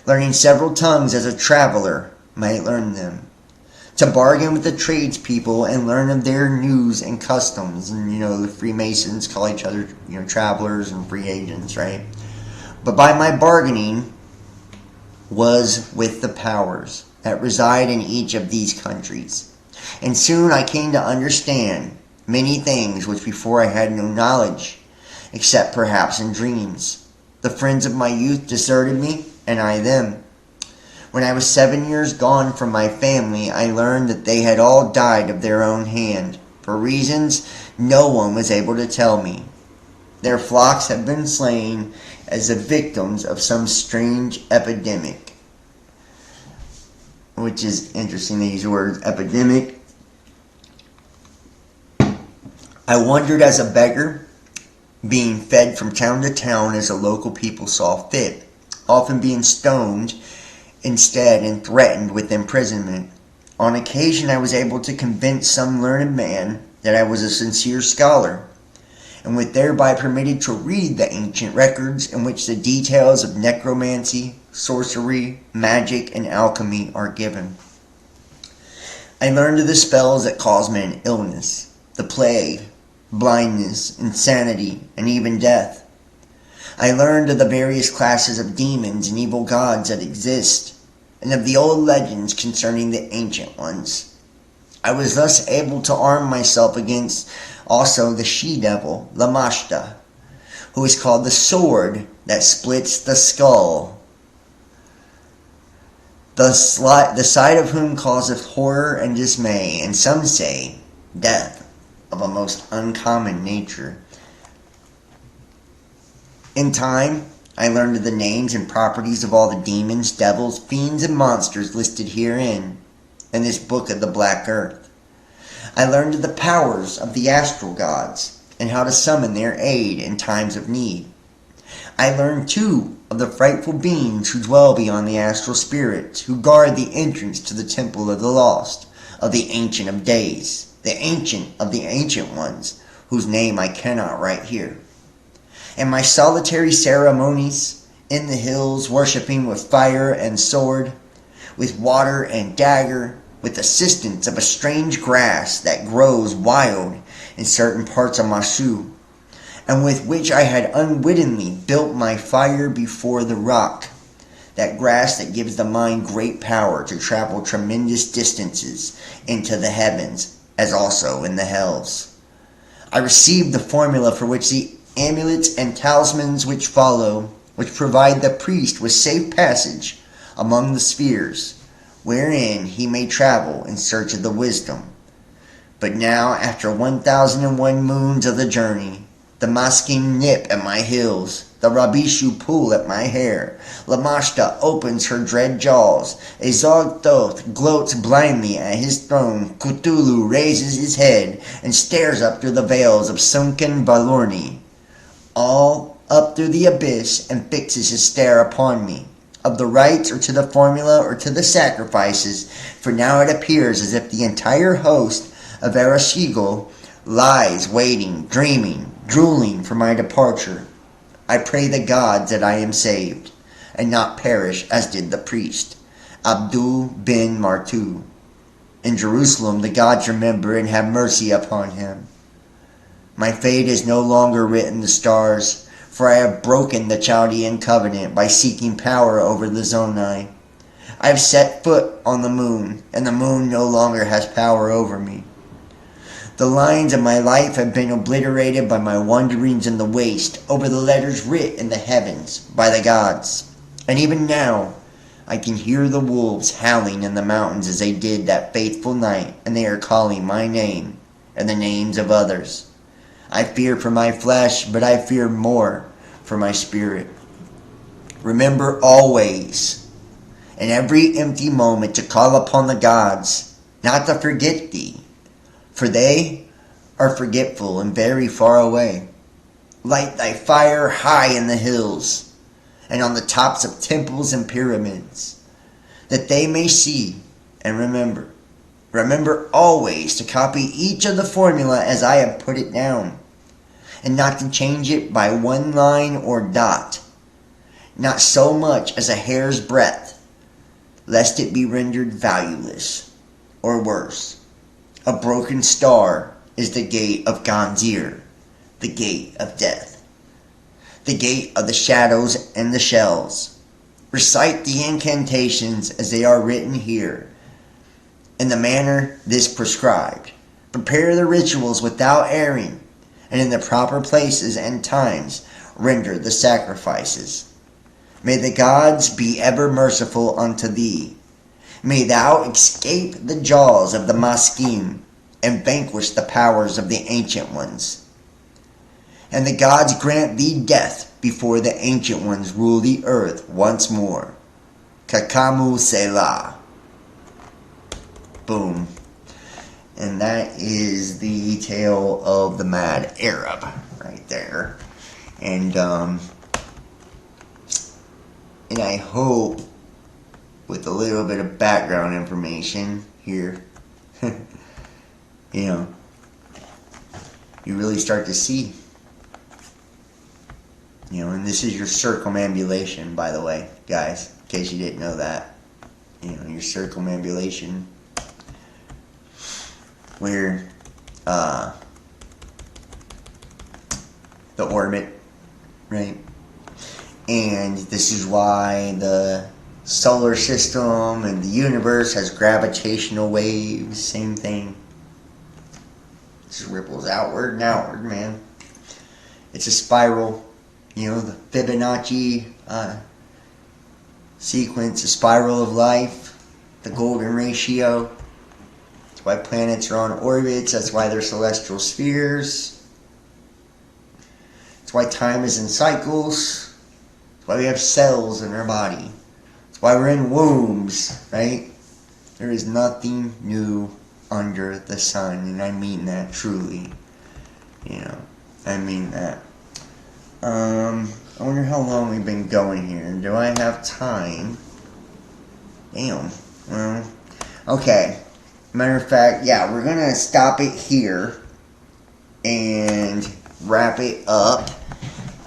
learning several tongues as a traveler might learn them, to bargain with the tradespeople and learn of their news and customs. And, the Freemasons call each other, travelers and free agents, right? But by my bargaining was with the powers that reside in each of these countries. And soon I came to understand many things which before I had no knowledge, except perhaps in dreams. The friends of my youth deserted me, and I them. When I was 7 years gone from my family, I learned that they had all died of their own hand, for reasons no one was able to tell me. Their flocks had been slain as the victims of some strange epidemic. Which is interesting, these words, epidemic. I wandered as a beggar, being fed from town to town as the local people saw fit, often being stoned instead and threatened with imprisonment. On occasion I was able to convince some learned man that I was a sincere scholar, and was thereby permitted to read the ancient records in which the details of necromancy, sorcery, magic, and alchemy are given. I learned of the spells that cause men illness, the plague, blindness, insanity, and even death. I learned of the various classes of demons and evil gods that exist, and of the old legends concerning the ancient ones. I was thus able to arm myself against also the she-devil, Lamashta, who is called the sword that splits the skull, the sight of whom causeth horror and dismay, and some say death of a most uncommon nature. In time, I learned the names and properties of all the demons, devils, fiends, and monsters listed herein, in this book of the Black Earth. I learned the powers of the astral gods, and how to summon their aid in times of need. I learned, too, of the frightful beings who dwell beyond the astral spirits, who guard the entrance to the temple of the lost, of the Ancient of Days, the Ancient of the Ancient Ones, whose name I cannot write here. And my solitary ceremonies in the hills, worshipping with fire and sword, with water and dagger, with assistance of a strange grass that grows wild in certain parts of Masu, and with which I had unwittingly built my fire before the rock, that grass that gives the mind great power to travel tremendous distances into the heavens, as also in the hells. I received the formula for which the amulets and talismans which follow, which provide the priest with safe passage among the spheres, wherein he may travel in search of the wisdom. But now, after 1001 moons of the journey, the masking nip at my heels, the Rabishu pull at my hair, Lamashta opens her dread jaws, a Zog-Thoth gloats blindly at his throne, Cthulhu raises his head and stares up through the veils of sunken Balorni, all up through the abyss, and fixes his stare upon me, of the rites or to the formula or to the sacrifices, for now it appears as if the entire host of Ereshkigal lies waiting, dreaming, drooling for my departure. I pray the gods that I am saved, and not perish as did the priest, Abdul bin Martu. In Jerusalem the gods remember and have mercy upon him. My fate is no longer written in the stars, for I have broken the Chaldean covenant by seeking power over the Zonai. I have set foot on the moon, and the moon no longer has power over me. The lines of my life have been obliterated by my wanderings in the waste, over the letters writ in the heavens by the gods. And even now, I can hear the wolves howling in the mountains as they did that fateful night, and they are calling my name and the names of others. I fear for my flesh, but I fear more for my spirit. Remember always, in every empty moment, to call upon the gods, not to forget thee, for they are forgetful and very far away. Light thy fire high in the hills, and on the tops of temples and pyramids, that they may see and remember. Remember always to copy each of the formula as I have put it down, and not to change it by one line or dot, not so much as a hair's breadth, lest it be rendered valueless, or worse. A broken star is the gate of Ganzir, the gate of death, the gate of the shadows and the shells. Recite the incantations as they are written here, in the manner this prescribed. Prepare the rituals without erring, and in the proper places and times render the sacrifices. May the gods be ever merciful unto thee. May thou escape the jaws of the Maskim, and vanquish the powers of the Ancient Ones. And the gods grant thee death before the Ancient Ones rule the earth once more. Kakamu Selah. Boom. And that is the tale of the Mad Arab right there. And I hope with a little bit of background information here, you really start to see. And this is your circumambulation, by the way, guys, in case you didn't know that. Your circumambulation, where the orbit, right? And this is why the solar system and the universe has gravitational waves. Same thing. Just ripples outward and outward, man. It's a spiral. You know, the Fibonacci sequence, the spiral of life, the golden ratio. That's why planets are on orbits. That's why they're celestial spheres. That's why time is in cycles. That's why we have cells in our body. That's why we're in wombs, right? There is nothing new under the sun, and I mean that truly. You know, I mean that. I wonder how long we've been going here. Do I have time? Damn. Well, okay. Matter of fact, yeah, we're gonna stop it here and wrap it up.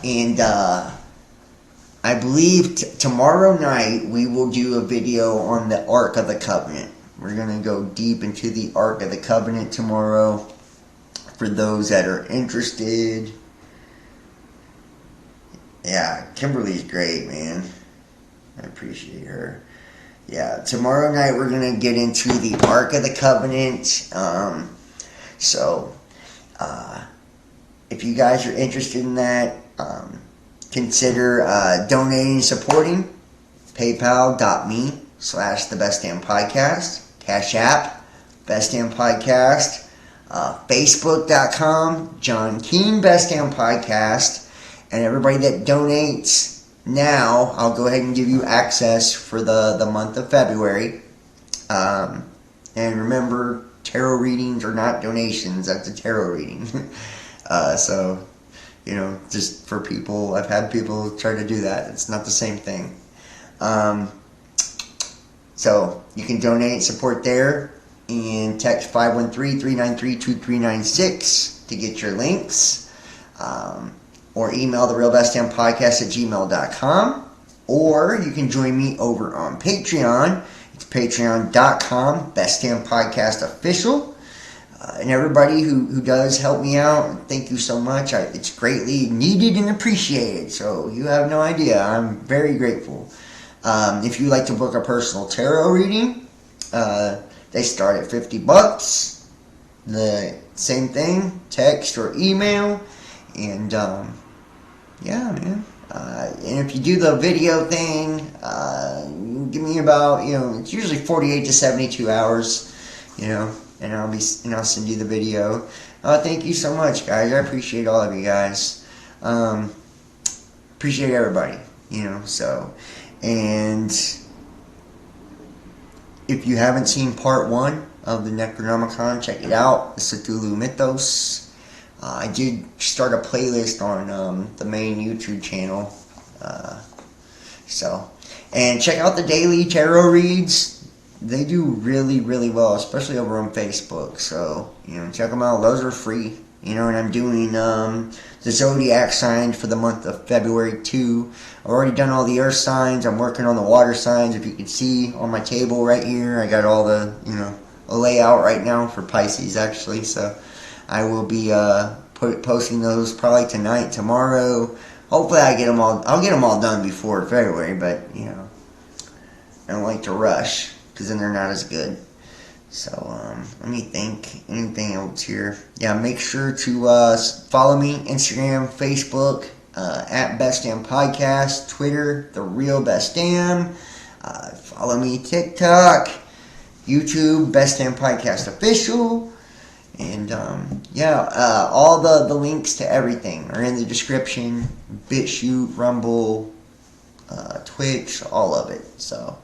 And I believe tomorrow night we will do a video on the Ark of the Covenant. We're gonna go deep into the Ark of the Covenant tomorrow for those that are interested. Yeah, Kimberly's great, man. I appreciate her. Yeah, tomorrow night we're going to get into the Ark of the Covenant. So, if you guys are interested in that, consider donating, supporting. PayPal.me/TheBestDamnPodcast. Cash App, Best Damn Podcast. Facebook.com, John Keane, Best Damn Podcast. And everybody that donates now, I'll go ahead and give you access for the month of February. And remember, tarot readings are not donations. That's a tarot reading. So, you know, just for people, I've had people try to do that. It's not the same thing. So, you can donate, support there, and text 513-393-2396 to get your links. Or email therealbestdampodcast@gmail.com. Or you can join me over on Patreon. It's patreon.com, Best Damn Podcast Official. And everybody who does help me out, thank you so much. It's greatly needed and appreciated. So you have no idea. I'm very grateful. If you like to book a personal tarot reading, they start at $50. The same thing, text or email. And yeah, man. And if you do the video thing, give me about, it's usually 48 to 72 hours, and I'll send you the video. Thank you so much, guys. I appreciate all of you guys. Appreciate everybody, so. And if you haven't seen part 1 of the Necronomicon, check it out. The Cthulhu Mythos. I did start a playlist on the main YouTube channel. And check out the daily tarot reads. They do really, really well, especially over on Facebook. So, check them out. Those are free. And I'm doing the zodiac signs for the month of February too. I've already done all the earth signs. I'm working on the water signs. If you can see on my table right here, I got all the, a layout right now for Pisces actually. So I will be posting those probably tonight, tomorrow. Hopefully I'll get them all done before February, but I don't like to rush because then they're not as good. So let me think. Anything else here? Yeah, make sure to follow me Instagram, Facebook, at Best Damn Podcast, Twitter, The Real Best Damn. Follow me TikTok, YouTube, Best Damn Podcast Official. And, all the links to everything are in the description. BitChute, Rumble, Twitch, all of it. So,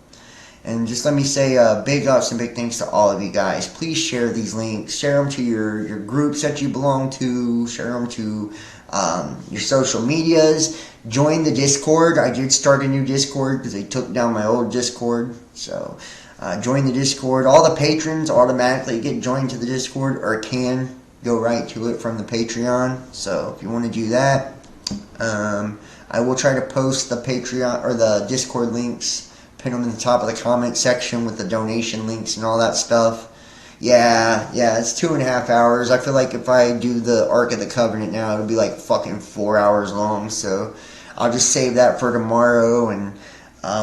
and just let me say big ups and big thanks to all of you guys. Please share these links. Share them to your groups that you belong to. Share them to your social medias. Join the Discord. I did start a new Discord because they took down my old Discord. So, join the Discord. All the patrons automatically get joined to the Discord or can go right to it from the Patreon. So if you want to do that, I will try to post the Patreon or the Discord links, pin them in the top of the comment section with the donation links and all that stuff. Yeah, it's 2.5 hours. I feel like if I do the Ark of the Covenant now, it'll be like fucking 4 hours long. So I'll just save that for tomorrow and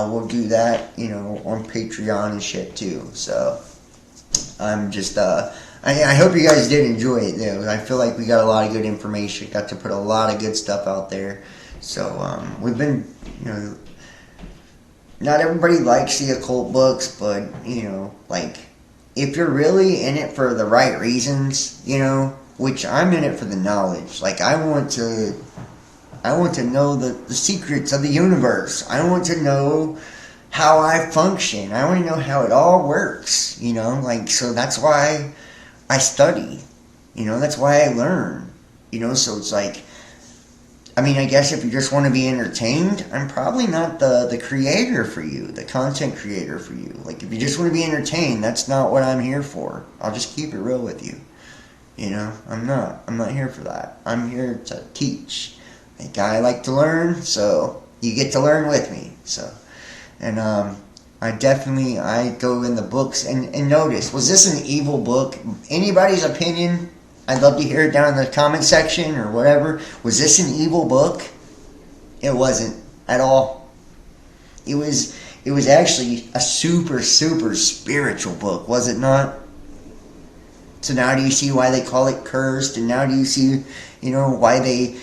we'll do that, on Patreon and shit too. So I'm just, I hope you guys did enjoy it though. I feel like we got a lot of good information, got to put a lot of good stuff out there. So we've been, not everybody likes the occult books, but like, if you're really in it for the right reasons, which I'm in it for the knowledge. Like, I want to know the secrets of the universe. I want to know how I function. I want to know how it all works, so that's why I study, that's why I learn, so it's like, I guess if you just want to be entertained, I'm probably not the creator for you, the content creator for you. Like, if you just want to be entertained, that's not what I'm here for. I'll just keep it real with you. I'm not here for that. I'm here to teach. Like, I like to learn, so you get to learn with me. So, and I go in the books and notice, was this an evil book? Anybody's opinion? I'd love to hear it down in the comment section or whatever. Was this an evil book? It wasn't at all. It was actually a super, super spiritual book, was it not? So now do you see why they call it cursed? And now do you see, why they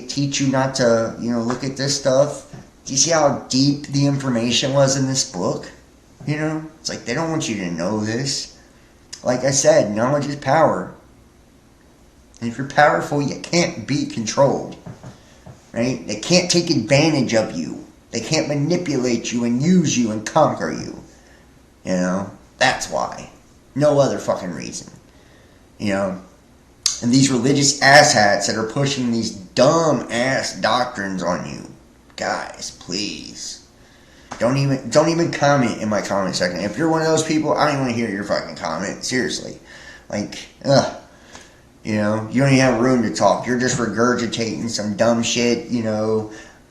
teach you not to, look at this stuff? Do you see how deep the information was in this book? It's like they don't want you to know this. Like I said, knowledge is power. And if you're powerful, you can't be controlled. Right? They can't take advantage of you. They can't manipulate you and use you and conquer you. That's why. No other fucking reason. And these religious asshats that are pushing these dumb ass doctrines on you. Guys, please. Don't even comment in my comment section. If you're one of those people, I don't even want to hear your fucking comment. Seriously. Like, ugh. You don't even have room to talk. You're just regurgitating some dumb shit,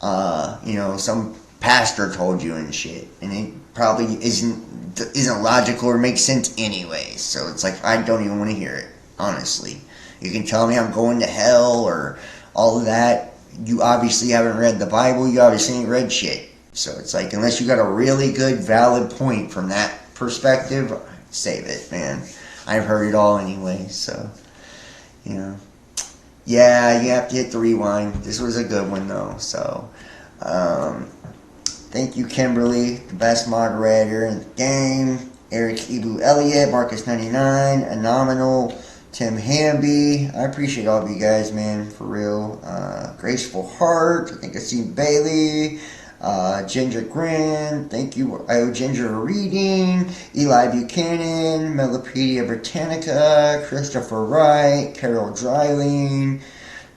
some pastor told you and shit. And it probably isn't logical or makes sense anyway. So it's like, I don't even want to hear it, honestly. You can tell me I'm going to hell or all of that. You obviously haven't read the Bible. You obviously ain't read shit. So it's like, unless you got a really good, valid point from that perspective, save it, man. I've heard it all anyway, so... Yeah, you have to hit the rewind. This was a good one, though. So, thank you, Kimberly, the best moderator in the game. Eric Ibu Elliott, Marcus99, Anominal, Tim Hamby. I appreciate all of you guys, man, for real. Graceful Heart. I think I see Bailey. Ginger Grin, thank you. I owe Ginger a reading. Eli Buchanan, Melopedia Britannica, Christopher Wright, Carol Dryling.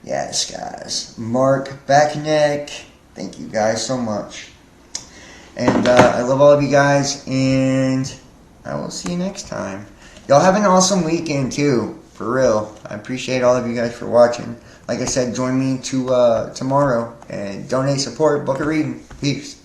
Yes, guys. Mark Backneck. Thank you guys so much. And I love all of you guys, and I will see you next time. Y'all have an awesome weekend too, for real. I appreciate all of you guys for watching. Like I said, join me tomorrow and donate, support, book a reading. Peace.